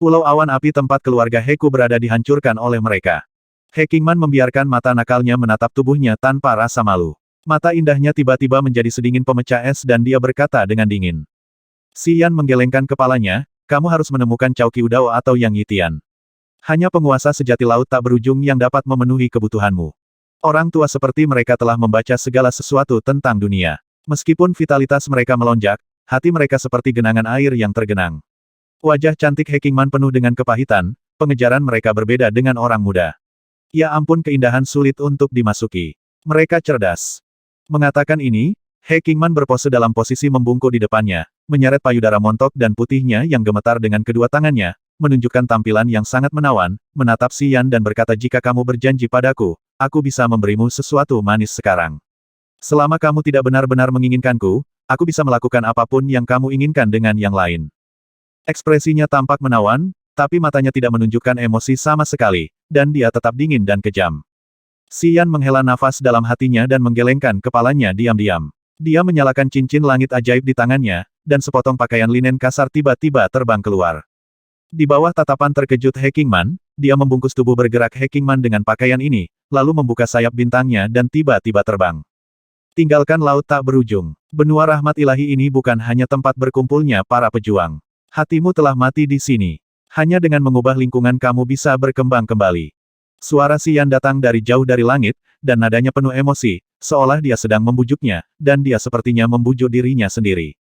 Pulau Awan Api tempat keluarga Heku berada dihancurkan oleh mereka. Hekingman membiarkan mata nakalnya menatap tubuhnya tanpa rasa malu. Mata indahnya tiba-tiba menjadi sedingin pemecah es dan dia berkata dengan dingin. Si Yan menggelengkan kepalanya, kamu harus menemukan Cao Qiudao atau Yang Yitian. Hanya penguasa sejati laut tak berujung yang dapat memenuhi kebutuhanmu. Orang tua seperti mereka telah membaca segala sesuatu tentang dunia. Meskipun vitalitas mereka melonjak, hati mereka seperti genangan air yang tergenang. Wajah cantik Hekingman penuh dengan kepahitan, pengejaran mereka berbeda dengan orang muda. Ya ampun keindahan sulit untuk dimasuki. Mereka cerdas. Mengatakan ini, Hekingman berpose dalam posisi membungkuk di depannya, menyeret payudara montok dan putihnya yang gemetar dengan kedua tangannya, menunjukkan tampilan yang sangat menawan, menatap Si Yan dan berkata jika kamu berjanji padaku, aku bisa memberimu sesuatu manis sekarang. Selama kamu tidak benar-benar menginginkanku, aku bisa melakukan apapun yang kamu inginkan dengan yang lain. Ekspresinya tampak menawan, tapi matanya tidak menunjukkan emosi sama sekali, dan dia tetap dingin dan kejam. Si Yan menghela nafas dalam hatinya dan menggelengkan kepalanya diam-diam. Dia menyalakan cincin langit ajaib di tangannya, dan sepotong pakaian linen kasar tiba-tiba terbang keluar. Di bawah tatapan terkejut Hekingman, dia membungkus tubuh bergerak Hekingman dengan pakaian ini, lalu membuka sayap bintangnya dan tiba-tiba terbang. Tinggalkan laut tak berujung. Benua rahmat ilahi ini bukan hanya tempat berkumpulnya para pejuang. Hatimu telah mati di sini. Hanya dengan mengubah lingkungan kamu bisa berkembang kembali. Suara Xian datang dari jauh dari langit, dan nadanya penuh emosi, seolah dia sedang membujuknya, dan dia sepertinya membujuk dirinya sendiri.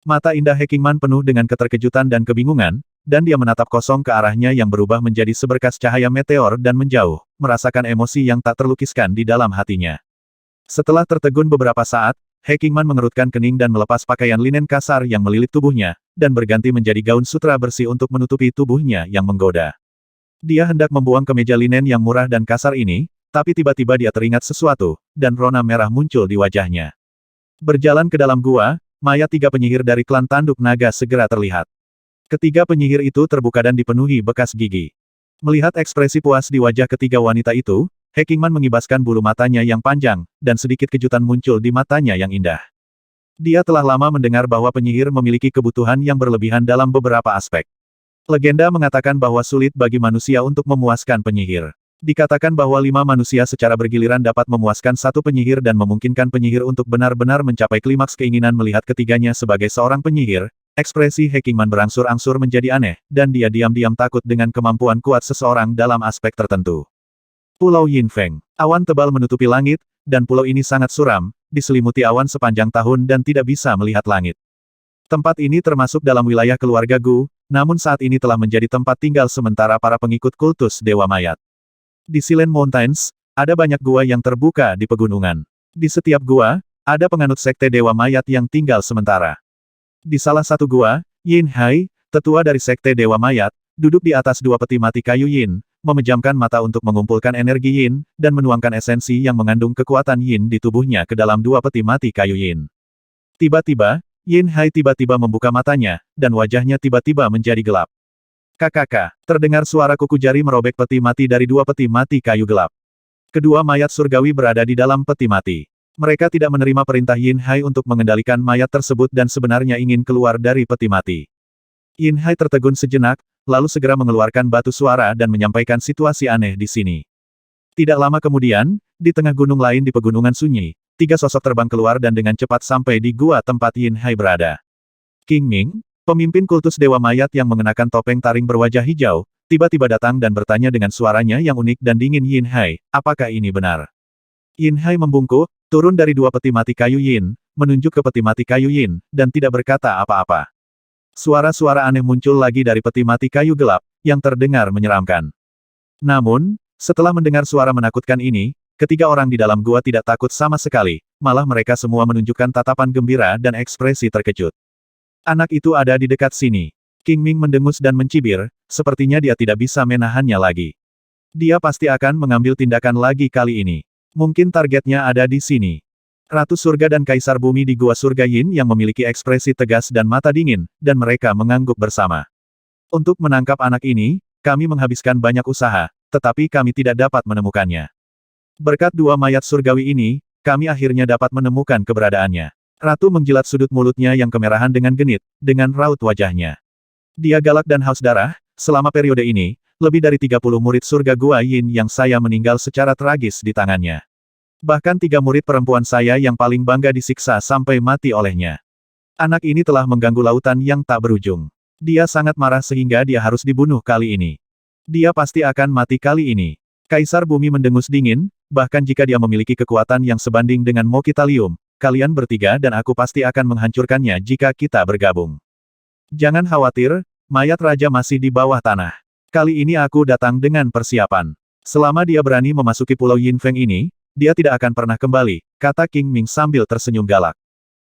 Mata indah Hekingman penuh dengan keterkejutan dan kebingungan, dan dia menatap kosong ke arahnya yang berubah menjadi seberkas cahaya meteor dan menjauh, merasakan emosi yang tak terlukiskan di dalam hatinya. Setelah tertegun beberapa saat, Hekingman mengerutkan kening dan melepas pakaian linen kasar yang melilit tubuhnya, dan berganti menjadi gaun sutra bersih untuk menutupi tubuhnya yang menggoda. Dia hendak membuang kemeja linen yang murah dan kasar ini, tapi tiba-tiba dia teringat sesuatu, dan rona merah muncul di wajahnya. Berjalan ke dalam gua, mayat 3 penyihir dari klan Tanduk Naga segera terlihat. Ketiga penyihir itu terbuka dan dipenuhi bekas gigi. Melihat ekspresi puas di wajah ketiga wanita itu, Hekingman mengibaskan bulu matanya yang panjang, dan sedikit kejutan muncul di matanya yang indah. Dia telah lama mendengar bahwa penyihir memiliki kebutuhan yang berlebihan dalam beberapa aspek. Legenda mengatakan bahwa sulit bagi manusia untuk memuaskan penyihir. Dikatakan bahwa 5 manusia secara bergiliran dapat memuaskan satu penyihir dan memungkinkan penyihir untuk benar-benar mencapai klimaks keinginan melihat ketiganya sebagai seorang penyihir. Ekspresi Hekingman berangsur-angsur menjadi aneh, dan dia diam-diam takut dengan kemampuan kuat seseorang dalam aspek tertentu. Pulau Yinfeng. Awan tebal menutupi langit, dan pulau ini sangat suram, diselimuti awan sepanjang tahun dan tidak bisa melihat langit. Tempat ini termasuk dalam wilayah keluarga Gu, namun saat ini telah menjadi tempat tinggal sementara para pengikut kultus Dewa Mayat. Di Silent Mountains, ada banyak gua yang terbuka di pegunungan. Di setiap gua, ada penganut sekte Dewa Mayat yang tinggal sementara. Di salah satu gua, Yin Hai, tetua dari sekte Dewa Mayat, duduk di atas 2 peti mati kayu Yin, memejamkan mata untuk mengumpulkan energi Yin, dan menuangkan esensi yang mengandung kekuatan Yin di tubuhnya ke dalam 2 peti mati kayu Yin. Tiba-tiba, Yin Hai tiba-tiba membuka matanya, dan wajahnya tiba-tiba menjadi gelap. Kakak, terdengar suara kuku jari merobek peti mati dari 2 peti mati kayu gelap. Kedua mayat surgawi berada di dalam peti mati. Mereka tidak menerima perintah Yin Hai untuk mengendalikan mayat tersebut dan sebenarnya ingin keluar dari peti mati. Yin Hai tertegun sejenak, lalu segera mengeluarkan batu suara dan menyampaikan situasi aneh di sini. Tidak lama kemudian, di tengah gunung lain di pegunungan sunyi, 3 sosok terbang keluar dan dengan cepat sampai di gua tempat Yin Hai berada. King Ming, pemimpin kultus Dewa Mayat yang mengenakan topeng taring berwajah hijau, tiba-tiba datang dan bertanya dengan suaranya yang unik dan dingin, Yin Hai, apakah ini benar? Yin Hai membungkuk, turun dari 2 peti mati kayu Yin, menunjuk ke peti mati kayu Yin, dan tidak berkata apa-apa. Suara-suara aneh muncul lagi dari peti mati kayu gelap, yang terdengar menyeramkan. Namun, setelah mendengar suara menakutkan ini, ketiga orang di dalam gua tidak takut sama sekali, malah mereka semua menunjukkan tatapan gembira dan ekspresi terkejut. Anak itu ada di dekat sini. King Ming mendengus dan mencibir, sepertinya dia tidak bisa menahannya lagi. Dia pasti akan mengambil tindakan lagi kali ini. Mungkin targetnya ada di sini. Ratu Surga dan Kaisar Bumi di Gua Surga Yin yang memiliki ekspresi tegas dan mata dingin, dan mereka mengangguk bersama. Untuk menangkap anak ini, kami menghabiskan banyak usaha, tetapi kami tidak dapat menemukannya. Berkat 2 mayat surgawi ini, kami akhirnya dapat menemukan keberadaannya. Ratu menjilat sudut mulutnya yang kemerahan dengan genit, dengan raut wajahnya. Dia galak dan haus darah, selama periode ini, lebih dari 30 murid surga Gua Yin yang saya meninggal secara tragis di tangannya. Bahkan 3 murid perempuan saya yang paling bangga disiksa sampai mati olehnya. Anak ini telah mengganggu lautan yang tak berujung. Dia sangat marah sehingga dia harus dibunuh kali ini. Dia pasti akan mati kali ini. Kaisar Bumi mendengus dingin, bahkan jika dia memiliki kekuatan yang sebanding dengan Mokitalium, kalian bertiga dan aku pasti akan menghancurkannya jika kita bergabung. Jangan khawatir, mayat raja masih di bawah tanah. Kali ini aku datang dengan persiapan. Selama dia berani memasuki Pulau Yinfeng ini, dia tidak akan pernah kembali, kata King Ming sambil tersenyum galak.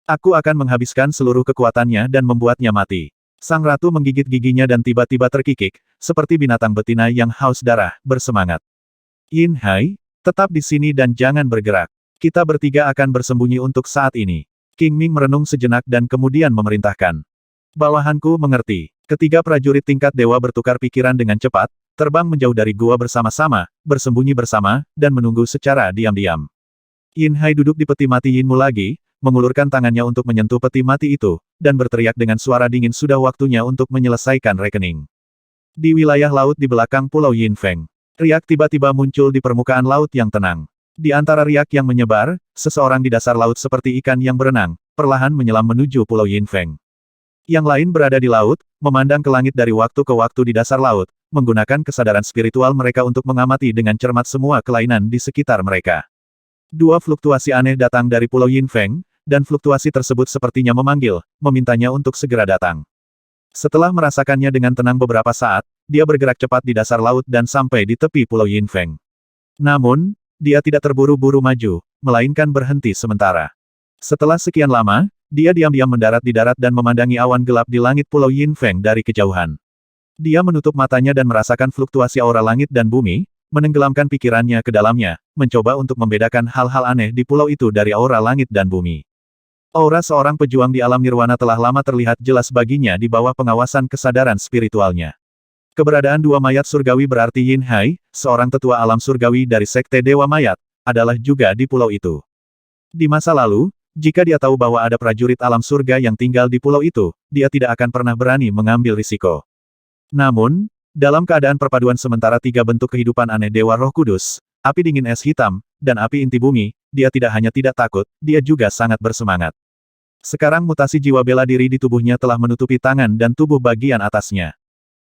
Aku akan menghabiskan seluruh kekuatannya dan membuatnya mati. Sang ratu menggigit giginya dan tiba-tiba terkikik, seperti binatang betina yang haus darah, bersemangat. Yin Hai, tetap di sini dan jangan bergerak. Kita bertiga akan bersembunyi untuk saat ini. King Ming merenung sejenak dan kemudian memerintahkan. Bawahanku mengerti. Ketiga prajurit tingkat dewa bertukar pikiran dengan cepat, terbang menjauh dari gua bersama-sama, bersembunyi bersama, dan menunggu secara diam-diam. Yin Hai duduk di peti mati Yinmu lagi, mengulurkan tangannya untuk menyentuh peti mati itu, dan berteriak dengan suara dingin, sudah waktunya untuk menyelesaikan rekening. Di wilayah laut di belakang Pulau Yinfeng, riak tiba-tiba muncul di permukaan laut yang tenang. Di antara riak yang menyebar, seseorang di dasar laut seperti ikan yang berenang, perlahan menyelam menuju Pulau Yinfeng. Yang lain berada di laut, memandang ke langit dari waktu ke waktu di dasar laut, menggunakan kesadaran spiritual mereka untuk mengamati dengan cermat semua kelainan di sekitar mereka. Dua fluktuasi aneh datang dari Pulau Yinfeng, dan fluktuasi tersebut sepertinya memanggil, memintanya untuk segera datang. Setelah merasakannya dengan tenang beberapa saat, dia bergerak cepat di dasar laut dan sampai di tepi Pulau Yinfeng. Namun, dia tidak terburu-buru maju, melainkan berhenti sementara. Setelah sekian lama, dia diam-diam mendarat di darat dan memandangi awan gelap di langit Pulau Yinfeng dari kejauhan. Dia menutup matanya dan merasakan fluktuasi aura langit dan bumi, menenggelamkan pikirannya ke dalamnya, mencoba untuk membedakan hal-hal aneh di pulau itu dari aura langit dan bumi. Aura seorang pejuang di alam nirwana telah lama terlihat jelas baginya di bawah pengawasan kesadaran spiritualnya. Keberadaan dua mayat surgawi berarti Yin Hai, seorang tetua alam surgawi dari Sekte Dewa Mayat, adalah juga di pulau itu. Di masa lalu, jika dia tahu bahwa ada prajurit alam surga yang tinggal di pulau itu, dia tidak akan pernah berani mengambil risiko. Namun, dalam keadaan perpaduan sementara tiga bentuk kehidupan aneh Dewa Roh Kudus, api dingin es hitam, dan api inti bumi, dia tidak hanya tidak takut, dia juga sangat bersemangat. Sekarang mutasi jiwa bela diri di tubuhnya telah menutupi tangan dan tubuh bagian atasnya.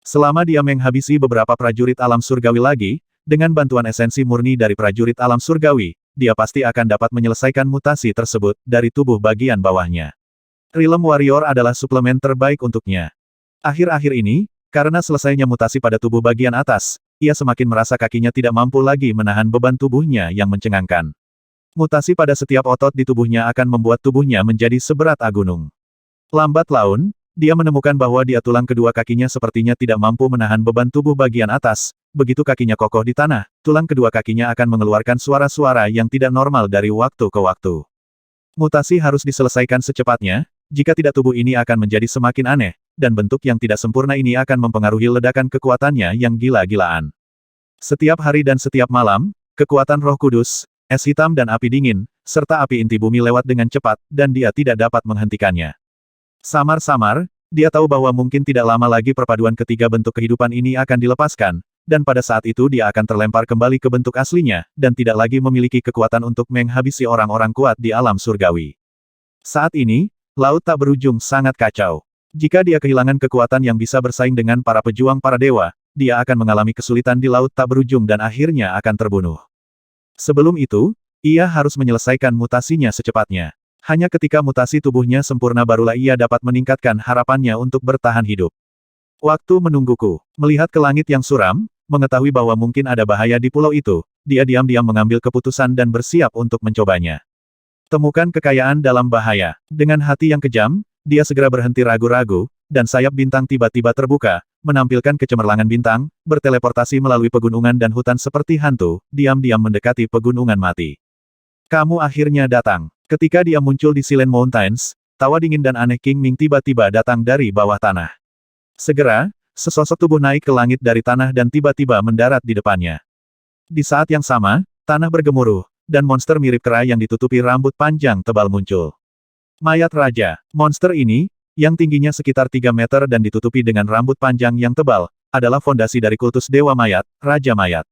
Selama dia menghabisi beberapa prajurit alam surgawi lagi, dengan bantuan esensi murni dari prajurit alam surgawi, dia pasti akan dapat menyelesaikan mutasi tersebut dari tubuh bagian bawahnya. Realm Warrior adalah suplemen terbaik untuknya. Akhir-akhir ini, karena selesainya mutasi pada tubuh bagian atas, ia semakin merasa kakinya tidak mampu lagi menahan beban tubuhnya yang mencengangkan. Mutasi pada setiap otot di tubuhnya akan membuat tubuhnya menjadi seberat gunung. Lambat laun, dia menemukan bahwa dia tulang kedua kakinya sepertinya tidak mampu menahan beban tubuh bagian atas. Begitu kakinya kokoh di tanah, tulang kedua kakinya akan mengeluarkan suara-suara yang tidak normal dari waktu ke waktu. Mutasi harus diselesaikan secepatnya, jika tidak tubuh ini akan menjadi semakin aneh, dan bentuk yang tidak sempurna ini akan mempengaruhi ledakan kekuatannya yang gila-gilaan. Setiap hari dan setiap malam, kekuatan Roh Kudus, es hitam dan api dingin, serta api inti bumi lewat dengan cepat, dan dia tidak dapat menghentikannya. Samar-samar, dia tahu bahwa mungkin tidak lama lagi perpaduan ketiga bentuk kehidupan ini akan dilepaskan, dan pada saat itu dia akan terlempar kembali ke bentuk aslinya, dan tidak lagi memiliki kekuatan untuk menghabisi orang-orang kuat di alam surgawi. Saat ini, laut tak berujung sangat kacau. Jika dia kehilangan kekuatan yang bisa bersaing dengan para pejuang para dewa, dia akan mengalami kesulitan di laut tak berujung dan akhirnya akan terbunuh. Sebelum itu, ia harus menyelesaikan mutasinya secepatnya. Hanya ketika mutasi tubuhnya sempurna barulah ia dapat meningkatkan harapannya untuk bertahan hidup. Waktu menungguku. Melihat ke langit yang suram, mengetahui bahwa mungkin ada bahaya di pulau itu, dia diam-diam mengambil keputusan dan bersiap untuk mencobanya. Temukan kekayaan dalam bahaya. Dengan hati yang kejam, dia segera berhenti ragu-ragu, dan sayap bintang tiba-tiba terbuka, menampilkan kecemerlangan bintang, berteleportasi melalui pegunungan dan hutan seperti hantu, diam-diam mendekati pegunungan mati. Kamu akhirnya datang. Ketika dia muncul di Silent Mountains, tawa dingin dan aneh King Ming tiba-tiba datang dari bawah tanah. Segera, sesosok tubuh naik ke langit dari tanah dan tiba-tiba mendarat di depannya. Di saat yang sama, tanah bergemuruh, dan monster mirip kera yang ditutupi rambut panjang tebal muncul. Mayat Raja. Monster ini, yang tingginya sekitar 3 meter dan ditutupi dengan rambut panjang yang tebal, adalah fondasi dari kultus Dewa Mayat, Raja Mayat.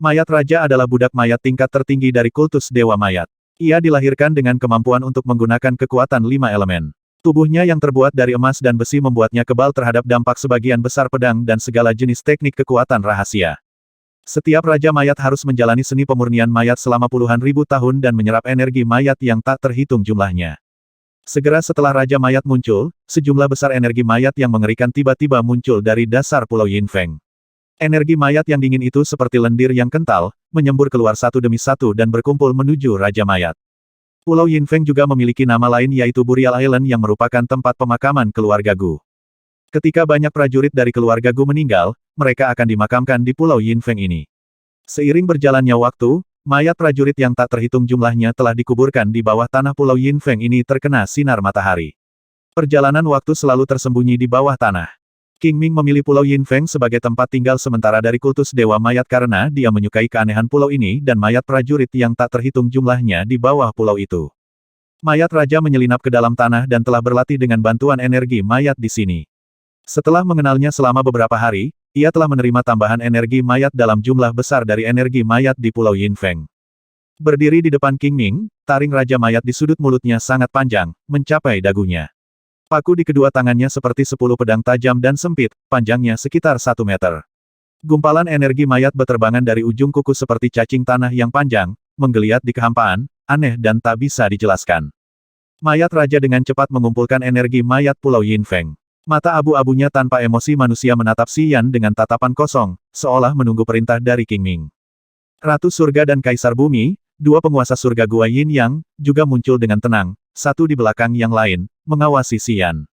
Mayat Raja adalah budak mayat tingkat tertinggi dari kultus Dewa Mayat. Ia dilahirkan dengan kemampuan untuk menggunakan kekuatan 5 elemen. Tubuhnya yang terbuat dari emas dan besi membuatnya kebal terhadap dampak sebagian besar pedang dan segala jenis teknik kekuatan rahasia. Setiap Raja Mayat harus menjalani seni pemurnian mayat selama puluhan ribu tahun dan menyerap energi mayat yang tak terhitung jumlahnya. Segera setelah Raja Mayat muncul, sejumlah besar energi mayat yang mengerikan tiba-tiba muncul dari dasar Pulau Yinfeng. Energi mayat yang dingin itu seperti lendir yang kental, menyembur keluar satu demi satu dan berkumpul menuju Raja Mayat. Pulau Yinfeng juga memiliki nama lain yaitu Burial Island yang merupakan tempat pemakaman keluarga Gu. Ketika banyak prajurit dari keluarga Gu meninggal, mereka akan dimakamkan di Pulau Yinfeng ini. Seiring berjalannya waktu, mayat prajurit yang tak terhitung jumlahnya telah dikuburkan di bawah tanah Pulau Yinfeng ini terkena sinar matahari. Perjalanan waktu selalu tersembunyi di bawah tanah. King Ming memilih Pulau Yinfeng sebagai tempat tinggal sementara dari kultus Dewa Mayat karena dia menyukai keanehan pulau ini dan mayat prajurit yang tak terhitung jumlahnya di bawah pulau itu. Mayat Raja menyelinap ke dalam tanah dan telah berlatih dengan bantuan energi mayat di sini. Setelah mengenalnya selama beberapa hari, ia telah menerima tambahan energi mayat dalam jumlah besar dari energi mayat di Pulau Yinfeng. Berdiri di depan King Ming, taring Raja Mayat di sudut mulutnya sangat panjang, mencapai dagunya. Paku di kedua tangannya seperti 10 pedang tajam dan sempit, panjangnya sekitar 1 meter. Gumpalan energi mayat beterbangan dari ujung kuku seperti cacing tanah yang panjang, menggeliat di kehampaan, aneh dan tak bisa dijelaskan. Mayat raja dengan cepat mengumpulkan energi mayat Pulau Yinfeng. Mata abu-abunya tanpa emosi manusia menatap Si Yan dengan tatapan kosong, seolah menunggu perintah dari King Ming. Ratu Surga dan Kaisar Bumi, dua penguasa surga Gua Yin Yang, juga muncul dengan tenang, satu di belakang yang lain, mengawasi Si Yan.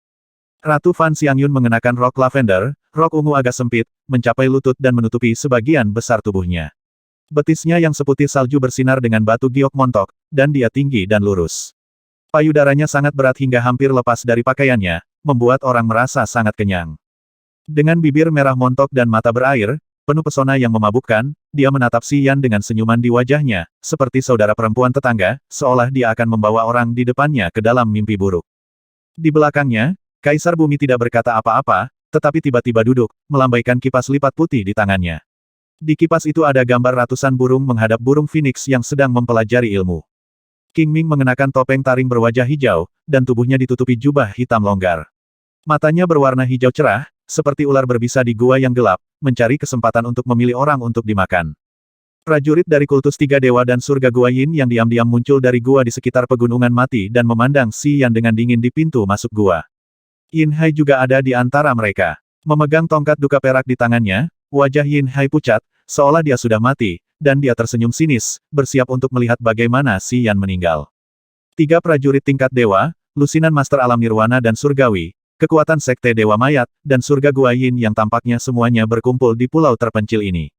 Ratu Fan Xiangyun mengenakan rok lavender, rok ungu agak sempit, mencapai lutut dan menutupi sebagian besar tubuhnya. Betisnya yang seputih salju bersinar dengan batu giok montok, dan dia tinggi dan lurus. Payudaranya sangat berat hingga hampir lepas dari pakaiannya, membuat orang merasa sangat kenyang. Dengan bibir merah montok dan mata berair, penuh pesona yang memabukkan, dia menatap Si Yan dengan senyuman di wajahnya, seperti saudara perempuan tetangga, seolah dia akan membawa orang di depannya ke dalam mimpi buruk. Di belakangnya, Kaisar Bumi tidak berkata apa-apa, tetapi tiba-tiba duduk, melambaikan kipas lipat putih di tangannya. Di kipas itu ada gambar ratusan burung menghadap burung phoenix yang sedang mempelajari ilmu. King Ming mengenakan topeng taring berwajah hijau, dan tubuhnya ditutupi jubah hitam longgar. Matanya berwarna hijau cerah, seperti ular berbisa di gua yang gelap, mencari kesempatan untuk memilih orang untuk dimakan. Prajurit dari kultus tiga dewa dan surga Gua Yin yang diam-diam muncul dari gua di sekitar pegunungan mati dan memandang Si Yan dengan dingin di pintu masuk gua. Yin Hai juga ada di antara mereka. Memegang tongkat duka perak di tangannya, wajah Yin Hai pucat, seolah dia sudah mati, dan dia tersenyum sinis, bersiap untuk melihat bagaimana Si Yan meninggal. Tiga prajurit tingkat dewa, lusinan master alam nirwana dan surgawi, kekuatan sekte dewa mayat, dan surga Gua Yin yang tampaknya semuanya berkumpul di pulau terpencil ini.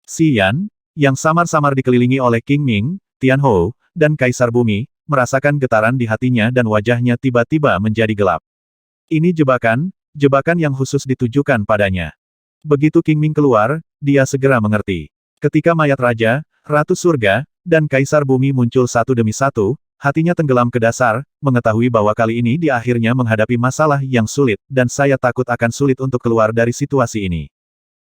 Si Yan, yang samar-samar dikelilingi oleh King Ming, Tian Hou, dan Kaisar Bumi, merasakan getaran di hatinya dan wajahnya tiba-tiba menjadi gelap. Ini jebakan, jebakan yang khusus ditujukan padanya. Begitu King Ming keluar, dia segera mengerti. Ketika mayat raja, ratu surga, dan kaisar bumi muncul satu demi satu, hatinya tenggelam ke dasar, mengetahui bahwa kali ini dia akhirnya menghadapi masalah yang sulit, dan saya takut akan sulit untuk keluar dari situasi ini.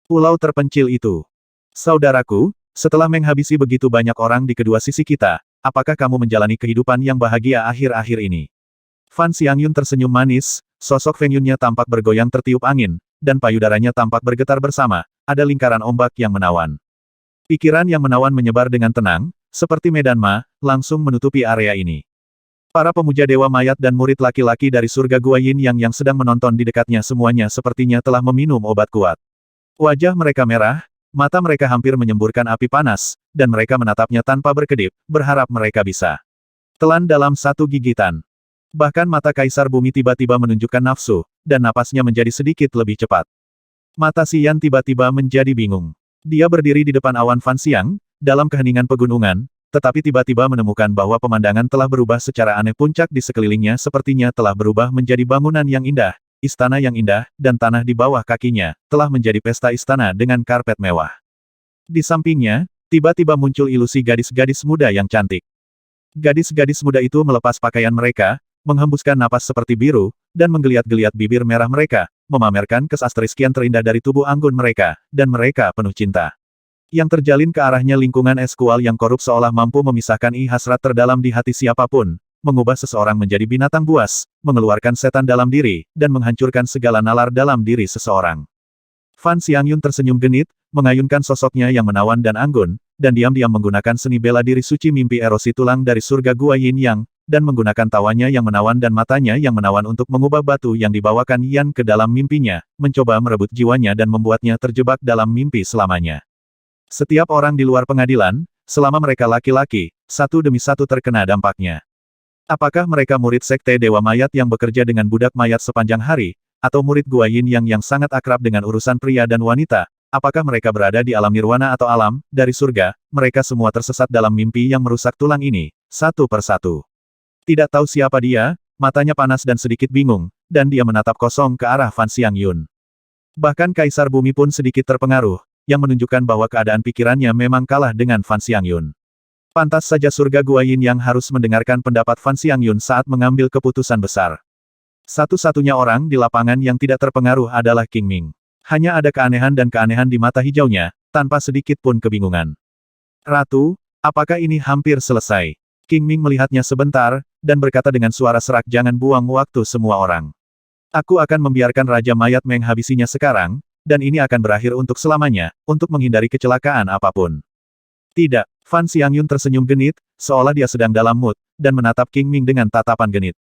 Pulau terpencil itu. Saudaraku, setelah menghabisi begitu banyak orang di kedua sisi kita, apakah kamu menjalani kehidupan yang bahagia akhir-akhir ini? Fan Xiangyun tersenyum manis, sosok Feng Yunnya tampak bergoyang tertiup angin, dan payudaranya tampak bergetar bersama, ada lingkaran ombak yang menawan. Pikiran yang menawan menyebar dengan tenang, seperti medan ma, langsung menutupi area ini. Para pemuja dewa mayat dan murid laki-laki dari surga Gua Yin yang sedang menonton di dekatnya semuanya sepertinya telah meminum obat kuat. Wajah mereka merah, mata mereka hampir menyemburkan api panas, dan mereka menatapnya tanpa berkedip, berharap mereka bisa telan dalam satu gigitan. Bahkan mata Kaisar Bumi tiba-tiba menunjukkan nafsu, dan napasnya menjadi sedikit lebih cepat. Mata Si Yan tiba-tiba menjadi bingung. Dia berdiri di depan awan Fan Xiang, dalam keheningan pegunungan, tetapi tiba-tiba menemukan bahwa pemandangan telah berubah secara aneh. Puncak di sekelilingnya sepertinya telah berubah menjadi bangunan yang indah, istana yang indah, dan tanah di bawah kakinya, telah menjadi pesta istana dengan karpet mewah. Di sampingnya, tiba-tiba muncul ilusi gadis-gadis muda yang cantik. Gadis-gadis muda itu melepas pakaian mereka, menghembuskan napas seperti biru, dan menggeliat-geliat bibir merah mereka, memamerkan kesastriskian terindah dari tubuh anggun mereka, dan mereka penuh cinta. Yang terjalin ke arahnya lingkungan eskual yang korup seolah mampu memisahkan hasrat terdalam di hati siapapun, mengubah seseorang menjadi binatang buas, mengeluarkan setan dalam diri, dan menghancurkan segala nalar dalam diri seseorang. Fan Xiangyun tersenyum genit, mengayunkan sosoknya yang menawan dan anggun, dan diam-diam menggunakan seni bela diri suci mimpi erosi tulang dari surga Gua Yin Yang, dan menggunakan tawanya yang menawan dan matanya yang menawan untuk mengubah batu yang dibawakan Yan ke dalam mimpinya, mencoba merebut jiwanya dan membuatnya terjebak dalam mimpi selamanya. Setiap orang di luar pengadilan, selama mereka laki-laki, satu demi satu terkena dampaknya. Apakah mereka murid sekte Dewa Mayat yang bekerja dengan budak mayat sepanjang hari, atau murid Gua Yin yang sangat akrab dengan urusan pria dan wanita? Apakah mereka berada di alam nirwana atau alam, dari surga? Mereka semua tersesat dalam mimpi yang merusak tulang ini, satu persatu. Tidak tahu siapa dia, matanya panas dan sedikit bingung, dan dia menatap kosong ke arah Fan Xiangyun. Bahkan Kaisar Bumi pun sedikit terpengaruh, yang menunjukkan bahwa keadaan pikirannya memang kalah dengan Fan Xiangyun. Pantas saja surga Gua Yin yang harus mendengarkan pendapat Fan Xiangyun saat mengambil keputusan besar. Satu-satunya orang di lapangan yang tidak terpengaruh adalah King Ming. Hanya ada keanehan dan keanehan di mata hijaunya, tanpa sedikit pun kebingungan. Ratu, apakah ini hampir selesai? King Ming melihatnya sebentar, dan berkata dengan suara serak, jangan buang waktu semua orang. Aku akan membiarkan Raja Mayat menghabisinya sekarang, dan ini akan berakhir untuk selamanya, untuk menghindari kecelakaan apapun. Tidak, Fan Xiangyun tersenyum genit, seolah dia sedang dalam mood, dan menatap King Ming dengan tatapan genit.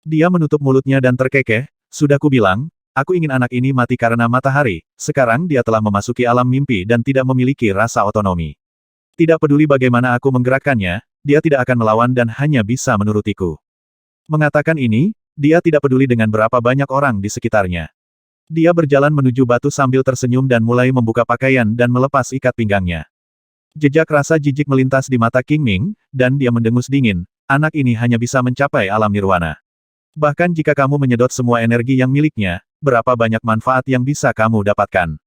Dia menutup mulutnya dan terkekeh, sudah kubilang, aku ingin anak ini mati karena matahari, sekarang dia telah memasuki alam mimpi dan tidak memiliki rasa otonomi. Tidak peduli bagaimana aku menggerakkannya, dia tidak akan melawan dan hanya bisa menurutiku. Mengatakan ini, dia tidak peduli dengan berapa banyak orang di sekitarnya. Dia berjalan menuju batu sambil tersenyum dan mulai membuka pakaian dan melepas ikat pinggangnya. Jejak rasa jijik melintas di mata King Ming, dan dia mendengus dingin, anak ini hanya bisa mencapai alam nirwana. Bahkan jika kamu menyedot semua energi yang miliknya, berapa banyak manfaat yang bisa kamu dapatkan?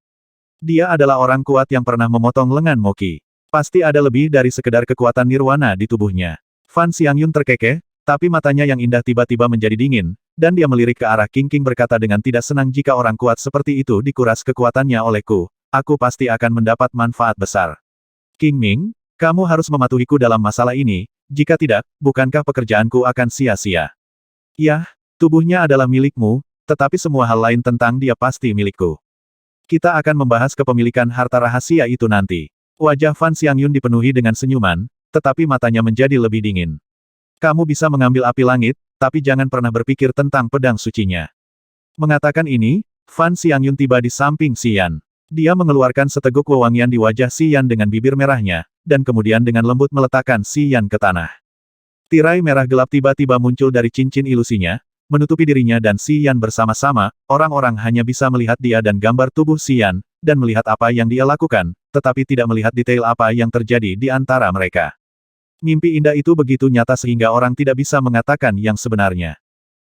Dia adalah orang kuat yang pernah memotong lengan Moki. Pasti ada lebih dari sekedar kekuatan nirwana di tubuhnya. Fan Xiangyun terkekeh, tapi matanya yang indah tiba-tiba menjadi dingin, dan dia melirik ke arah King King berkata dengan tidak senang, jika orang kuat seperti itu dikuras kekuatannya olehku, aku pasti akan mendapat manfaat besar. King Ming, kamu harus mematuhiku dalam masalah ini, jika tidak, bukankah pekerjaanku akan sia-sia? Yah, tubuhnya adalah milikmu, tetapi semua hal lain tentang dia pasti milikku. Kita akan membahas kepemilikan harta rahasia itu nanti. Wajah Fan Xiangyun dipenuhi dengan senyuman, tetapi matanya menjadi lebih dingin. Kamu bisa mengambil api langit, tapi jangan pernah berpikir tentang pedang sucinya. Mengatakan ini, Fan Xiangyun tiba di samping Xian. Dia mengeluarkan seteguk wewangian di wajah Xian dengan bibir merahnya, dan kemudian dengan lembut meletakkan Xian ke tanah. Tirai merah gelap tiba-tiba muncul dari cincin ilusinya, menutupi dirinya dan Xian bersama-sama, orang-orang hanya bisa melihat dia dan gambar tubuh Xian, dan melihat apa yang dia lakukan, tetapi tidak melihat detail apa yang terjadi di antara mereka. Mimpi indah itu begitu nyata sehingga orang tidak bisa mengatakan yang sebenarnya.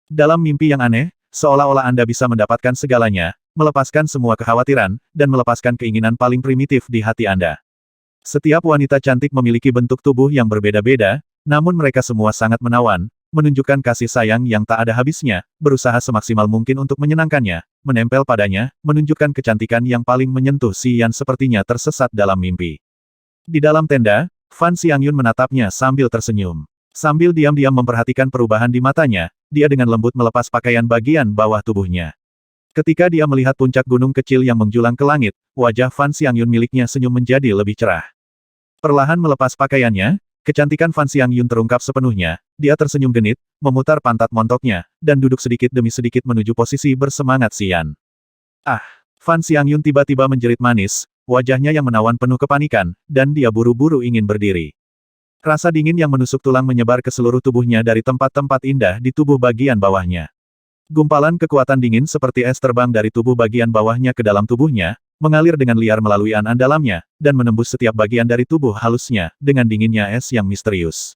Dalam mimpi yang aneh, seolah-olah Anda bisa mendapatkan segalanya, melepaskan semua kekhawatiran, dan melepaskan keinginan paling primitif di hati Anda. Setiap wanita cantik memiliki bentuk tubuh yang berbeda-beda, namun mereka semua sangat menawan, menunjukkan kasih sayang yang tak ada habisnya, berusaha semaksimal mungkin untuk menyenangkannya, menempel padanya, menunjukkan kecantikan yang paling menyentuh. Xian sepertinya tersesat dalam mimpi. Di dalam tenda, Fan Xiangyun menatapnya sambil tersenyum. Sambil diam-diam memperhatikan perubahan di matanya, dia dengan lembut melepas pakaian bagian bawah tubuhnya. Ketika dia melihat puncak gunung kecil yang menjulang ke langit, wajah Fan Xiangyun miliknya senyum menjadi lebih cerah. Perlahan melepas pakaiannya, kecantikan Fan Xiangyun terungkap sepenuhnya, dia tersenyum genit, memutar pantat montoknya, dan duduk sedikit demi sedikit menuju posisi bersemangat Xian. Ah! Fan Xiangyun tiba-tiba menjerit manis, wajahnya yang menawan penuh kepanikan, dan dia buru-buru ingin berdiri. Rasa dingin yang menusuk tulang menyebar ke seluruh tubuhnya dari tempat-tempat indah di tubuh bagian bawahnya. Gumpalan kekuatan dingin seperti es terbang dari tubuh bagian bawahnya ke dalam tubuhnya, mengalir dengan liar melalui an dalamnya, dan menembus setiap bagian dari tubuh halusnya, dengan dinginnya es yang misterius.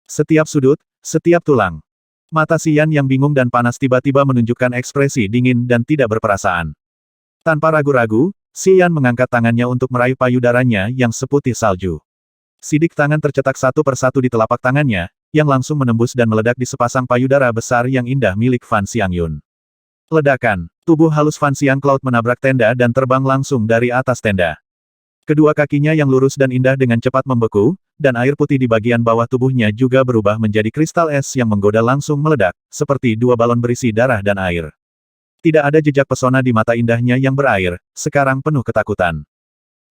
Setiap sudut, setiap tulang. Mata Xian yang bingung dan panas tiba-tiba menunjukkan ekspresi dingin dan tidak berperasaan. Tanpa ragu-ragu, Xian mengangkat tangannya untuk meraih payudaranya yang seputih salju. Sidik tangan tercetak satu persatu di telapak tangannya, yang langsung menembus dan meledak di sepasang payudara besar yang indah milik Fan Xiangyun. Ledakan, tubuh halus Fan Xiangcloud menabrak tenda dan terbang langsung dari atas tenda. Kedua kakinya yang lurus dan indah dengan cepat membeku, dan air putih di bagian bawah tubuhnya juga berubah menjadi kristal es yang menggoda langsung meledak, seperti dua balon berisi darah dan air. Tidak ada jejak pesona di mata indahnya yang berair, sekarang penuh ketakutan.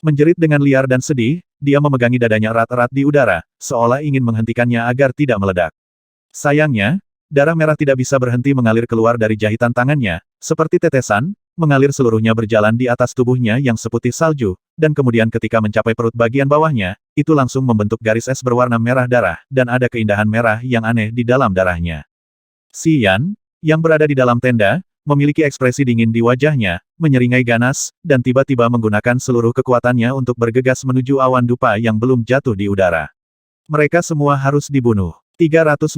Menjerit dengan liar dan sedih, dia memegangi dadanya erat-erat di udara, seolah ingin menghentikannya agar tidak meledak. Sayangnya, darah merah tidak bisa berhenti mengalir keluar dari jahitan tangannya, seperti tetesan, mengalir seluruhnya berjalan di atas tubuhnya yang seputih salju, dan kemudian ketika mencapai perut bagian bawahnya, itu langsung membentuk garis es berwarna merah darah, dan ada keindahan merah yang aneh di dalam darahnya. Xian, yang berada di dalam tenda, memiliki ekspresi dingin di wajahnya, menyeringai ganas, dan tiba-tiba menggunakan seluruh kekuatannya untuk bergegas menuju awan dupa yang belum jatuh di udara. Mereka semua harus dibunuh. 350.